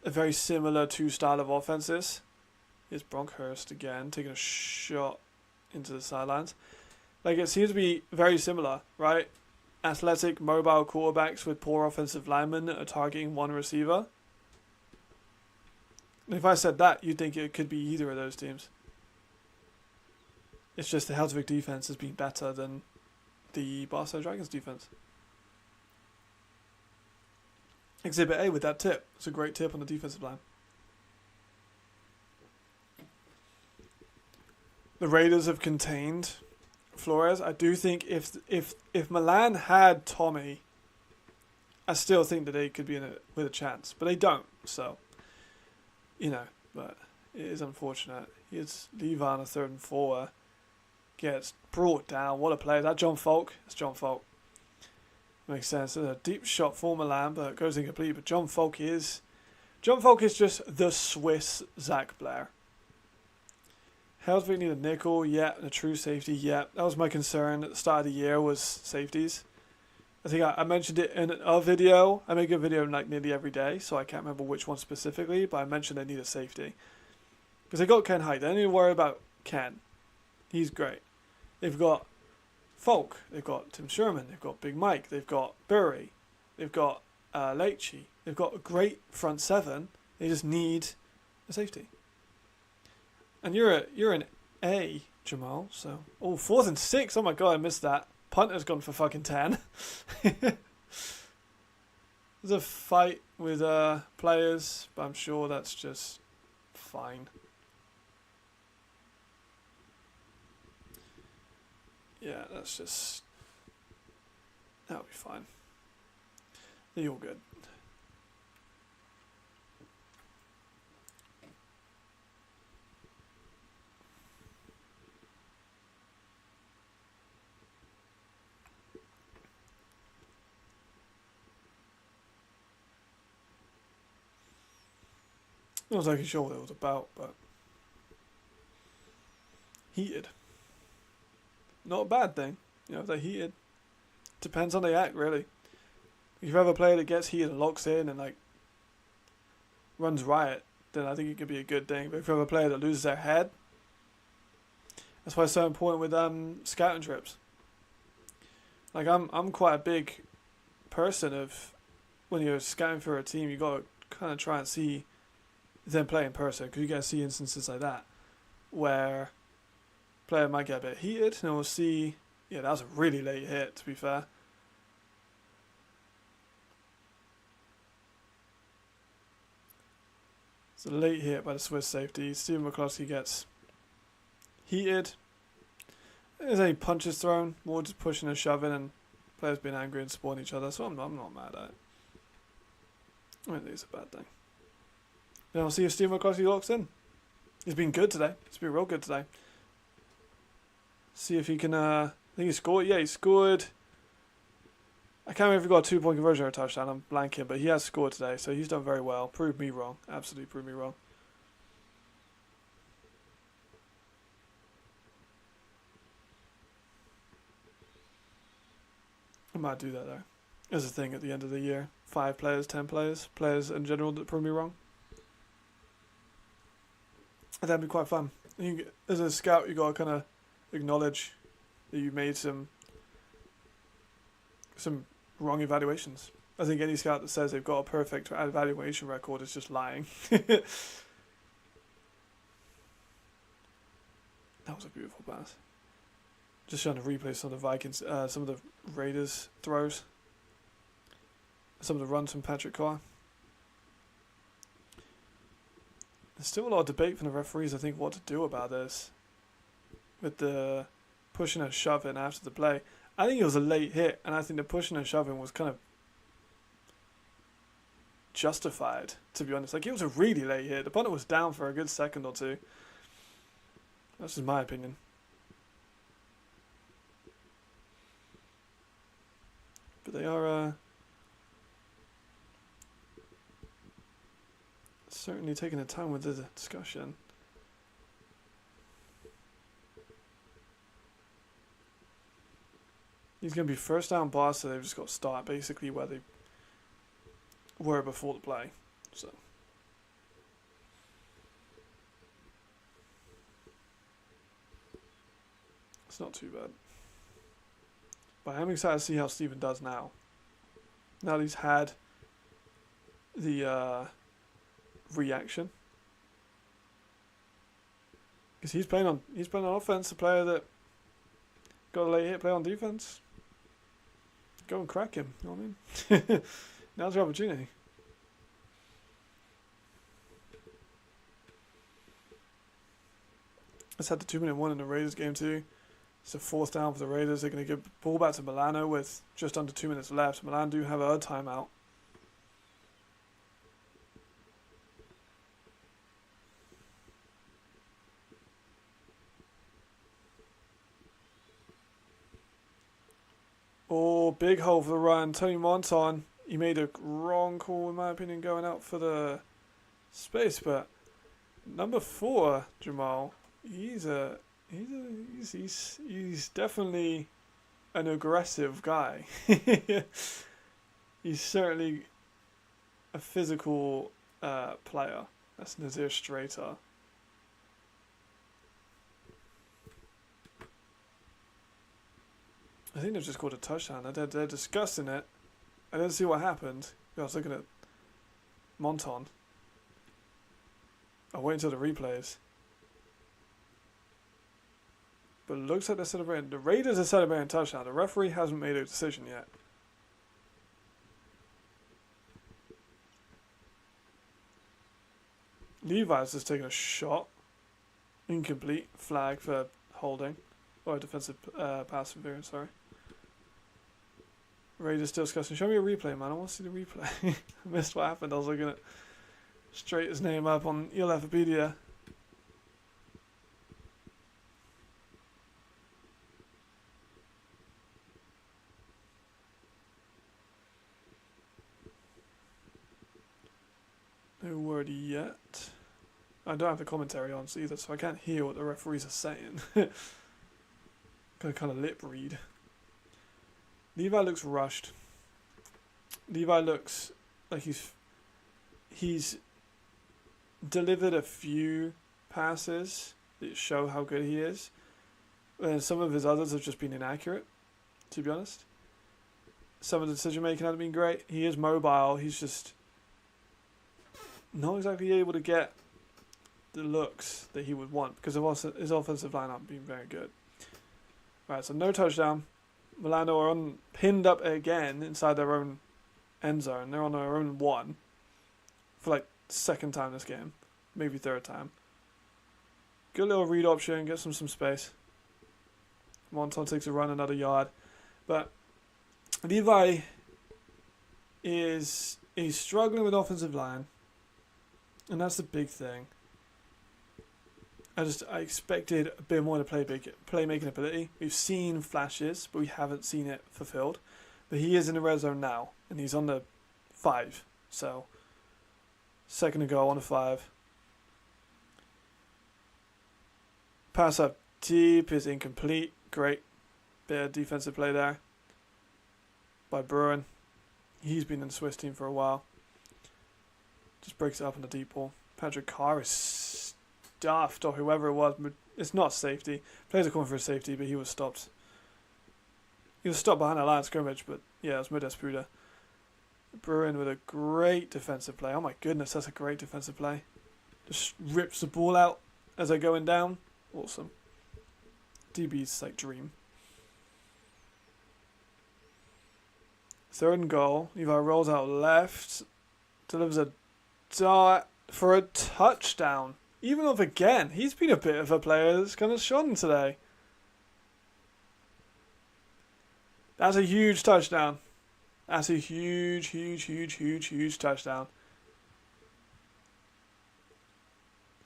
a very similar two style of offenses. Here's Bronkhurst again, taking a shot into the sidelines. Like, it seems to be very similar, right? Athletic, mobile quarterbacks with poor offensive linemen are targeting one receiver. If I said that, you'd think it could be either of those teams. It's just the Helvetic defense has been better than the Barcelona Dragons defense. Exhibit A with that tip. It's a great tip on the defensive line. The Raiders have contained Flores. I do think if Milan had Tommy, I still think that they could be with a chance, but they don't. So, but it is unfortunate. Here's Levi on a 3rd and 4, gets brought down. What a play! Is that John Falk? It's John Falk. Makes sense. It's a deep shot for Milan, but it goes incomplete. But John Falk is just the Swiss Zach Blair. Helvetic need a nickel, yeah, and a true safety, yeah. That was my concern at the start of the year, was safeties. I think I mentioned it in a video. I make a video like nearly every day, so I can't remember which one specifically, but I mentioned they need a safety. Because they got Ken Hyde. They don't need to worry about Ken. He's great. They've got Falk. They've got Tim Sherman. They've got Big Mike. They've got Burry. They've got Leitchi. They've got a great front 7. They just need a safety. And you're an A, Jamal. So 4th and 6. Oh my god, I missed that. Punter's gone for fucking 10. There's a fight with players, but I'm sure that's just fine. Yeah, that'll be fine. They're all good. I was actually sure what it was about, but heated. Not a bad thing. If they're heated. Depends on the act, really. If you have a player that gets heated and locks in and runs riot, then I think it could be a good thing. But if you have a player that loses their head That's why it's so important with scouting trips. Like I'm quite a big person of when you're scouting for a team, you got to kind of try and see them play in person, because you get to see instances like that where player might get a bit heated, and we'll see. Yeah, that was a really late hit, to be fair. It's a late hit by the Swiss safety. Steven McCloskey gets heated. There's any punches thrown, more just pushing and shoving, and players being angry and supporting each other, so I'm not mad at it. I don't think it's a bad thing. Then we'll see if Steven McCloskey locks in. He's been good today. He's been real good today. See if he can, I think he scored. Yeah, he scored. I can't remember if he got a 2-point conversion or a touchdown. I'm blanking, but he has scored today, so he's done very well. Proved me wrong. Absolutely proved me wrong. I might do that though. As a thing at the end of the year. 5 players, 10 players. Players in general that prove me wrong. And that'd be quite fun. As a scout, you got to kind of acknowledge that you made some wrong evaluations. I think any scout that says they've got a perfect evaluation record is just lying. That was a beautiful pass. Just trying to replay some of the Vikings, some of the Raiders throws, some of the runs from Patrick Carr. There's still a lot of debate from the referees, I think, what to do about this. With the pushing and shoving after the play. I think it was a late hit, and I think the pushing and shoving was kind of justified, to be honest. Like, it was a really late hit. The punter was down for a good second or two. That's just my opinion. But they are certainly taking their time with the discussion. He's going to be first down boss, so they've just got to start basically where they were before the play. So it's not too bad. But I'm excited to see how Steven does now. Now that he's had the reaction. Because he's playing on offense, a player that got a late hit, play on defense. Go and crack him, you know what I mean? Now's your opportunity. Let's had the 2-minute one in the Raiders game too. It's a 4th down for the Raiders. They're going to give the ball back to Milano with just under 2 minutes left. Milano do have a timeout. Oh, big hole for the run. Tony Monton, he made a wrong call in my opinion going out for the space, but number 4, Jamal, he's definitely an aggressive guy. He's certainly a physical player. That's Nazir Strater. I think they've just called a touchdown. They're discussing it. I didn't see what happened. I was looking at Monton. I'll wait until the replays. But it looks like they're celebrating. The Raiders are celebrating a touchdown. The referee hasn't made a decision yet. Levi's just taking a shot. Incomplete. Flag for holding. Or defensive pass interference, sorry. Raiders still discussing. Show me a replay, man. I want to see the replay. I missed what happened. I was looking at straight his name up on Helvetic. No word yet. I don't have the commentary on either, so I can't hear what the referees are saying. Gonna kind of lip read. Levi looks rushed. Levi looks like he's delivered a few passes that show how good he is, And some of his others have just been inaccurate, to be honest. Some of the decision making hasn't been great. He is mobile. He's just not exactly able to get the looks that he would want because of his offensive line not being very good. Right, so no touchdown. Milano are pinned up again inside their own end zone. They're on their own 1 for like second time this game, maybe third time. Good little read option, gets them some space. Monton takes a run, another yard. But Levi he's struggling with offensive line, and that's the big thing. I expected a bit more to playmaking ability. We've seen flashes, but we haven't seen it fulfilled. But he is in the red zone now, and he's on the 5. So, second to go on the 5. Pass up deep is incomplete. Great bit of defensive play there by Bruin. He's been in the Swiss team for a while. Just breaks it up in the deep ball. Patrick Carr is stuffed, or whoever it was. It's not safety. Players are calling for a safety, but he was stopped. He was stopped behind the line of scrimmage, but yeah, it was Midespuda. Bruin with a great defensive play. Oh my goodness, that's a great defensive play. Just rips the ball out as they're going down. Awesome. DB's like dream. Third and goal. Levi rolls out left. Delivers a dart for a touchdown. Even if again, he's been a bit of a player that's kind of shone today. That's a huge touchdown. That's a huge touchdown.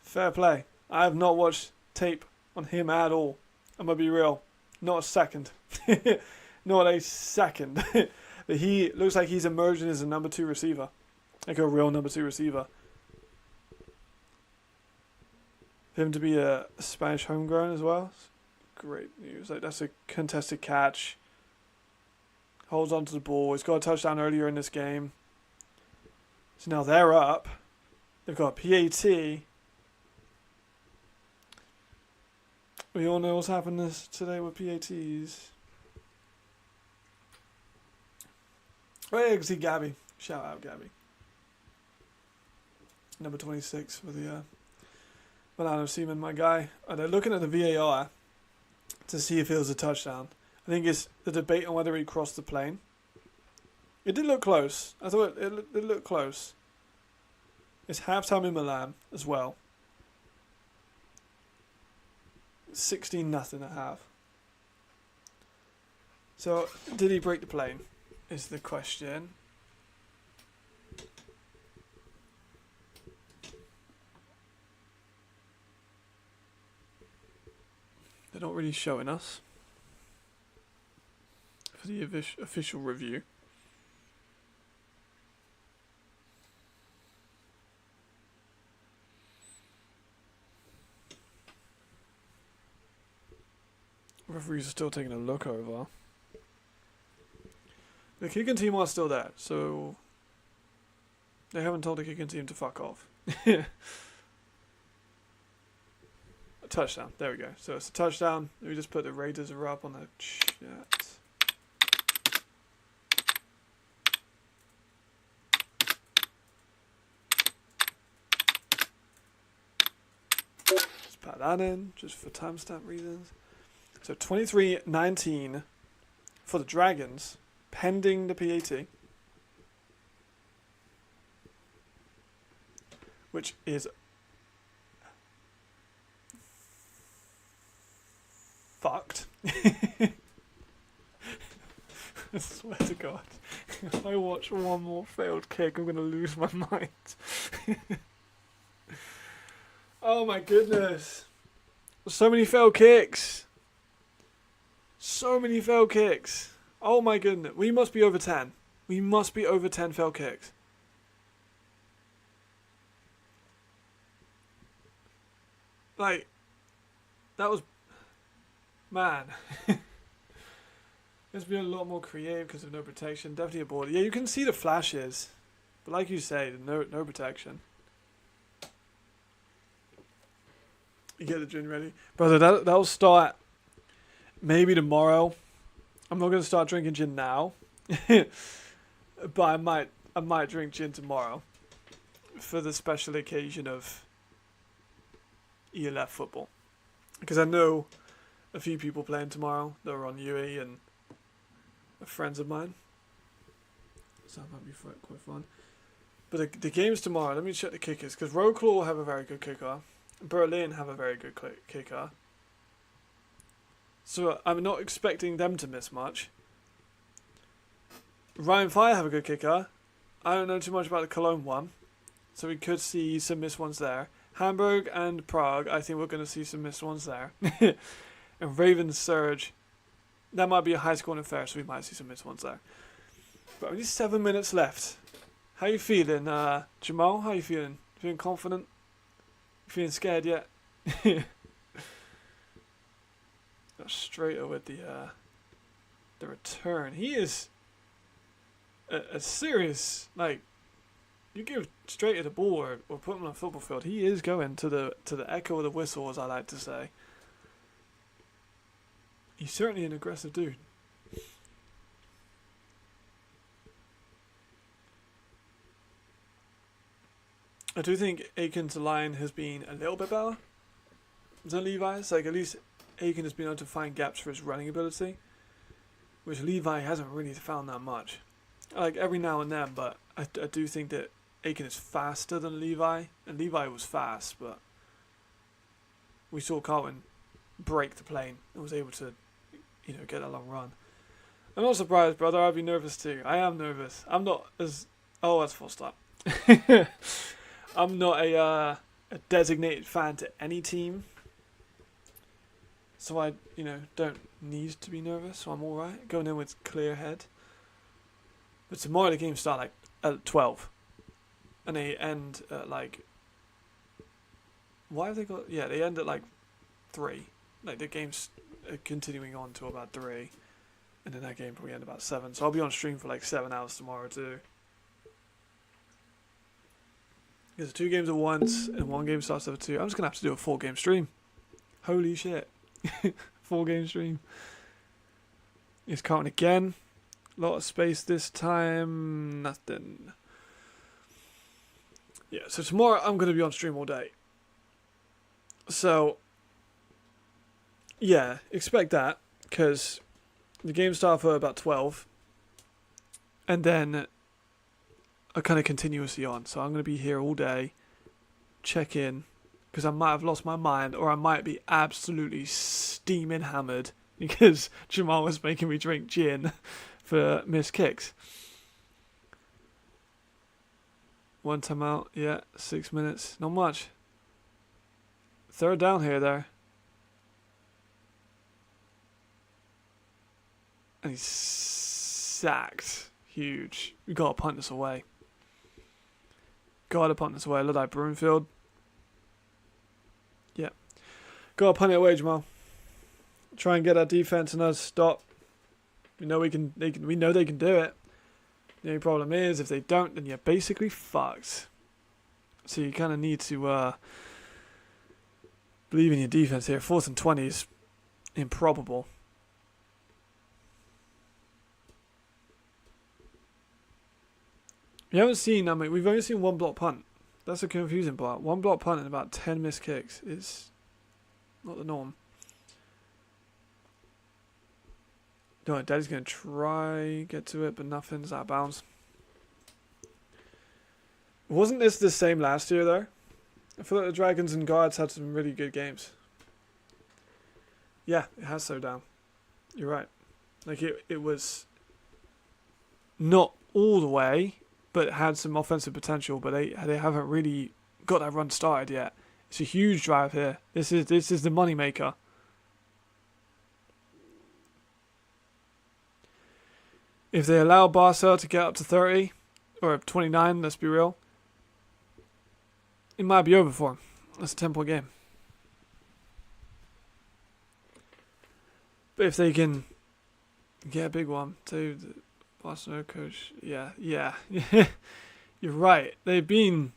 Fair play. I have not watched tape on him at all. I'm going to be real. Not a second. Not a second. But he looks like he's emerging as a number 2 receiver. Like a real number 2 receiver. For him to be a Spanish homegrown as well. Great news. Like that's a contested catch. Holds onto the ball. He's got a touchdown earlier in this game. So now they're up. They've got PAT. We all know what's happened today with PATs. Oh yeah, you can see Gabby. Shout out Gabby. Number 26 for the Milano Seamen, my guy. They're looking at the VAR to see if it was a touchdown. I think it's the debate on whether he crossed the plane. It did look close. I thought it looked close. It's halftime in Milan as well. 16-0 at half. So, did he break the plane? Is the question. They're not really showing us for the official review. Referees are still taking a look over. The kicking team are still there, so they haven't told the kicking team to fuck off. A touchdown. There we go. So it's a touchdown. We just put the Raiders are up on the chat. Just put that in, just for timestamp reasons. So 23-19 for the Dragons, pending the PAT. Which is fucked. I swear to God, if I watch one more failed kick, I'm going to lose my mind. Oh my goodness. So many failed kicks. So many failed kicks. Oh my goodness. We must be over 10. We must be over 10 failed kicks. Like, that was... Man. Let's be a lot more creative because of no protection. Definitely a border. Yeah, you can see the flashes. But like you say, no protection. You get the gin ready. Brother, that'll start maybe tomorrow. I'm not going to start drinking gin now, but I might drink gin tomorrow for the special occasion of ELF football, because I know a few people playing tomorrow that are on UE and are friends of mine, so that might be quite fun. But the games tomorrow, let me check the kickers, because Wroclaw will have a very good kicker, Berlin have a very good kicker, so I'm not expecting them to miss much. Rhine Fire have a good kicker. I don't know too much about the Cologne one, so we could see some missed ones there. Hamburg and Prague, I think we're going to see some missed ones there. And Ravens Surge, that might be a high scoring affair, so we might see some missed ones there. But only 7 minutes left. How you feeling, Jamal? How you feeling? Feeling confident? Feeling scared yet? Got Strater with the return. He is a serious, like, you give Strater the ball or put him on a football field, he is going to the echo of the whistle, as I like to say. He's certainly an aggressive dude. I do think Aiken's line has been a little bit better than Levi's. Like, at least Aiken has been able to find gaps for his running ability, which Levi hasn't really found that much. Like, every now and then, but I do think that Aiken is faster than Levi, and Levi was fast, but we saw Carlton break the plane and was able to, get a long run. I'm not surprised, brother. I'd be nervous too. I am nervous. I'm not as... Oh, that's full stop. I'm not a designated fan to any team, so I, don't need to be nervous, so I'm alright. Going in with clear head. But tomorrow the games start like at 12. And they end at like... Why have they got... Yeah, they end at like 3. Like the game's continuing on to about 3. And then that game probably end about 7. So I'll be on stream for like 7 hours tomorrow too. Because 2 games at once and 1 game starts at 2. I'm just going to have to do a 4-game stream. Holy shit. 4-game stream. It's counting again. A lot of space this time. Nothing. Yeah, so tomorrow I'm going to be on stream all day. So, yeah, expect that. Because the game starts for about 12. And then are kind of continuously on. So I'm going to be here all day. Check in. Because I might have lost my mind. Or I might be absolutely steaming hammered. Because Jamal was making me drink gin for missed kicks. 1 time out. Yeah, 6 minutes. Not much. 3rd down here there. And he's sacked. Huge. We got to punt this away. Got to punt this away. Look like Broomfield. Yeah. Got to punt it away, Jamal. Try and get our defense and us stop. We know we know they can do it. The only problem is if they don't, then you're basically fucked. So you kind of need to believe in your defense here. 4th and 20 is improbable. We haven't seen, we've only seen 1 block punt. That's the confusing part. 1 block punt and about 10 missed kicks is not the norm. No, Daddy's going to try get to it, but nothing's out of bounds. Wasn't this the same last year, though? I feel like the Dragons and Guards had some really good games. Yeah, it has slowed down. You're right. Like, it was not all the way, but it had some offensive potential, but they haven't really got that run started yet. It's a huge drive here. This is the money maker. If they allow Barca to get up to 30 or 29, let's be real, it might be over for them. That's a 10-point game. But if they can get a big one, to the Barcelona coach, yeah, you're right. They've been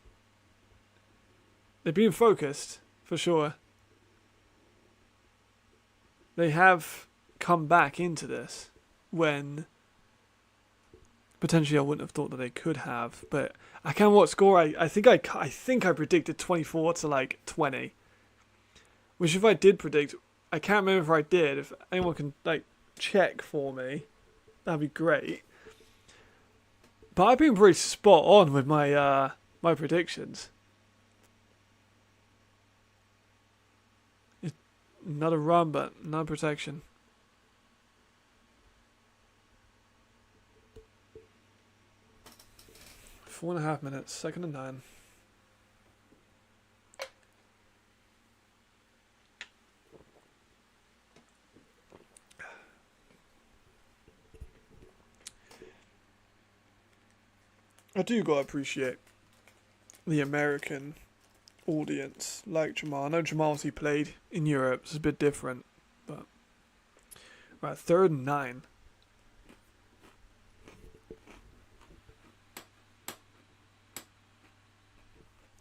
focused for sure. They have come back into this when potentially I wouldn't have thought that they could have. But I can't remember what score I think I predicted 24 to like 20. Which if I did predict, I can't remember if I did. If anyone can like check for me, that'd be great. But I've been pretty spot on with my my predictions. It's not a run, but no protection. Four and a half minutes, 2nd and 9. I do gotta appreciate the American audience, like Jamal. I know Jamal, he played in Europe, it's a bit different, but right, 3rd and 9.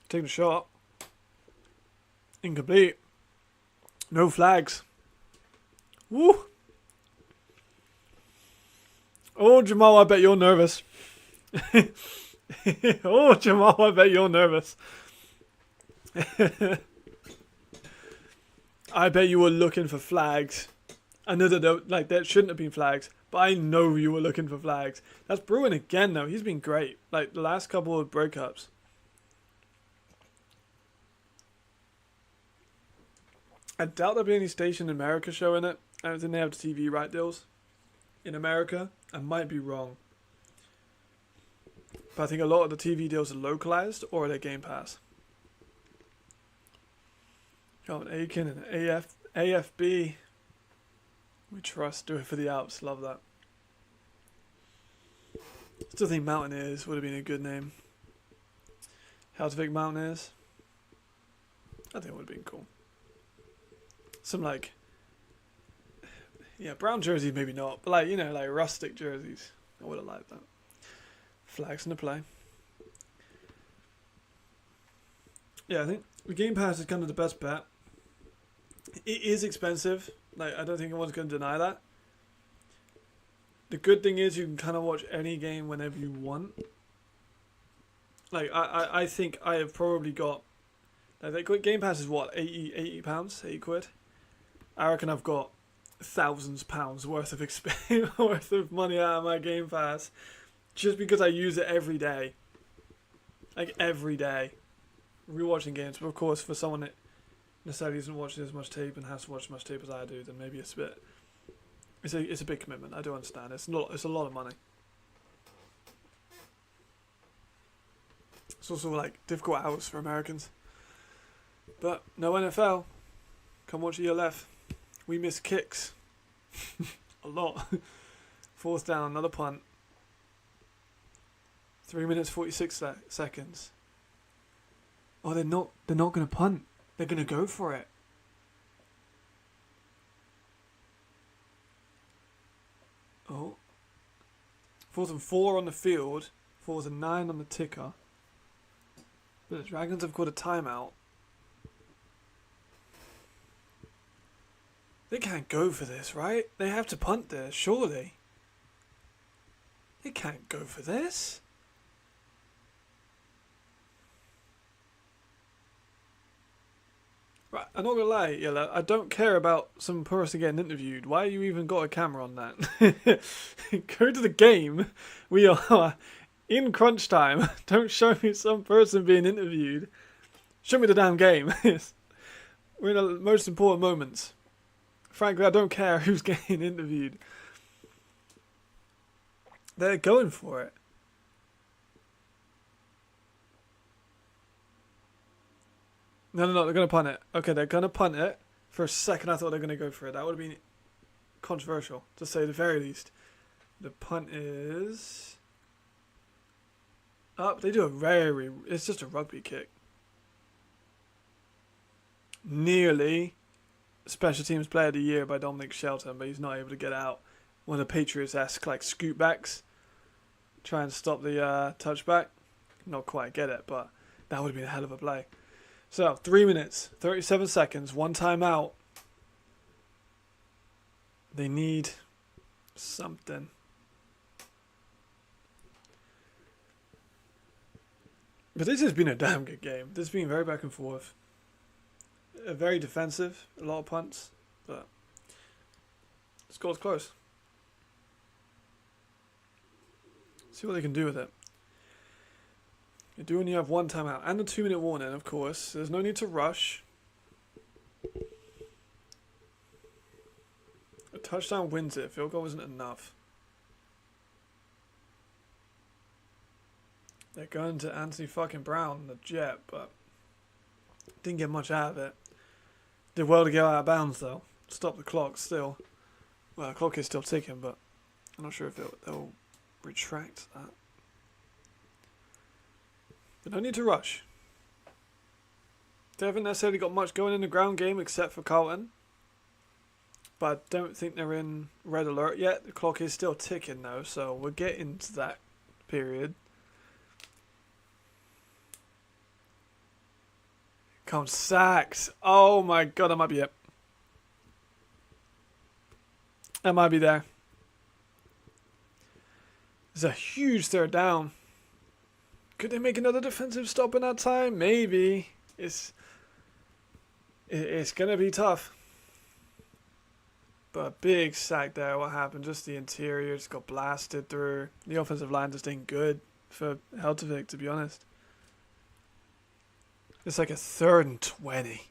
Taking a shot. Incomplete. No flags. Woo! Oh, Jamal, I bet you're nervous. Oh, Jamal, I bet you're nervous. I bet you were looking for flags. I know that that shouldn't have been flags, but I know you were looking for flags. That's Bruin again, though. He's been great. Like the last couple of breakups. I doubt there'll be any Station America showing it. I don't think they have the TV right deals in America. I might be wrong. But I think a lot of the TV deals are localized or they're Game Pass. Got an Aiken and an AFB. We trust. Do it for the Alps. Love that. Still think Mountaineers would have been a good name. Helvetic Mountaineers. I think it would have been cool. Some like, yeah, brown jerseys maybe not, but like, you know, like rustic jerseys. I would have liked that. Flags in the play. Yeah, I think the Game Pass is kind of the best bet. It is expensive. Like, I don't think anyone's going to deny that. The good thing is you can kind of watch any game whenever you want. Like, I think I have probably got, like, Game Pass is what, £80, 80 quid? I reckon I've got thousands of pounds worth of worth of money out of my Game Pass just because I use it every day. Like every day. Rewatching games, but of course for someone that necessarily isn't watching as much tape and has to watch as much tape as I do, then maybe it's a bit it's a big commitment. I do understand. It's a lot of money. It's also like difficult hours for Americans. But no NFL. Come watch ELF. We miss kicks. A lot. 4th down, another punt. 3 minutes 46 seconds. Oh, they're not going to punt. They're going to go for it. Oh. 4th and 4 on the field. 4th and 9 on the ticker. But the Dragons have got a timeout. They can't go for this, right? They have to punt this, surely. They can't go for this. Right, I'm not gonna lie, Yella, I don't care about some person getting interviewed. Why you even got a camera on that? Go to the game. We are in crunch time. Don't show me some person being interviewed. Show me the damn game. We're in the most important moments. Frankly, I don't care who's getting interviewed. They're going for it. No, they're going to punt it. Okay, they're going to punt it. For a second, I thought they were going to go for it. That would have been controversial, to say the very least. The punt is up. They do it's just a rugby kick. Nearly Special Teams Player of the Year by Dominic Shelton, but he's not able to get out. One of the Patriots-esque, like, scootbacks. Try and stop the touchback. Not quite get it, but that would have been a hell of a play. So, 3 minutes, 37 seconds, one timeout. They need something. But this has been a damn good game. This has been very back and forth. Very defensive. A lot of punts. But the score's close. See what they can do with it. You do only have one timeout. And a 2-minute warning, of course. There's no need to rush. A touchdown wins it. Field goal isn't enough. They're going to Anthony fucking Brown, the Jet, but didn't get much out of it. Did well to get out of bounds, though. Stop the clock still. Well, the clock is still ticking, but I'm not sure if they'll retract that. But no need to rush. They haven't necessarily got much going in the ground game except for Carlton. But I don't think they're in red alert yet. The clock is still ticking, though, so we'll get into that period. Come sacks. Oh my god, that might be it. That might be there. It's a huge third down. Could they make another defensive stop in that time? Maybe. It's gonna be tough. But a big sack there. What happened? Just the interior just got blasted through. The offensive line just ain't good for Helvetic, to be honest. It's like a 3rd and 20.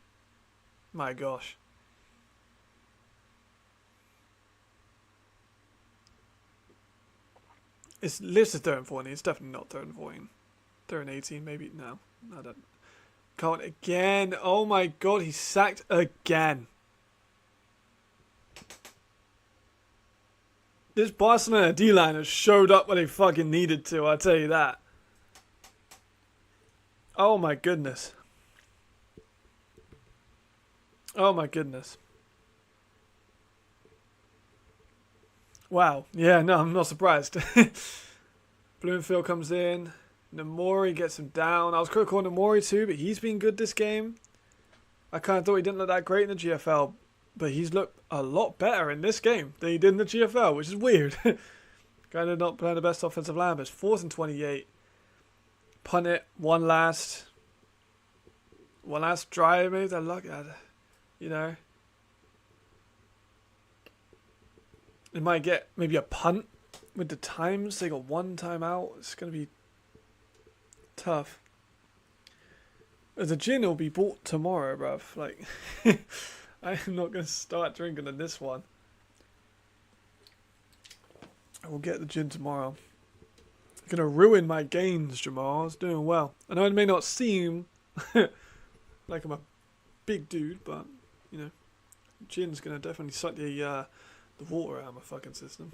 My gosh. It's listed 3rd and 40. It's definitely not 3rd and 14. 3rd and 18, maybe. No, I don't. Can't again. Oh my god, he's sacked again. This Barcelona D-line has showed up when they fucking needed to, I'll tell you that. Oh my goodness. Oh my goodness. Wow. Yeah, no, I'm not surprised. Bloomfield comes in. Namori gets him down. I was critical on Namori too, but he's been good this game. I kind of thought he didn't look that great in the GFL, but he's looked a lot better in this game than he did in the GFL, which is weird. Kind of not playing the best offensive line, but it's 4th and 28. Punt it. One last drive, maybe. They're lucky. You know. They might get maybe a punt with the times. They got one timeout. It's going to be tough. The gin will be bought tomorrow, bruv. Like, I am not going to start drinking in this one. I will get the gin tomorrow. Going to ruin my gains, Jamal. I was doing well. I know it may not seem like I'm a big dude, but, you know, gin's going to definitely suck the water out of my fucking system.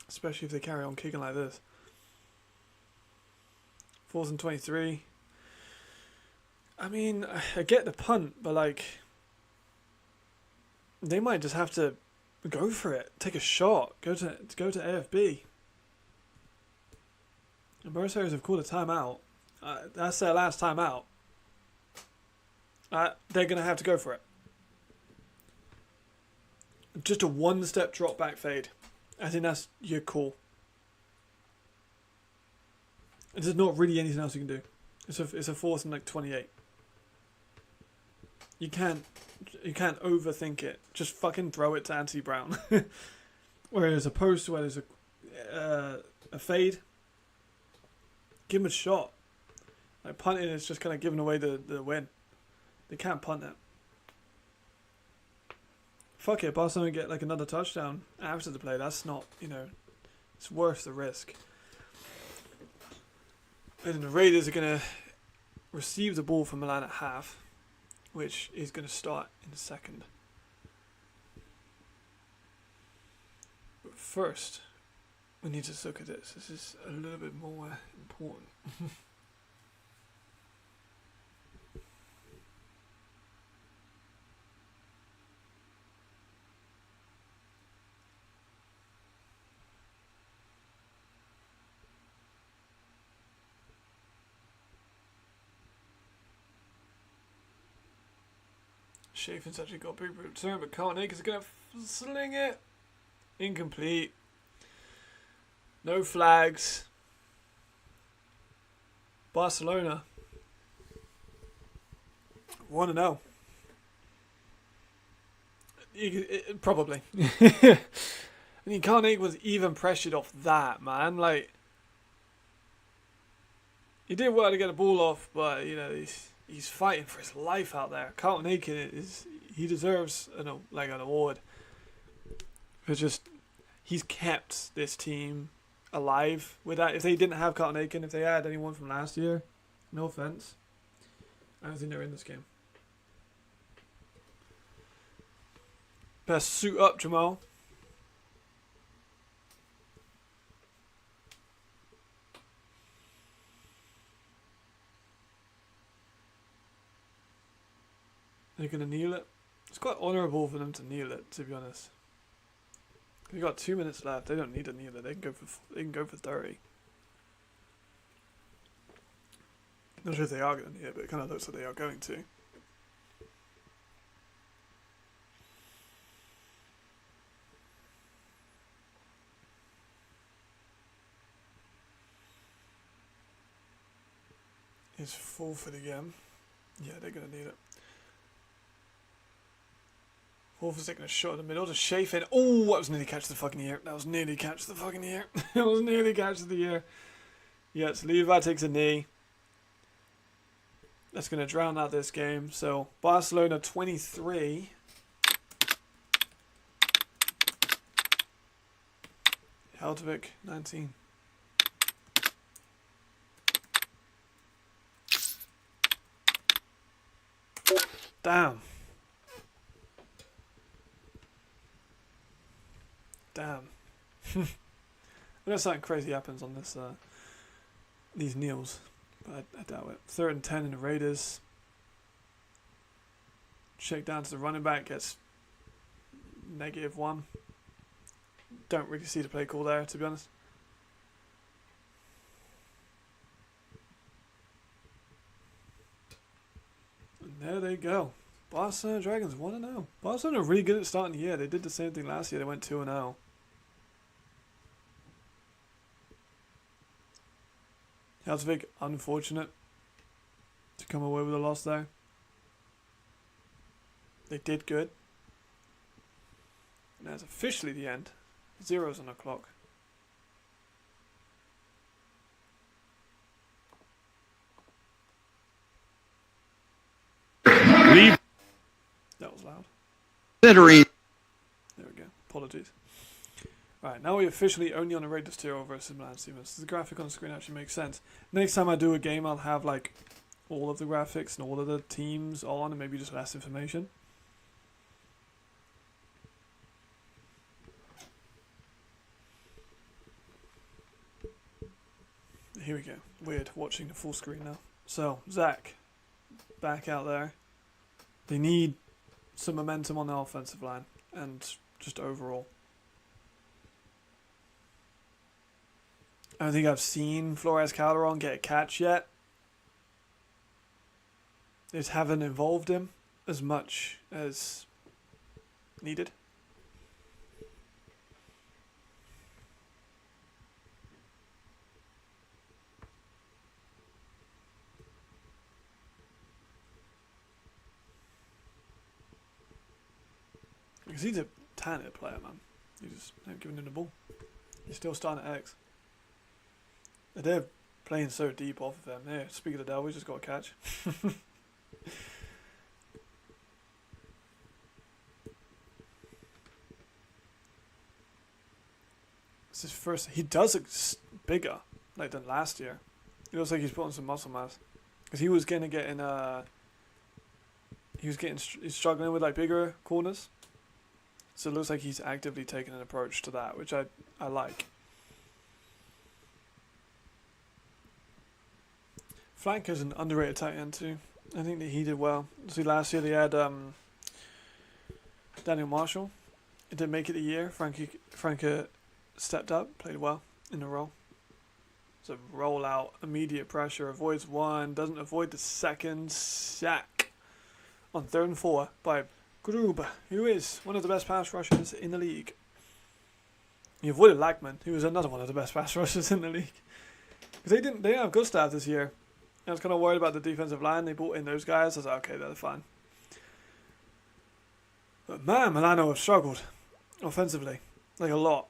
Especially if they carry on kicking like this. 4th and 23. I mean, I get the punt, but like, they might just have to go for it, take a shot, go to AFB. The Mercenaries have called a timeout. That's their last timeout. They're gonna have to go for it. Just a 1-step drop back fade. I think that's your call. There's not really anything else you can do. It's a 4th and like 28. You can't overthink it. Just fucking throw it to Anthony Brown. Whereas opposed to where there's a fade, give him a shot. Like punting is just kind of giving away the win. They can't punt it. Fuck it, Barcelona get like another touchdown after the play. That's not, you know, it's worth the risk. And then the Raiders are going to receive the ball from Milan at half, which is going to start in a second. But first, we need to look at this. This is a little bit more important. Chaffin's actually got a big return, but Cartnake is going to sling it. Incomplete. No flags. Barcelona 1-0. Probably. I mean, Cartnake was even pressured off that, man. Like, he did well to get the ball off, but you know he's fighting for his life out there. Cartnake he deserves an award. It's just he's kept this team alive with that. If they didn't have Cartnake, if they had anyone from last year, no offense, I don't think they're in this game. Best suit up, Jamal. They're going to kneel it. It's quite honourable for them to kneel it, to be honest. We've got 2 minutes left. They don't need to kneel it. They can go for 30. Not sure if they are going to kneel it, but it kind of looks like they are going to. It's forfeit again. Yeah, they're going to need it. Forfeit's taking a shot in the middle to Chafin. Oh, that was nearly catch the fucking year. That was nearly catch the fucking year. That was nearly catch of the year. Yes, Levi takes a knee. That's going to drown out this game. So, Barcelona 23. Helvetic 19. Damn. Unless something crazy happens on this, these kneels, but I doubt it. 3rd and 10 in the Raiders. Shake down to the running back, gets -1. Don't really see the play call there, to be honest. And there they go. Barcelona Dragons 1-0. Barcelona are really good at starting the year. They did the same thing last year. They went 2-0. Helvetic, unfortunate to come away with a loss there. They did good. And that's officially the end. 0's on the clock. That was loud. There we go. Apologies. Alright, now we officially only on the Raiders Tirol versus Milan Seamen. So the graphic on the screen actually makes sense. Next time I do a game, I'll have like all of the graphics and all of the teams on, and maybe just less information. Here we go. Weird watching the full screen now. So, Zach, back out there. They need some momentum on the offensive line and just overall. I don't think I've seen Flores Calderon get a catch yet. They just haven't involved him as much as needed. Because he's a talented player, man. You just haven't given him the ball. He's still starting at X. They're playing so deep off of him. Yeah, speak of the devil, he's just got a catch. It's his first. He does look bigger like than last year. It looks like he's putting some muscle mass. Because he was gonna get in. He's struggling with like bigger corners. So it looks like he's actively taking an approach to that, which I like. Flank is an underrated tight end too. I think that he did well. See, last year they had Daniel Marshall. It didn't make it a year. Frankie stepped up, played well in the role. So rollout, immediate pressure, avoids one, doesn't avoid the second sack on 3rd and 4 by Grube, who is one of the best pass rushers in the league. He avoided Lackman, who was another one of the best pass rushers in the league. Because they didn't have good staff this year. I was kind of worried about the defensive line. They brought in those guys. I was like, okay, they're fine. But man, Milano have struggled offensively, like a lot.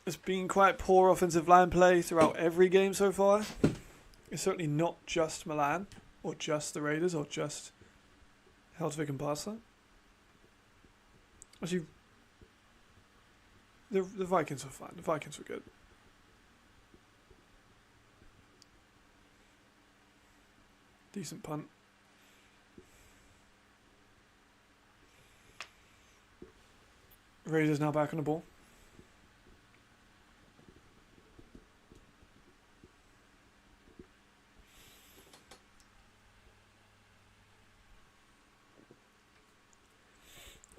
It's been quite poor offensive line play throughout every game so far. It's certainly not just Milan, or just the Raiders, or just Helvetic and Barcelona. Actually, the Vikings were fine. The Vikings were good. Decent punt. Raiders now back on the ball.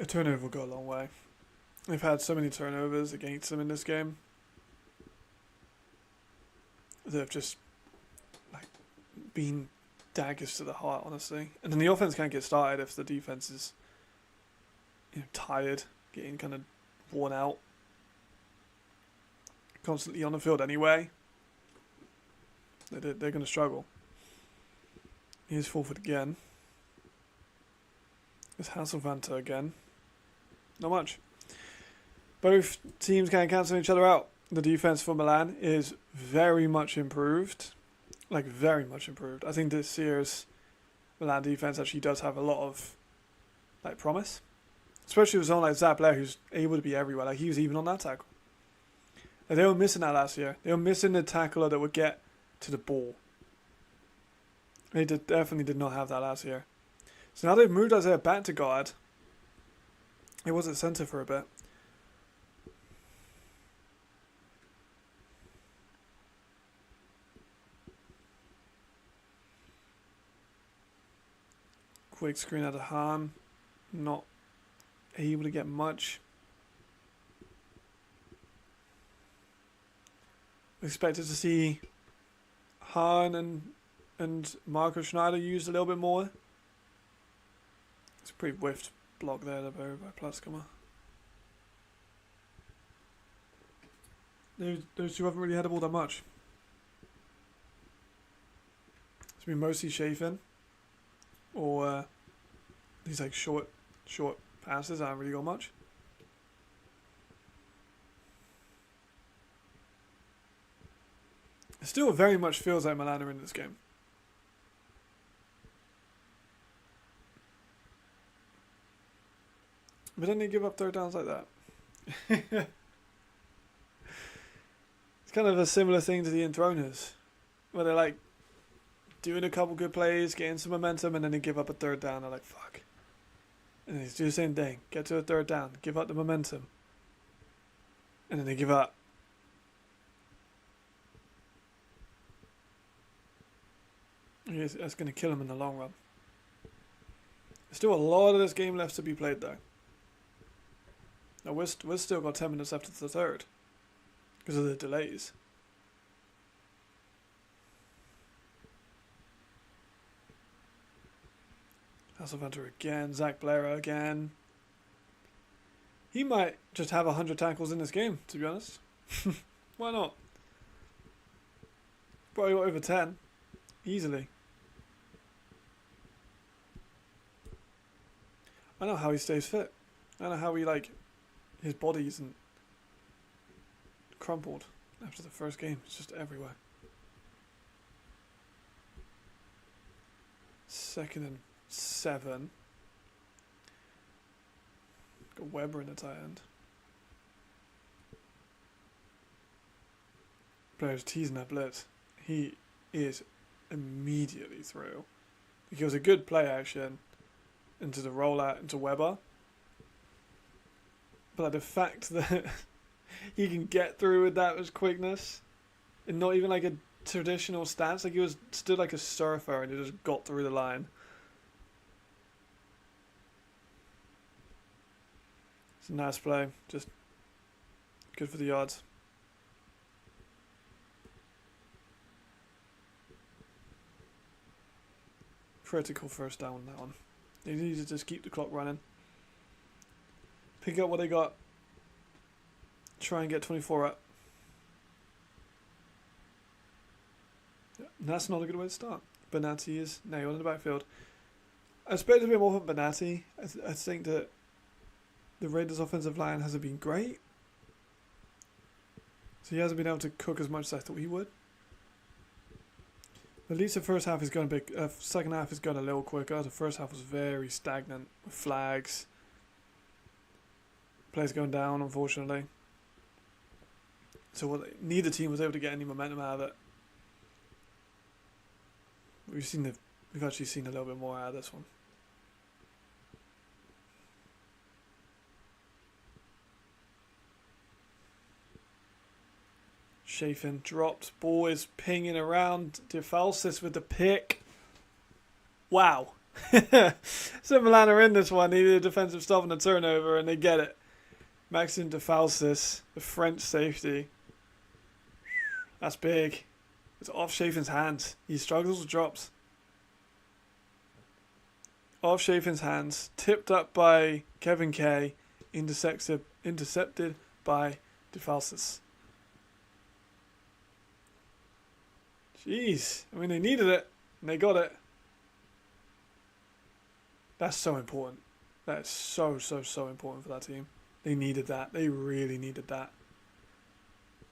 A turnover will go a long way. They've had so many turnovers against them in this game. They've just been daggers to the heart, honestly. And then the offense can't get started if the defense is tired, getting kind of worn out, constantly on the field anyway. They're going to struggle. Here's Fulford again. It's Hasselvanta again. Not much. Both teams can cancel each other out. The defense for Milan is very much improved. Like, very much improved. I think this year's Milan defense actually does have a lot of promise. Especially with someone like Zach Blair, who's able to be everywhere. Like, he was even on that tackle. They were missing that last year. They were missing the tackler that would get to the ball. They definitely did not have that last year. So now they've moved Isaiah back to guard. He was at centre for a bit. Quick screen out of Hahn. Not able to get much. Expected to see Hahn and Marco Schneider used a little bit more. It's a pretty whiffed block there by Platzkammer. Those two haven't really had the ball that much. It's been mostly Chafin. Or these short passes. I haven't really got much. It still very much feels like Milan are in this game. But then they give up third downs like that. It's kind of a similar thing to the Enthroners, where they're doing a couple good plays, getting some momentum, and then they give up a third down. They're like, fuck. And they do the same thing. Get to a third down, give up the momentum. And then they give up. That's going to kill them in the long run. There's still a lot of this game left to be played, though. Now, we've still got 10 minutes after the third because of the delays. Hasselvanta again, Zach Blair again. He might just have 100 tackles in this game, to be honest. Why not? Probably got over 10. Easily. I know how he stays fit. I know how he, his body isn't crumpled after the first game. It's just everywhere. 2nd and 7. Got Weber in the tight end. Blair's teasing that blitz. He is immediately through. It was a good play action into the rollout into Weber. But the fact that he can get through with that with quickness and not even a traditional stance, he was stood like a surfer and he just got through the line. It's a nice play, just good for the yards. critical first down on that one. They need to just keep the clock running. Pick up what they got. Try and get 24 up. And that's not a good way to start. Bonatti is nailed in the backfield. I expect a bit more from Bonatti. I think that the Raiders' offensive line hasn't been great. So he hasn't been able to cook as much as I thought he would. At least the first half is going to be, second half is going a little quicker. The first half was very stagnant with flags. Players going down, unfortunately. So neither team was able to get any momentum out of it. We've actually seen a little bit more out of this one. Chafin dropped. Ball is pinging around. DeFalsis with the pick. Wow. So Milano are in this one. Needed a defensive stop and a turnover, and they get it. Maxime DeFalsis, the French safety. That's big. It's off Chafin's hands. He struggles with drops. Off Chafin's hands. Tipped up by Kevin Kay. Intercepted by DeFalsis. Jeez. I mean, they needed it. And they got it. That's so important. That is so important for that team. They needed that. They really needed that.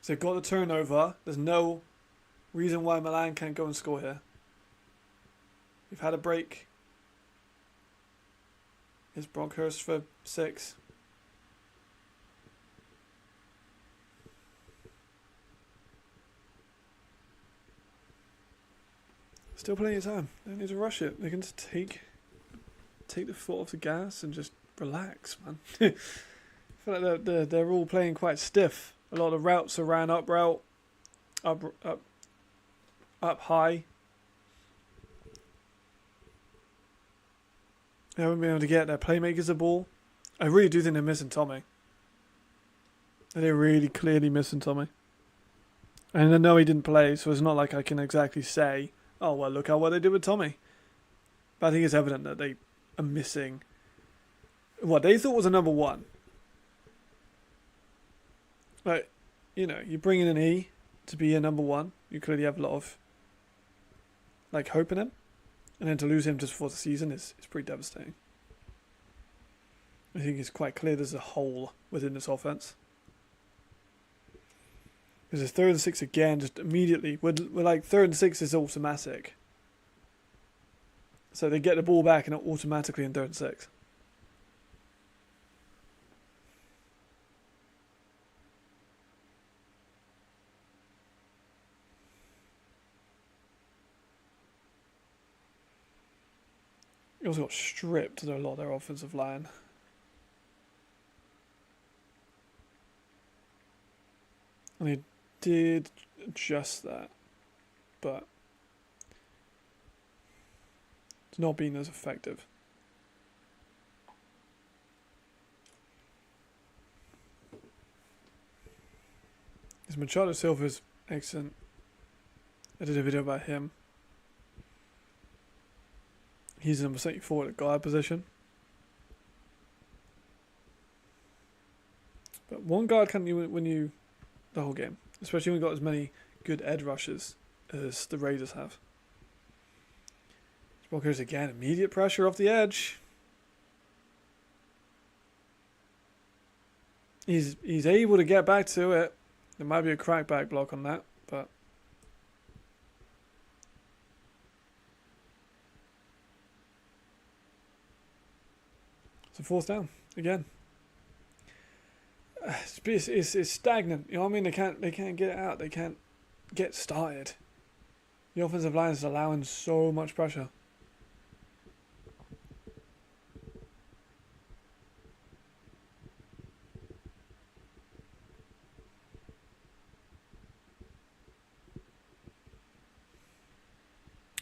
So they got the turnover. There's no reason why Milan can't go and score here. We've had a break. It's Brockhurst for 6. Still plenty of time. They don't need to rush it. They can just take the foot off the gas and just relax, man. I feel like they're all playing quite stiff. A lot of routes are ran up route, up high. They haven't been able to get their playmakers the ball. I really do think they're missing Tommy. They're really clearly missing Tommy. And I know he didn't play, so it's not like I can exactly say, oh, well, look how well they did with Tommy. But I think it's evident that they are missing what they thought was a number 1. Like, you know, you bring in an E to be a number 1. You clearly have a lot of, like, hope in him. And then to lose him just before the season is pretty devastating. I think it's quite clear there's a hole within this offense. Because it's 3rd and 6 again, just immediately. We're like 3rd and 6 is automatic. So they get the ball back and automatically in 3rd and 6. They also got stripped a lot of their offensive line. And they did just that. But it's not been as effective. This Machado Silva's excellent. I did a video about him. He's number 74 at guard position. But one guard can't win you the whole game. Especially when you've got as many good edge rushes as the Raiders have. Walker's again, immediate pressure off the edge. He's able to get back to it. There might be a crackback block on that, but it's a 4th down again. It's stagnant. You know what I mean? They can't get it out. They can't get started. The offensive line is allowing so much pressure.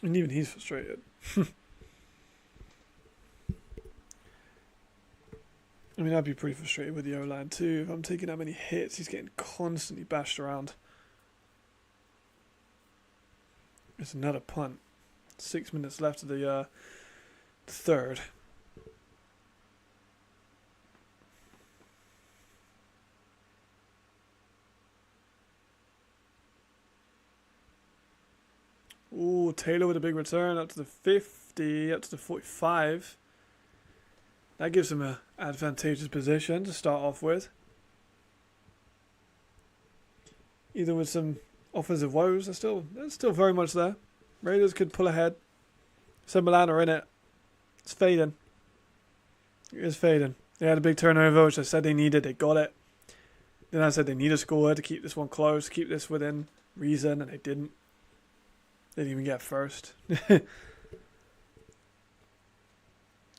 And even he's frustrated. I mean, I'd be pretty frustrated with the O-line too. If I'm taking that many hits, he's getting constantly bashed around. It's another punt. 6 minutes left of the third. Ooh, Taylor with a big return up to the 50, up to the 45. That gives him an advantageous position to start off with. Even with some offensive woes, they're still very much there. Raiders could pull ahead. So Milano in it. It's fading. It is fading. They had a big turnover, which I said they needed. They got it. Then I said they need a score to keep this one close, keep this within reason, and they didn't. They didn't even get first.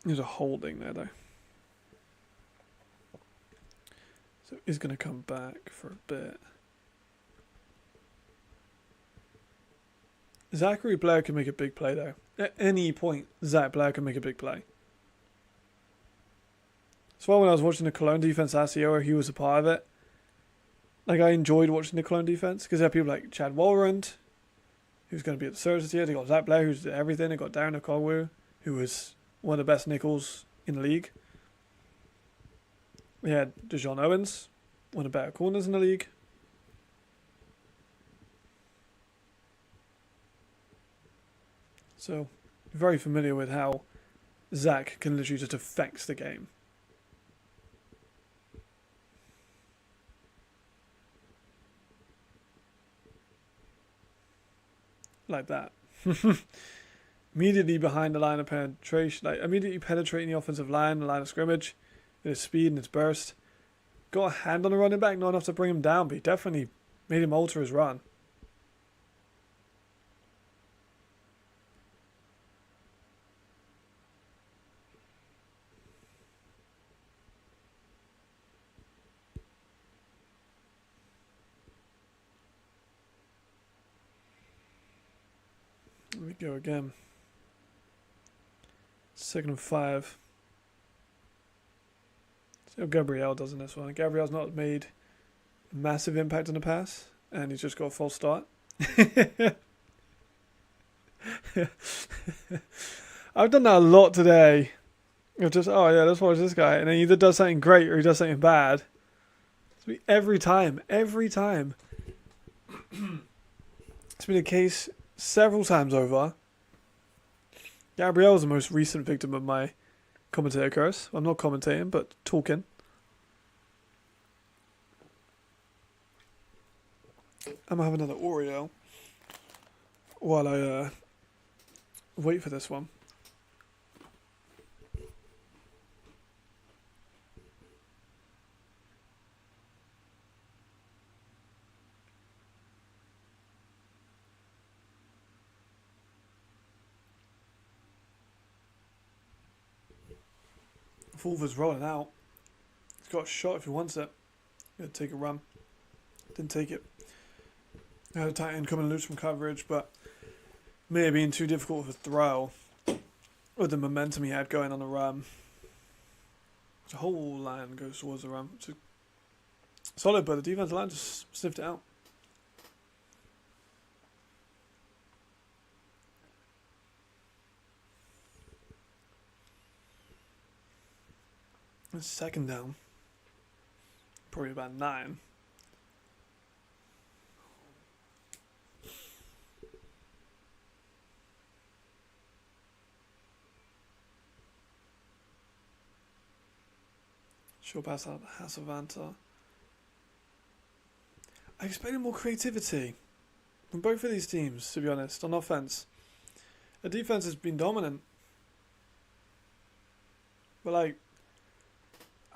There's a holding there, though. So he's going to come back for a bit. Zachary Blair can make a big play, though. At any point, Zach Blair can make a big play. That's why when I was watching the Cologne defense last year, he was a part of it. Like, I enjoyed watching the Cologne defense because there are people like Chad Walrand, who's going to be at the Surge this year. They got Zach Blair, who's did everything. They got Darren Okogwu, who was one of the best nickels in the league. We had DeJohn Owens, one of the better corners in the league. So, very familiar with how Zach can literally just affect the game. Like that. Immediately behind the line of penetration, like immediately penetrating the offensive line, the line of scrimmage, with his speed and his burst. Got a hand on the running back, not enough to bring him down, but he definitely made him alter his run. Here we go again. 2nd and 5. See how Gabriel does in this one. Gabriel's not made a massive impact on the pass, and he's just got a false start. I've done that a lot today. Of just, oh yeah, let's watch this guy, and then he either does something great or he does something bad. It's me every time. It's been a case several times over. Gabriel is the most recent victim of my commentator curse. I'm not commentating, but talking. I'm gonna have another Oreo while I wait for this one. Fulver's rolling out. He's got a shot if he wants it. Gonna take a run. Didn't take it. Had a tight end coming loose from coverage, but may have been too difficult of a throw with the momentum he had going on the run. The whole line goes towards the run. It's solid, but the defensive line just sniffed it out. It's 2nd down. Probably about 9. Short pass out Hasavanta. I expected more creativity from both of these teams, to be honest, on offense. The defense has been dominant. But like,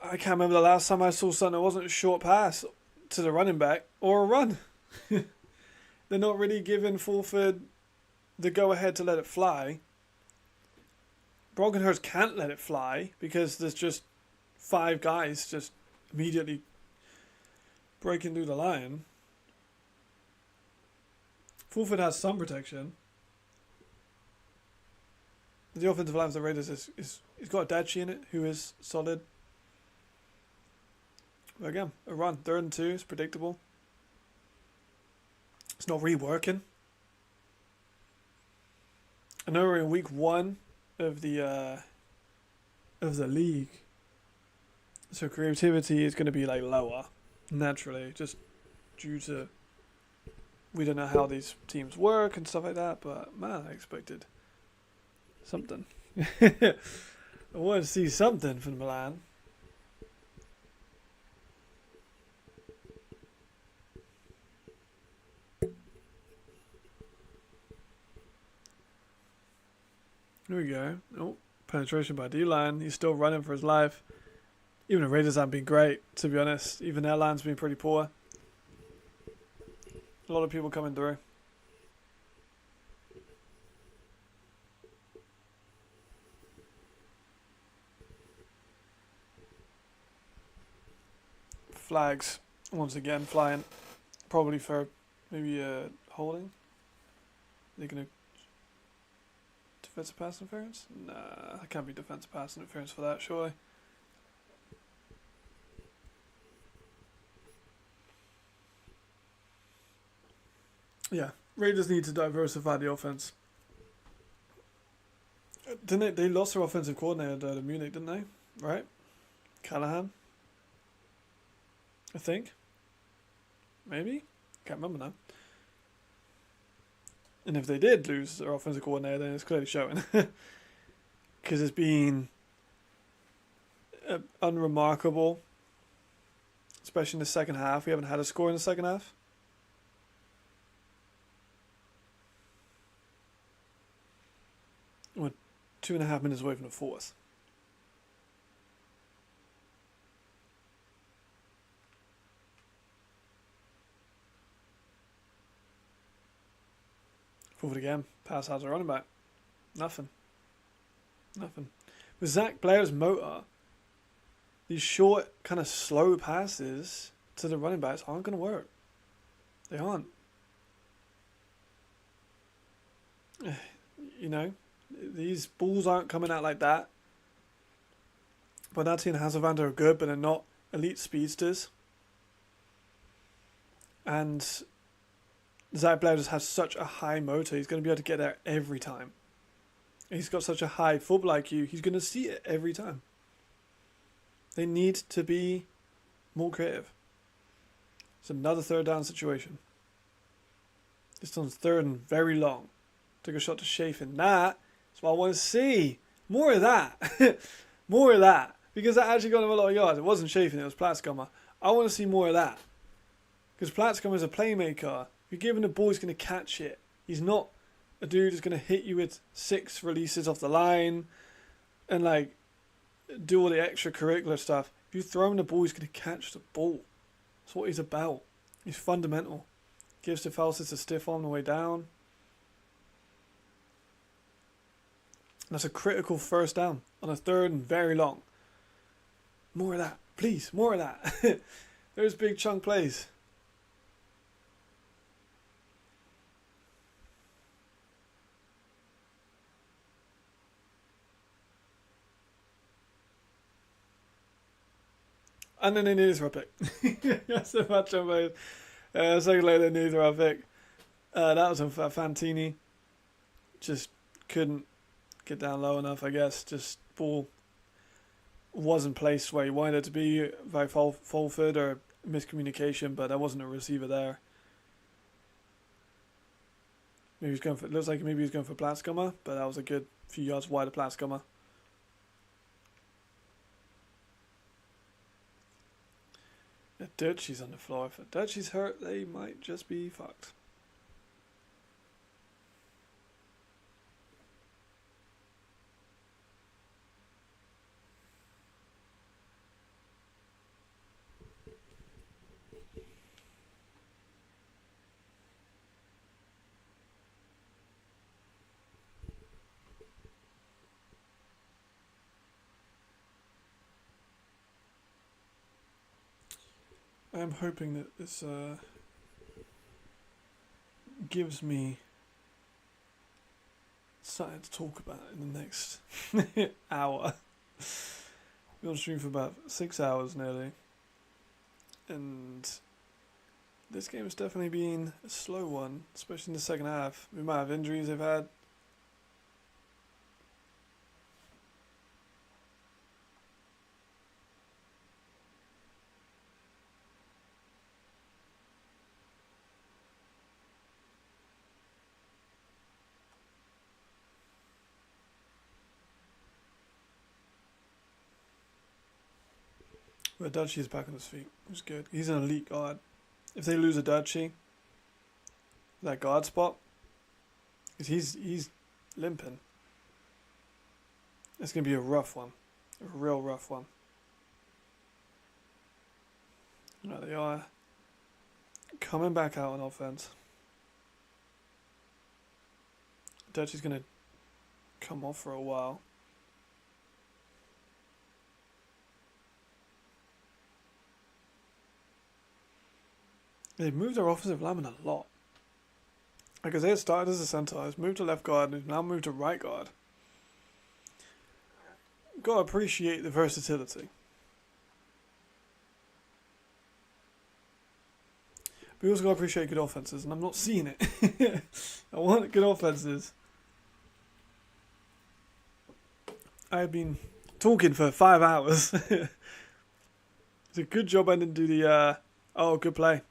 I can't remember the last time I saw something that wasn't a short pass to the running back or a run. They're not really giving Fulford the go-ahead to let it fly. Brockenhurst can't let it fly because there's just 5 guys just immediately breaking through the line. Fulford has some protection. The offensive line of the Raiders is he's got Dachi in it, who is solid. But again, a run. 3rd and 2 is predictable. It's not really working. I know we're in week 1 of the league, so creativity is going to be like lower naturally, just due to we don't know how these teams work and stuff like that. But man, I expected something. I wanted to see something from Milan. Here we go. Oh, penetration by D-line. He's still running for his life. Even the Raiders haven't been great, to be honest. Even their line's been pretty poor. A lot of people coming through. Flags, once again, flying. Probably for maybe holding. They're going to... Defensive pass interference? Nah, that can't be defensive pass interference for that, surely. Yeah, Raiders need to diversify the offense. Didn't they lost their offensive coordinator to Munich, didn't they? Right? Callahan? I think. Maybe? Can't remember now. And if they did lose their offensive coordinator, then it's clearly showing. Because it's been unremarkable, especially in the second half. We haven't had a score in the second half. We're 2.5 minutes away from the fourth. Forward again. Pass out to running back. Nothing. With Zach Blair's motor, these short, kind of slow passes to the running backs aren't going to work. They aren't. You know, these balls aren't coming out like that. Bonatti and Hazavander are good, but they're not elite speedsters. And Zach Blair just has such a high motor. He's going to be able to get there every time. He's got such a high football IQ. He's going to see it every time. They need to be more creative. It's another third down situation. This one's third and very long. Took a shot to Chafin. That's what I want to see. More of that. More of that. Because that actually got him a lot of yards. It wasn't Chafin, it was Platzkammer. I want to see more of that. Because Platzkammer is a playmaker. If you're giving the ball, he's going to catch it. He's not a dude who's going to hit you with 6 releases off the line and like do all the extracurricular stuff. If you throw him the ball, he's going to catch the ball. That's what he's about. He's fundamental. Gives the Falsis a stiff on the way down. And that's a critical first down on a third and very long. More of that. Please, more of that. There's big chunk plays. And then they need his pick. That's a match on both. Second later, they need their pick. That was a Fantini. Just couldn't get down low enough, I guess. Just ball wasn't placed where he wanted it to be by Fulford or miscommunication, but there wasn't a receiver there. Maybe he's going for. Looks like maybe he's going for Platzkammer, but that was a good few yards wide of Platzkammer. If Dirtsy's on the floor, if Dirtsy's hurt, they might just be fucked. I'm hoping that this gives me something to talk about in the next hour. We're on stream for about 6 hours nearly. And this game has definitely been a slow one, especially in the second half. We might have injuries they've had. But Dutchy's back on his feet. He's good. He's an elite guard. If they lose a Dutchy, that guard spot, because he's limping. It's going to be a rough one. A real rough one. Right, they are coming back out on offense. Dutchy's going to come off for a while. They've moved their offensive lineman a lot. Like Isaiah started as a centre, he's moved to left guard, and he's now moved to right guard. Gotta appreciate the versatility. But we also gotta appreciate good offenses, and I'm not seeing it. I want good offenses. I've been talking for 5 hours. It's a good job I didn't do the, oh, good play.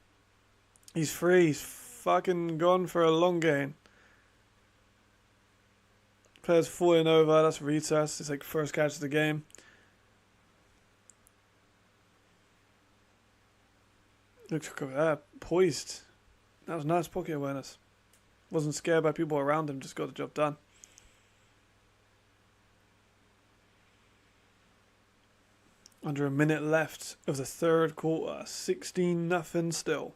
He's free. He's fucking gone for a long gain. Player's falling over. That's retest. It's like first catch of the game. Looks poised. That was nice pocket awareness. Wasn't scared by people around him. Just got the job done. Under a minute left of the third quarter. 16-0 still.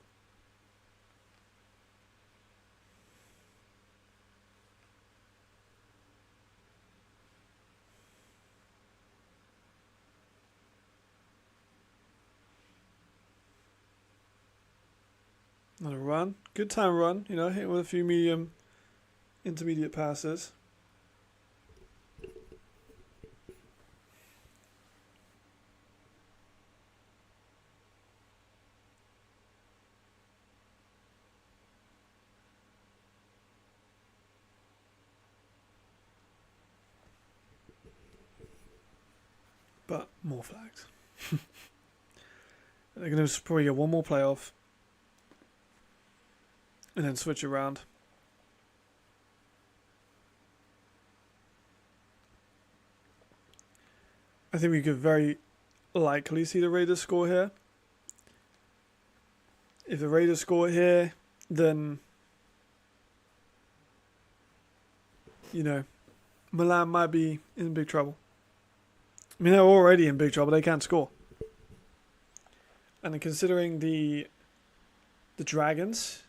Another run. Good time run. You know, hit with a few medium, intermediate passes. But more flags. They're going to probably get one more playoff. And then switch around. I think we could very likely see the Raiders score here. If the Raiders score here, then, you know, Milan might be in big trouble. I mean, they're already in big trouble. They can't score. And considering the Dragons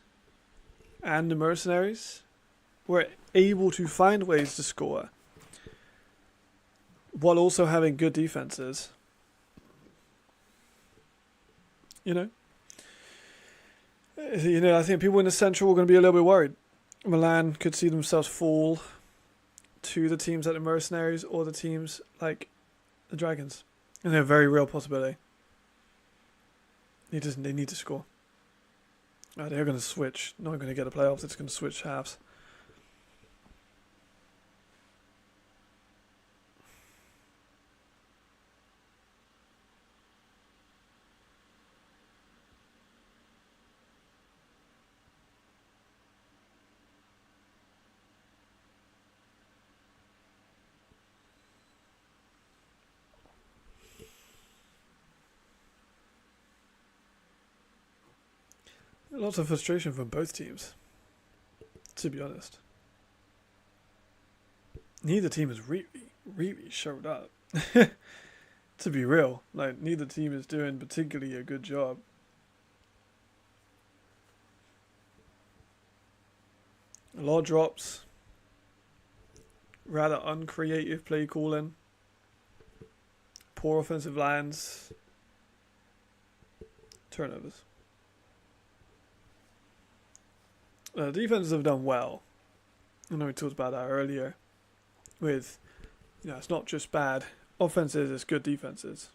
and the Mercenaries were able to find ways to score while also having good defenses. You know, I think people in the Central are going to be a little bit worried. Milan could see themselves fall to the teams like the Mercenaries or the teams like the Dragons. And they're a very real possibility. They need to score. They're going to switch. Not going to get the playoffs. It's going to switch halves. Lots of frustration from both teams, to be honest. Neither team has really showed up. To be real, like neither team is doing particularly a good job. A lot of drops, rather uncreative play calling, poor offensive lines, turnovers. Defenses have done well. I know we talked about that earlier. With, it's not just bad offenses, it's good defenses.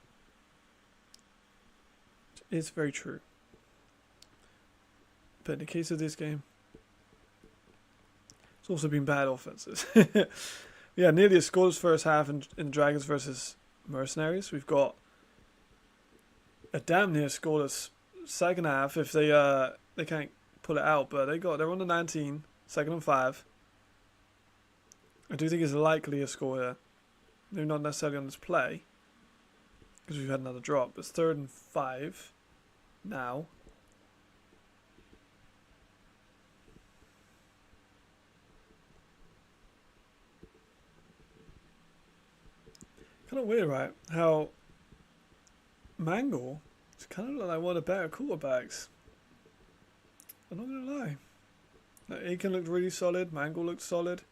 It's very true. But in the case of this game, it's also been bad offenses. Yeah, nearly a scoreless first half in Dragons versus Mercenaries. We've got a damn near scoreless second half if they can't pull it out, but they're on the 19, second and 5. I do think it's likely a score here. Maybe not necessarily on this play, because we've had another drop. It's 3rd and 5 now. Kind of weird, right? How Mangle is kind of like one of the better quarterbacks. I'm not gonna lie. Like, Aiken looked really solid. Mangle looked solid.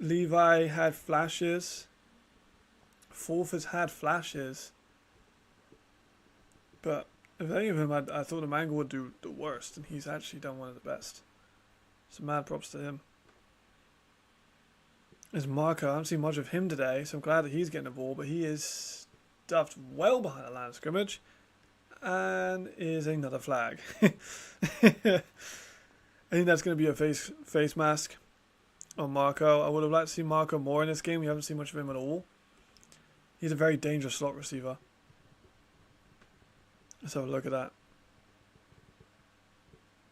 Levi had flashes. Fourth has had flashes. But if any of them, I thought the Mangle would do the worst, and he's actually done one of the best. So mad props to him. There's Marco. I haven't seen much of him today, so I'm glad that he's getting the ball, but he is stuffed well behind the line of scrimmage. And is another flag. I think that's going to be a face mask on Marco. I would have liked to see Marco more in this game. We haven't seen much of him at all. He's a very dangerous slot receiver. Let's have a look at that.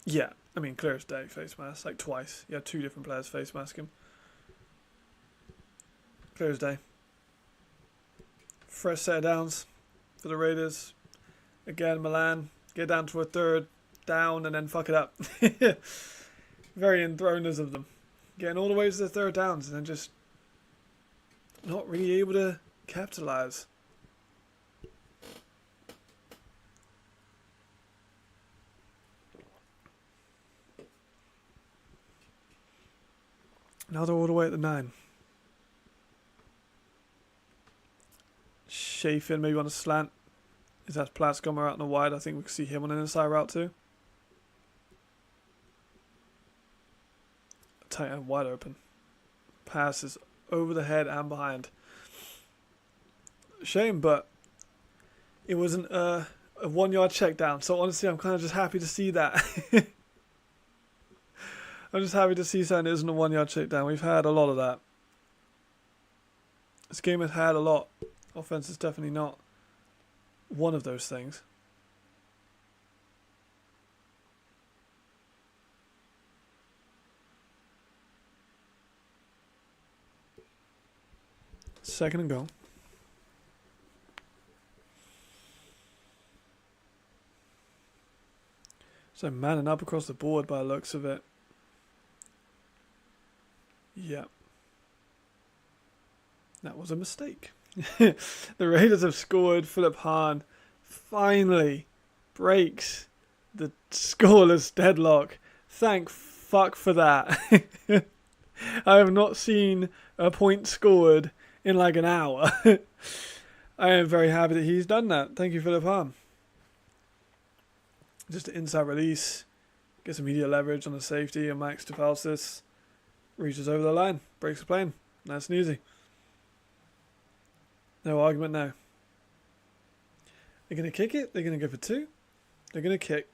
Yeah, I mean, clear as day, face mask. Like twice. You had 2 different players face mask him. Clear as day. Fresh set of downs for the Raiders. Again, Milan get down to a 3rd down and then fuck it up. Very enthroners of them. Getting all the way to the 3rd downs and then just not really able to capitalize. Now they're all the way at the 9. Chafin maybe on a slant. Is that Platscomer out in the wide? I think we can see him on an inside route too. Tight end wide open. Passes over the head and behind. Shame, but it wasn't a 1 yard check down. So honestly, I'm kind of just happy to see that. I'm just happy to see something that isn't a 1 yard check down. We've had a lot of that. This game has had a lot. Offense is definitely not one of those things. Second and goal. So manning up across the board by the looks of it. Yeah. That was a mistake. The Raiders have scored. Philip Hahn finally breaks the scoreless deadlock. Thank fuck for that. I have not seen a point scored in like an hour. I am very happy that he's done that. Thank you, Philip Hahn. Just an inside release. Gets immediate leverage on the safety, and Max Tefalsis reaches over the line. Breaks the plane. Nice and easy. No argument now. They're going to kick it. They're going to go for 2. They're going to kick.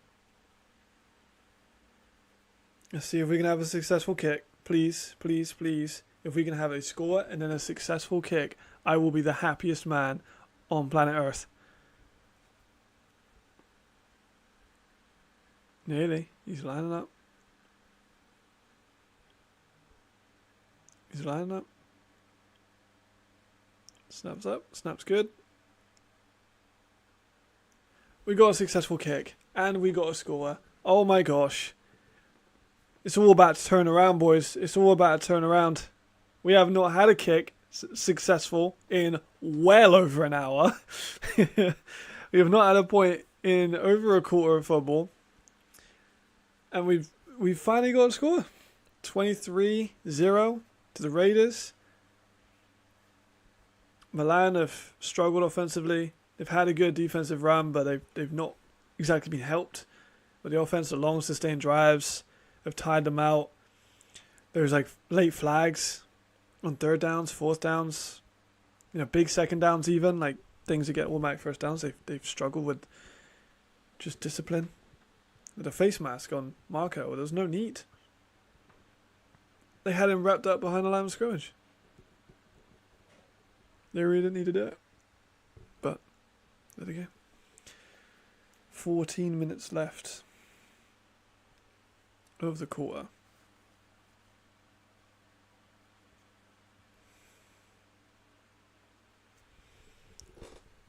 Let's see if we can have a successful kick. Please, please, please. If we can have a score and then a successful kick, I will be the happiest man on planet Earth. Nearly. He's lining up. He's lining up. Snaps up. Snaps good. We got a successful kick. And we got a score. Oh my gosh. It's all about to turn around, boys. It's all about to turn around. We have not had a kick successful in well over an hour. We have not had a point in over a quarter of football. And we've finally got a score. 23-0 to the Raiders. Milan have struggled offensively. They've had a good defensive run, but they've not exactly been helped. But the offense, the long sustained drives have tied them out. There's like late flags on 3rd downs, 4th downs, big 2nd downs even, like things that get automatic 1st downs. They've struggled with just discipline. With a face mask on Marco, there's no need. They had him wrapped up behind the line of scrimmage. They really didn't need to do it. But, there they go. 14 minutes left of the quarter.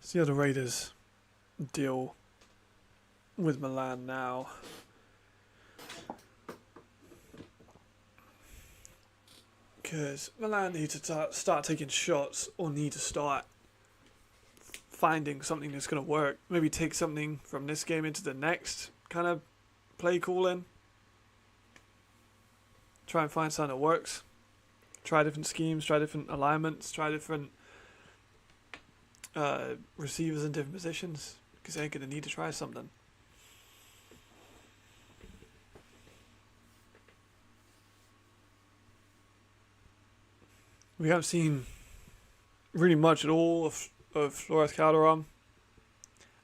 See how the Raiders deal with Milan now. Because Milan need to start taking shots, or need to start finding something that's going to work. Maybe take something from this game into the next, kind of play calling. Try and find something that works. Try different schemes, try different alignments, try different receivers in different positions. Because they're going to need to try something. We haven't seen really much at all of Flores Calderon.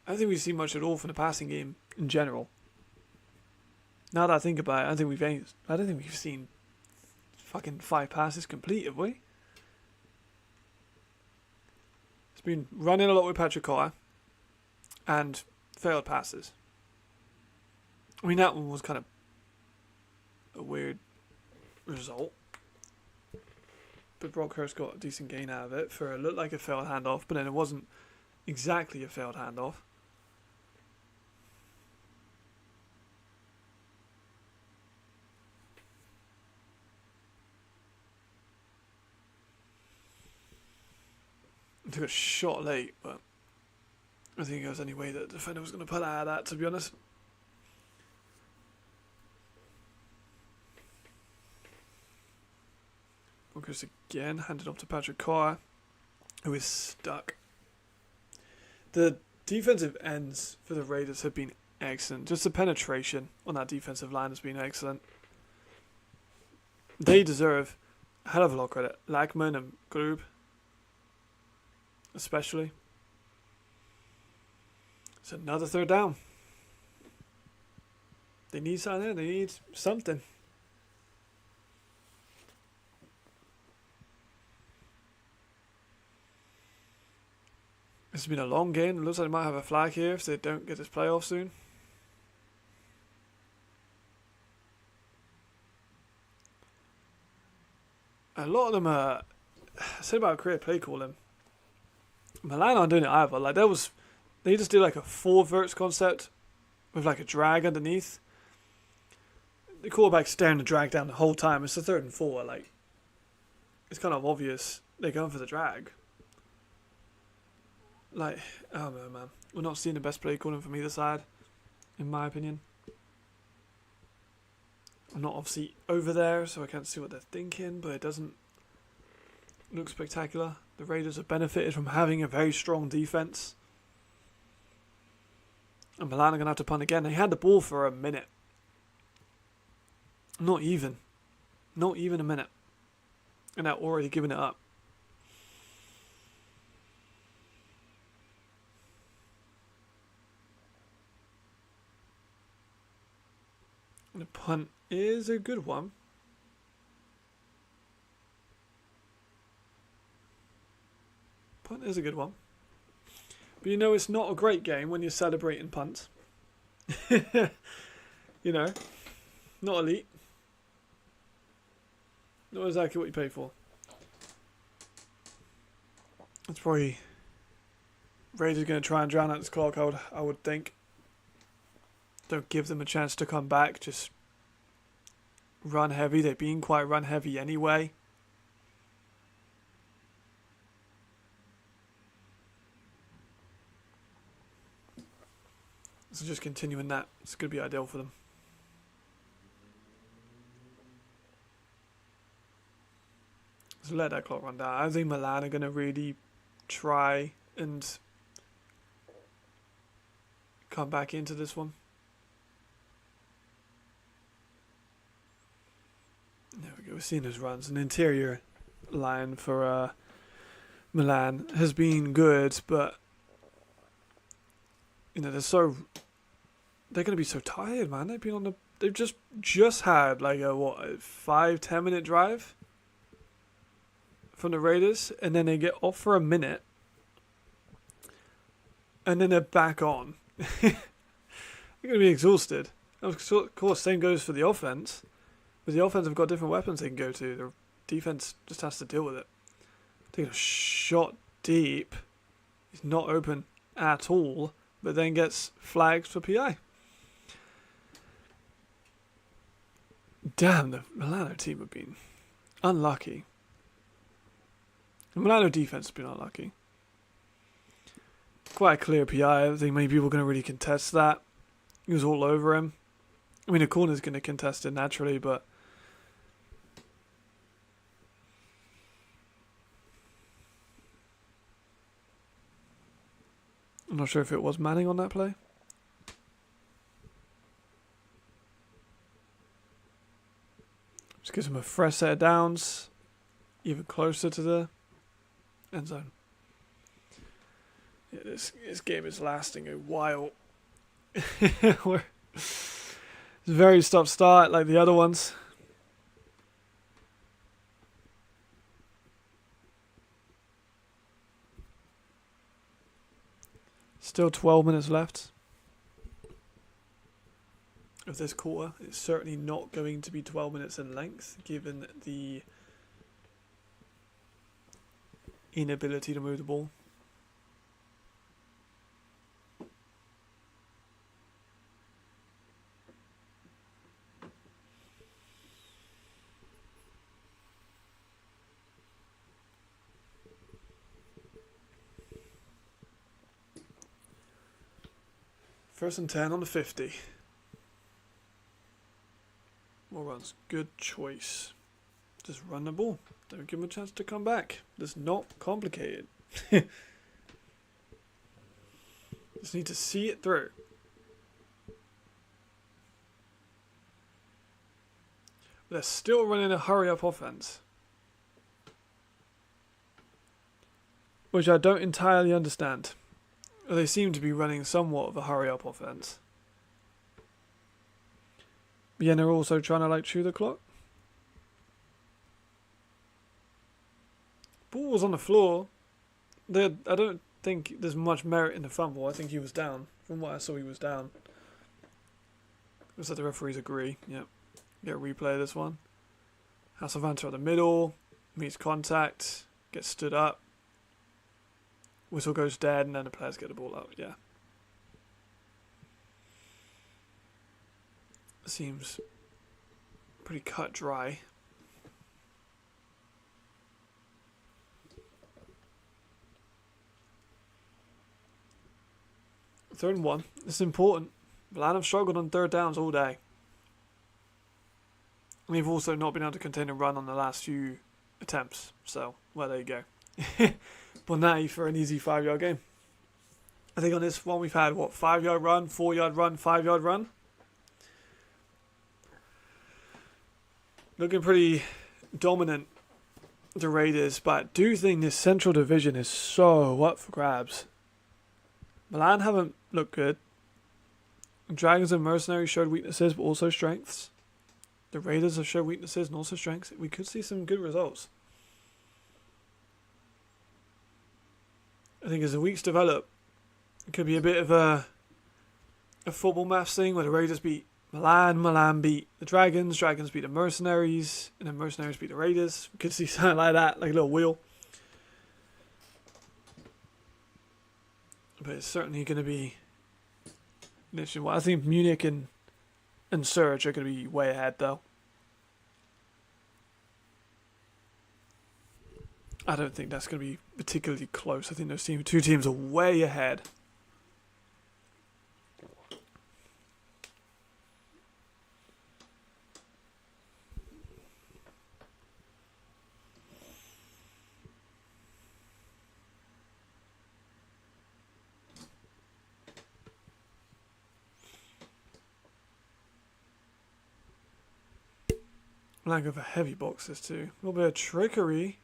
I don't think we've seen much at all from the passing game in general. Now that I think about it, I don't think we've seen fucking 5 passes complete, have we? It's been running a lot with Patrick Carr and failed passes. I mean, that one was kind of a weird result. But Brockhurst got a decent gain out of it for it looked like a failed handoff, but then it wasn't exactly a failed handoff. It took a shot late, but I think there was any way that the defender was going to pull out of that, to be honest. Brockhurst again, handed off to Patrick Carr, who is stuck. The defensive ends for the Raiders have been excellent. Just the penetration on that defensive line has been excellent. They deserve a hell of a lot of credit. Lackman and Grube, especially. It's another third down. They need something. They need something. It's been a long game. It looks like they might have a flag here if they don't get this playoff soon. A lot of them are... I said about career play calling. Milano aren't doing it either. Like they just did like a 4 verts concept with like a drag underneath. The quarterback's staring the drag down the whole time. It's a 3rd and 4. Like, it's kind of obvious they're going for the drag. Like, I don't know, man. We're not seeing the best play calling from either side, in my opinion. I'm not obviously over there, so I can't see what they're thinking, but it doesn't look spectacular. The Raiders have benefited from having a very strong defense. And Milan are going to have to punt again. They had the ball for a minute. Not even. Not even a minute. And they're already giving it up. The punt is a good one. Punt is a good one. But you know it's not a great game when you're celebrating punts. You know, not elite. Not exactly what you pay for. That's probably Raiders going to try and drown out this clock, I would think. Don't give them a chance to come back. Just run heavy. They've been quite run heavy anyway. So just continuing that. It's going to be ideal for them. So let that clock run down. I think Milan are going to really try and come back into this one. There we go. We're seeing those runs. An interior line for Milan has been good, but you know they're going to be so tired, man. They've just had like a 5-10 minute drive from the Raiders, and then they get off for a minute, and then they're back on. They're going to be exhausted. Of course, same goes for the offense. But the offense have got different weapons they can go to. The defense just has to deal with it. Taking a shot deep. He's not open at all, but then gets flagged for PI. Damn, the Milano team have been unlucky. The Milano defense has been unlucky. Quite a clear PI. I think many people are going to really contest that. He was all over him. I mean, the corner's going to contest it naturally, but I'm not sure if it was Manning on that play. Just gives him a fresh set of downs, even closer to the end zone. Yeah, this game is lasting a while. It's a very stop-start like the other ones. Still 12 minutes left of this quarter. It's certainly not going to be 12 minutes in length, given the inability to move the ball. First and 10 on the 50. More runs. Good choice. Just run the ball. Don't give him a chance to come back. It's not complicated. Just need to see it through. They're still running a hurry-up offense, which I don't entirely understand. They seem to be running somewhat of a hurry-up offense. But yeah, they're also trying to chew the clock. Ball was on the floor. I don't think there's much merit in the fumble. I think he was down. From what I saw, he was down. Looks like the referees agree. Yep. Get a replay of this one. Hasselvanter at the middle. Meets contact. Gets stood up. Whistle goes dead, and then the players get the ball out. Yeah. Seems pretty cut dry. Third and 1. This is important. Milan have struggled on third downs all day. And they've also not been able to contain a run on the last few attempts. So, well, there you go. Bonatti for an easy 5-yard game. I think on this one we've had, 5-yard run, 4-yard run, 5-yard run. Looking pretty dominant, the Raiders, but I do think this Central Division is so up for grabs. Milan haven't looked good. Dragons and Mercenaries showed weaknesses, but also strengths. The Raiders have showed weaknesses and also strengths. We could see some good results. I think as the weeks develop, it could be a bit of a football maths thing where the Raiders beat Milan, Milan beat the Dragons, Dragons beat the Mercenaries, and then Mercenaries beat the Raiders. We could see something like that, like a little wheel. But it's certainly going to be interesting. Well, I think Munich and Surge are going to be way ahead, though. I don't think that's going to be particularly close. I think those two teams are way ahead. Lack of heavy boxes too. A little bit of trickery.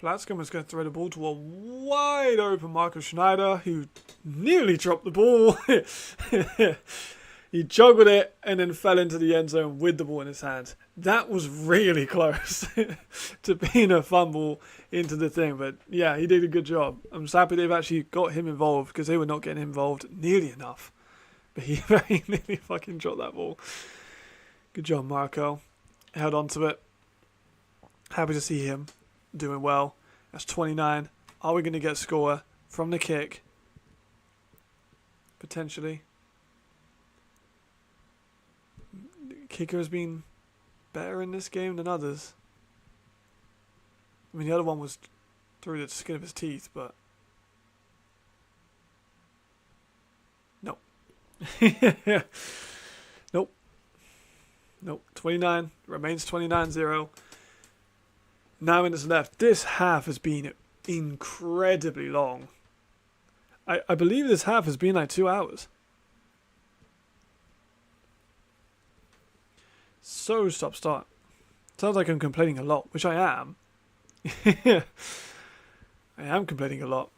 Platzkin was going to throw the ball to a wide open Marcus Schneider, who nearly dropped the ball. He juggled it and then fell into the end zone with the ball in his hands. That was really close to being a fumble into the thing. But yeah, he did a good job. I'm just happy they've actually got him involved because they were not getting involved nearly enough. But he very nearly fucking dropped that ball. Good job, Marco. Held on to it. Happy to see him doing well. That's 29. Are we going to get a score from the kick? potentially. Kicker has been better in this game than others. I mean, the other one was through the skin of his teeth, but no. Nope. Nope. 29 remains 29-0. 9 minutes left. This half has been incredibly long. I believe this half has been like 2 hours. So stop-start. Sounds like I'm complaining a lot, which I am. I am complaining a lot.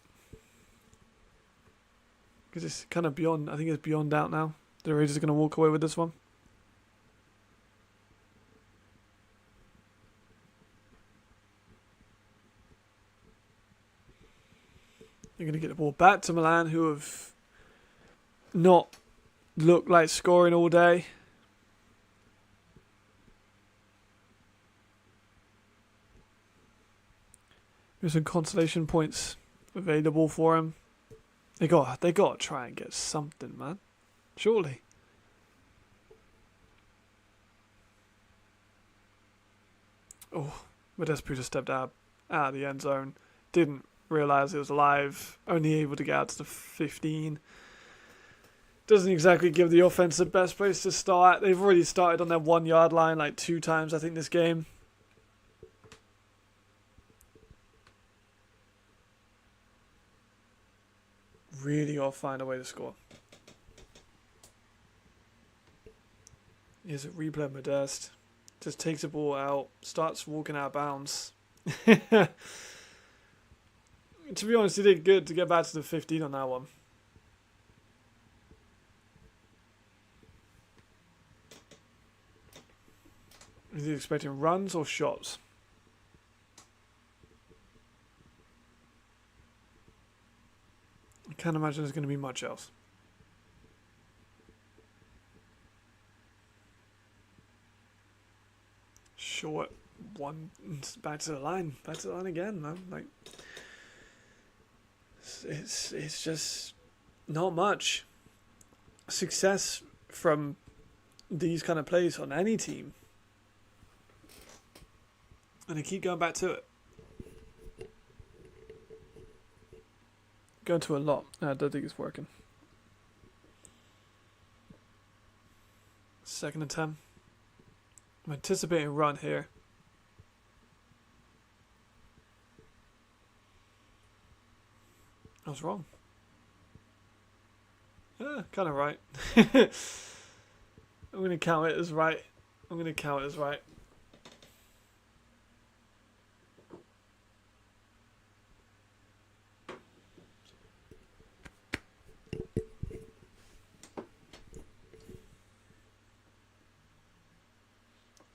Because it's kind of beyond, I think it's beyond doubt now. The Raiders are going to walk away with this one. You're going to get the ball back to Milan, who have not looked like scoring all day. There's some consolation points available for him. They got to try and get something, man. Surely. Oh, Modespu just stepped out of the end zone. Didn't realise it was alive. Only able to get out to the 15. Doesn't exactly give the offense the best place to start. They've already started on their 1 yard line like 2 times, I think, this game. Really got to find a way to score. Here's a replay of Modeste. Just takes the ball out. Starts walking out of bounds. To be honest, he did good to get back to the 15 on that one. Is he expecting runs or shots? I can't imagine there's going to be much else. Short one, back to the line again, man. Like, it's just not much success from these kind of plays on any team, and they keep going back to it. Going to a lot. I don't think it's working. 2nd and 10. I'm anticipating a run here. I was wrong. Yeah, kind of right. I'm going to count it as right.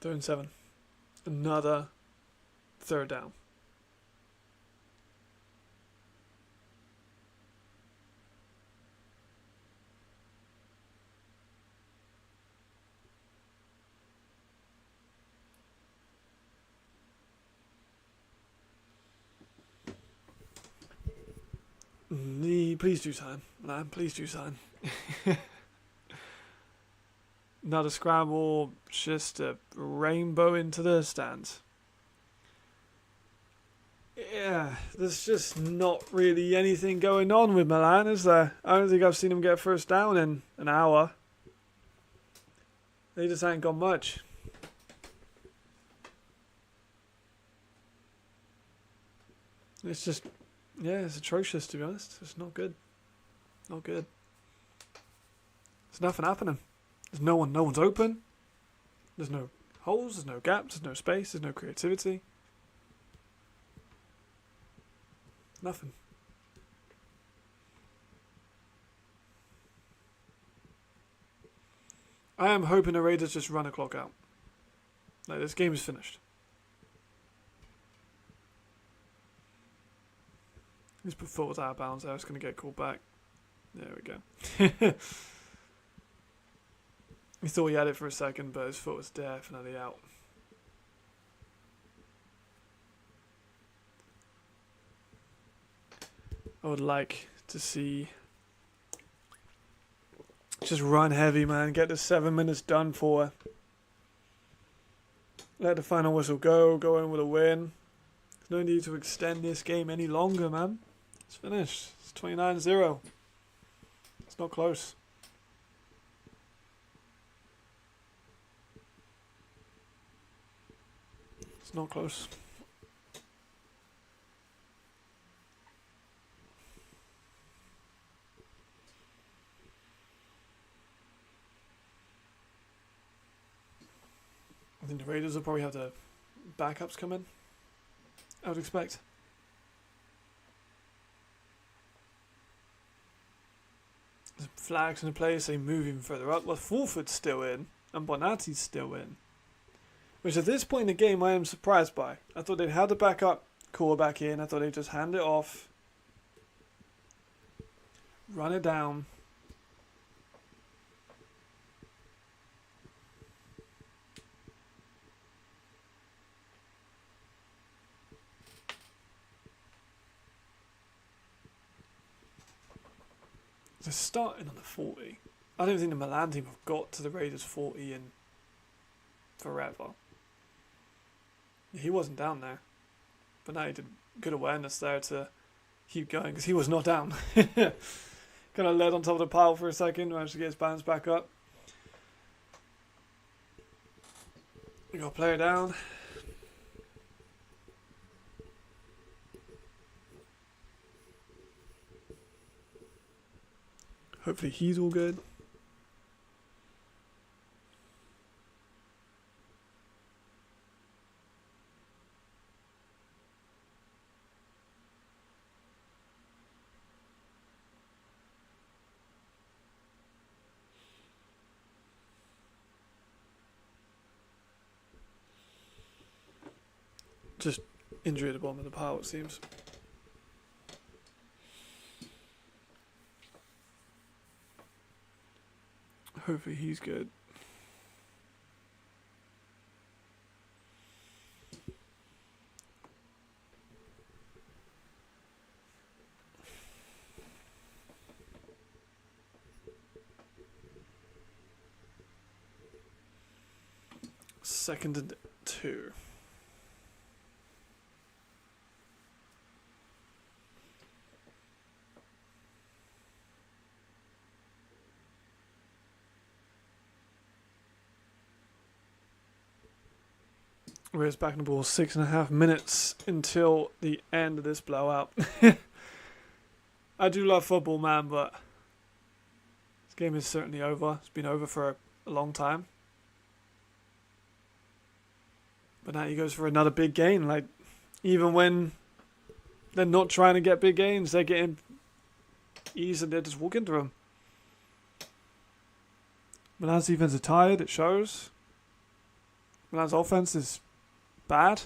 Third and 7. Another 3rd down. Please do sign, man. Please do sign. Not a scramble, just a rainbow into the stands. Yeah, there's just not really anything going on with Milan, is there? I don't think I've seen them get a first down in an hour. They just ain't got much. It's just, yeah, it's atrocious, to be honest. It's not good. Not good. There's nothing happening. There's no one's open. There's no holes, there's no gaps, there's no space, there's no creativity. Nothing. I am hoping the Raiders just run a clock out. Like, this game is finished. His foot was out of bounds there. It's going to get called back. There we go. He thought he had it for a second, but his foot was definitely out. I would like to see Just run heavy, man. Get the 7 minutes done for. Let the final whistle go. Go in with a win. There's no need to extend this game any longer, man. It's finished. It's 29-0. It's not close. It's not close. I think the Raiders will probably have the backups come in, I would expect. There's flags in the place, they move even further up. Well, Fulford's still in, and Bonatti's still in. Which at this point in the game I am surprised by. I thought they'd have the backup quarterback in, I thought they'd just hand it off, run it down. They're starting on the 40. I don't think the Milan team have got to the Raiders 40 in forever. He wasn't down there. But now he did good awareness there to keep going because he was not down. Kind of led on top of the pile for a second, managed to get his balance back up. We got a player down. Hopefully he's all good. Just injury at the bottom of the pile, it seems. Hopefully he's good. Second and 2. Raiders back in the ball, 6.5 minutes until the end of this blowout. I do love football, man, but this game is certainly over. It's been over for a long time. But now he goes for another big gain. Like, even when they're not trying to get big gains, they're getting ease and they're just walking through them. Milan's defense is tired, it shows. Milan's offense is bad.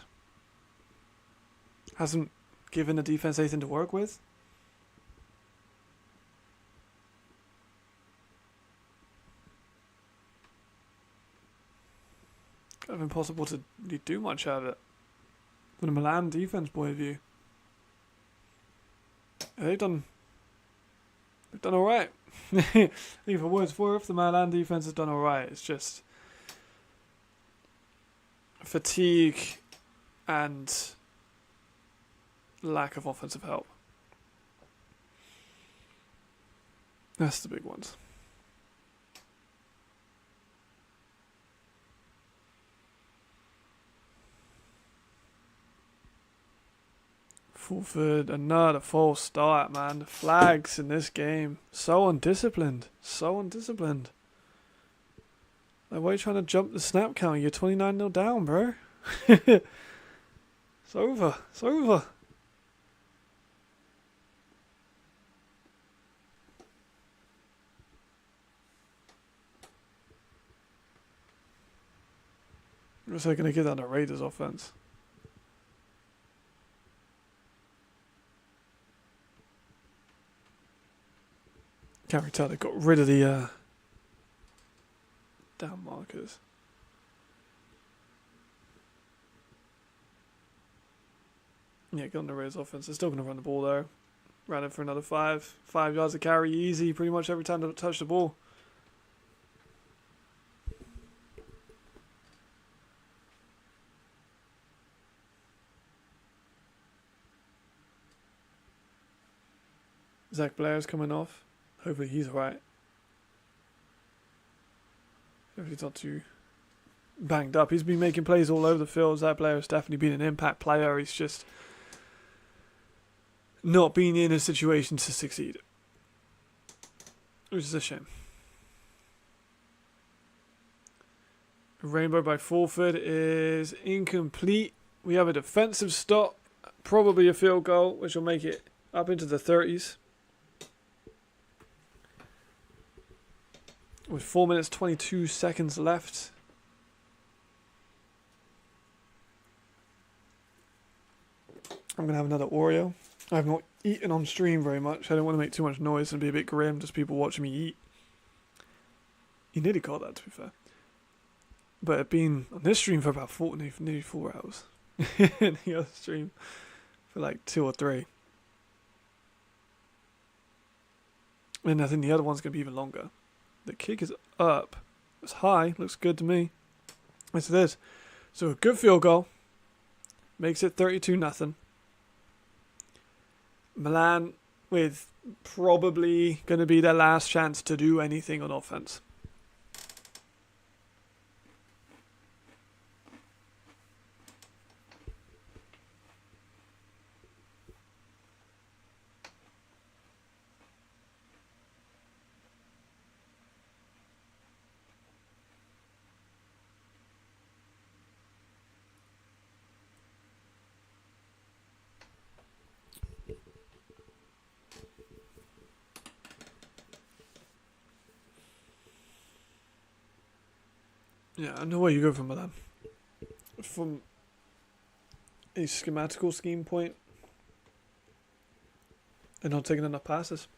Hasn't given the defense anything to work with. Kind of impossible to really do much out of it. From the Milan defense point of view. They've done alright. I think for what it's worth, the Milan defense has done alright. It's just fatigue and lack of offensive help. That's the big ones. Fulford, another false start, man. The flags in this game. So undisciplined. So undisciplined. Like, why are you trying to jump the snap count? You're 29-0 down, bro. It's over. It's over. What's they going to get on the Raiders offense? Can't really tell they got rid of the down markers. Yeah, get on the Raiders offense. They're still going to run the ball though. Ran it for another 5 yards of carry, easy pretty much every time they touch the ball. Zach Blair's coming off. Hopefully he's alright. Hopefully he's not too banged up. He's been making plays all over the field. Zach Blair has definitely been an impact player. He's just not been in a situation to succeed, which is a shame. Rainbow by Fulford is incomplete. We have a defensive stop, probably a field goal, which will make it up into the 30s. With 4 minutes 22 seconds left. I'm going to have another Oreo. I've not eaten on stream very much. I don't want to make too much noise and be a bit grim, just people watching me eat. You nearly got that, to be fair. But I've been on this stream for about nearly 4 hours. And the other stream for like 2 or 3. And I think the other one's going to be even longer. The kick is up. It's high. Looks good to me. Yes, it is. So a good field goal. Makes it 32-0. Milan with probably going to be their last chance to do anything on offense. Yeah, I know where you go from Milan. From a schematical scheme point, they're not taking enough passes.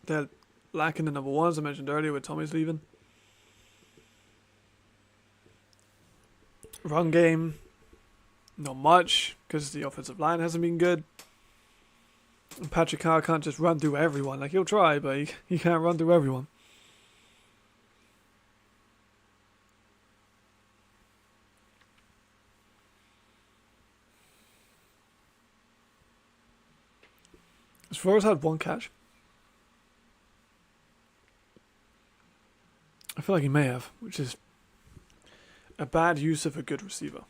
They're lacking the number ones I mentioned earlier with Tommy's leaving. Run game, not much, because the offensive line hasn't been good. And Patrick Carr can't just run through everyone. Like, he'll try, but he can't run through everyone. As far as had one catch. I feel like he may have, which is a bad use of a good receiver.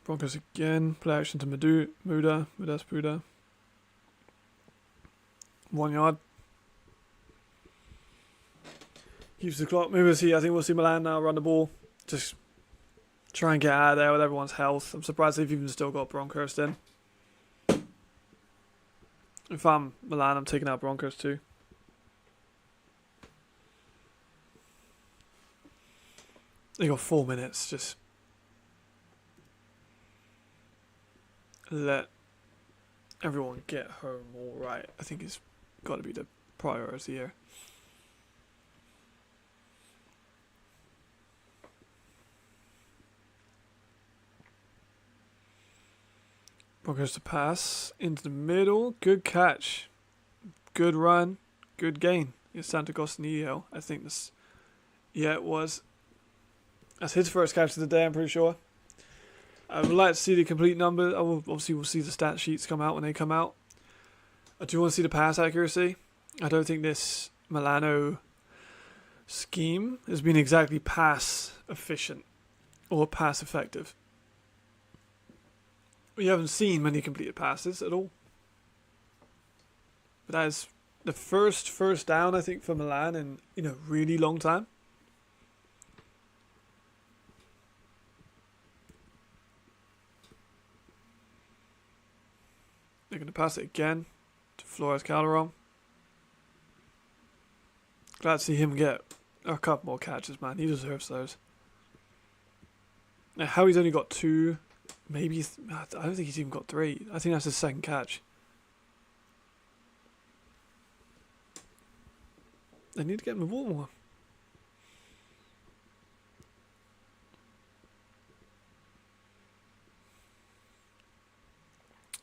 Broncos again. Play action to Muda. 1 yard. Keeps the clock moving. I think we'll see Milan now run the ball. Just try and get out of there with everyone's health. I'm surprised they've even still got Broncos in. If I'm Milan, I'm taking out Broncos too. They got 4 minutes. Just let everyone get home all right. I think it's got to be the priority here. Broncos to pass into the middle. Good catch. Good run. Good gain. It's Santa Costanillo. I think this. Yeah, it was. That's his first catch of the day, I'm pretty sure. I would like to see the complete number. Obviously, we'll see the stat sheets come out when they come out. I do want to see the pass accuracy. I don't think this Milano scheme has been exactly pass efficient or pass effective. We haven't seen many completed passes at all. But that is the first down, I think, for Milan in a really long time. They're going to pass it again to Flores Calderon. Glad to see him get a couple more catches, man. He deserves those. Now, how he's only got 2... Maybe, I don't think he's even got 3. I think that's his second catch. They need to get him the ball more.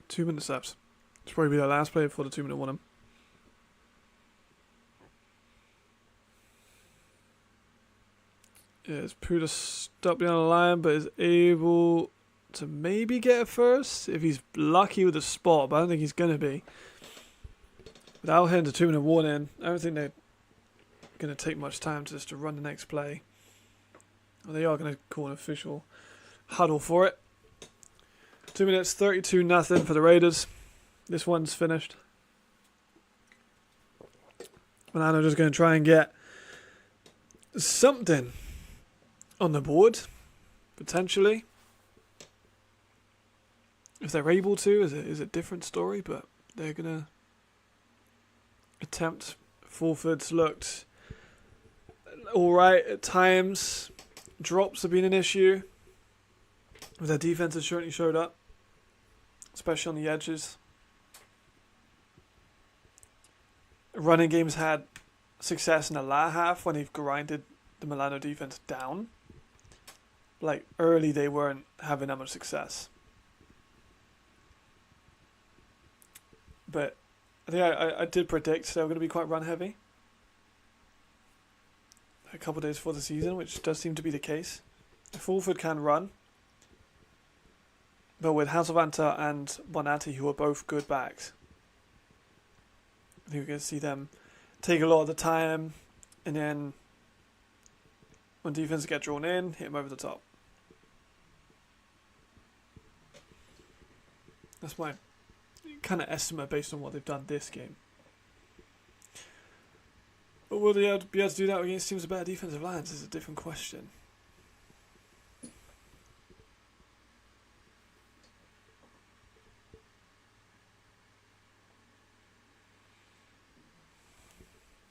Two-minute steps. It's probably their last play before the 2-minute one. It Is Puda stuck behind the line, but is able to maybe get it first if he's lucky with the spot, but I don't think he's going to be. Without heading to 2-minute warning, I don't think they're going to take much time just to run the next play. Well, they are going to call an official huddle for it. 2 minutes, 32-0 for the Raiders. This one's finished. Milano just going to try and get something on the board, potentially. If they're able to, is a different story, but they're going to attempt. Fulford's looked alright at times. Drops have been an issue. But their defense has certainly showed up, especially on the edges. Running game's had success in the latter half when they've grinded the Milano defense down. Like, early they weren't having that much success. But I think I did predict they were going to be quite run heavy a couple of days before the season, which does seem to be the case. Fulford can run, but with Hasselvanta and Bonatti, who are both good backs, I think we're going to see them take a lot of the time, and then when defense get drawn in, hit them over the top. That's my kind of estimate based on what they've done this game. But will they be able to do that against teams with better defensive lines is a different question.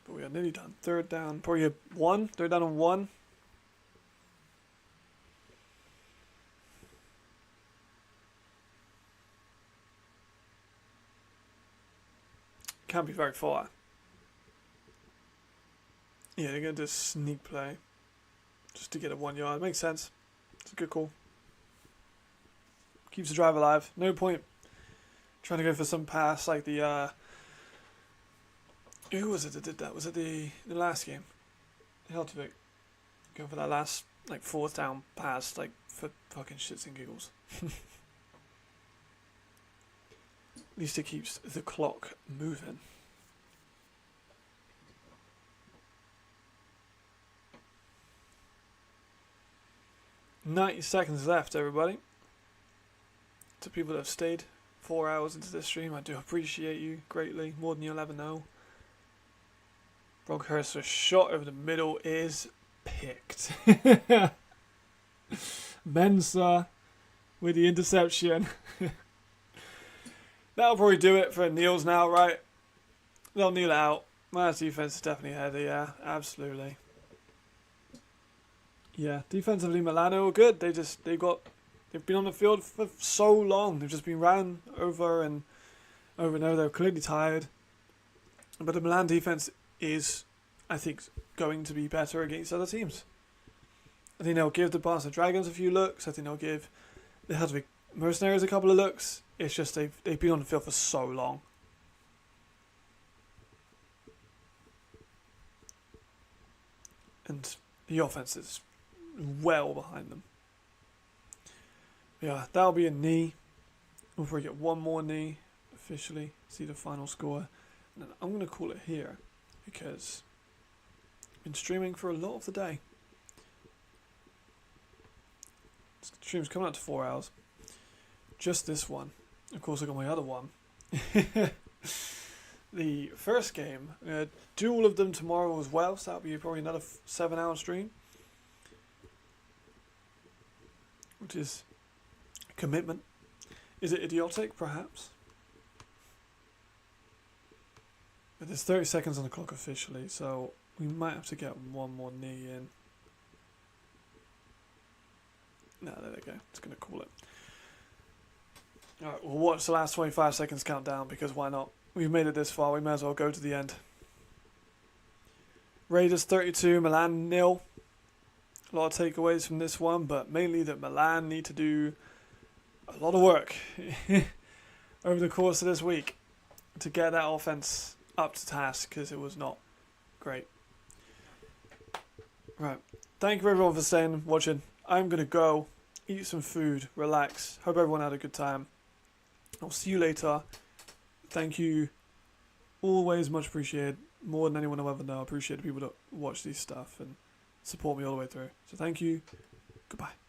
But we are nearly done. Third down, probably one. Third down on one. Can't be very far. Yeah, they're going to do a sneak play just to get a 1 yard. Makes sense. It's a good call. Keeps the drive alive. No point trying to go for some pass like the... who was it that did that? Was it the last game? Helvetic. Going for that last like 4th down pass like for fucking shits and giggles. At least it keeps the clock moving. 90 seconds left, everybody. To people that have stayed 4 hours into this stream, I do appreciate you greatly, more than you'll ever know. Bronkhurst's shot over the middle is picked. Mensah with the interception. That'll probably do it for Niels now, right? They'll kneel out. Milan's defense is definitely ahead. Yeah, absolutely. Yeah, defensively Milano are good. They've been on the field for so long. They've just been ran over and over and over. They're clearly tired. But the Milan defense is, I think, going to be better against other teams. I think they'll give the Barcelona Dragons a few looks. I think they'll give the Helvetic Mercenaries a couple of looks. It's just they've been on the field for so long. And the offense is well behind them. Yeah, that'll be a knee. We'll probably get one more knee officially. See the final score. And then I'm going to call it here because I've been streaming for a lot of the day. This stream's coming up to 4 hours. Just this one. Of course, I got my other one. The first game. Do all of them tomorrow as well, so that'll be probably another 7-hour stream. Which is commitment. Is it idiotic? Perhaps. But there's 30 seconds on the clock officially, so we might have to get one more knee in. No, there we go. It's going to call it. Alright, we'll watch the last 25 seconds count down because why not? We've made it this far, we may as well go to the end. Raiders 32, Milan 0. A lot of takeaways from this one, but mainly that Milan need to do a lot of work over the course of this week to get that offense up to task because it was not great. Right, thank you everyone for staying and watching. I'm going to go eat some food, relax. Hope everyone had a good time. I'll see you later. Thank you. Always much appreciated. More than anyone will ever know. I appreciate the people that watch these stuff and support me all the way through. So thank you. Goodbye.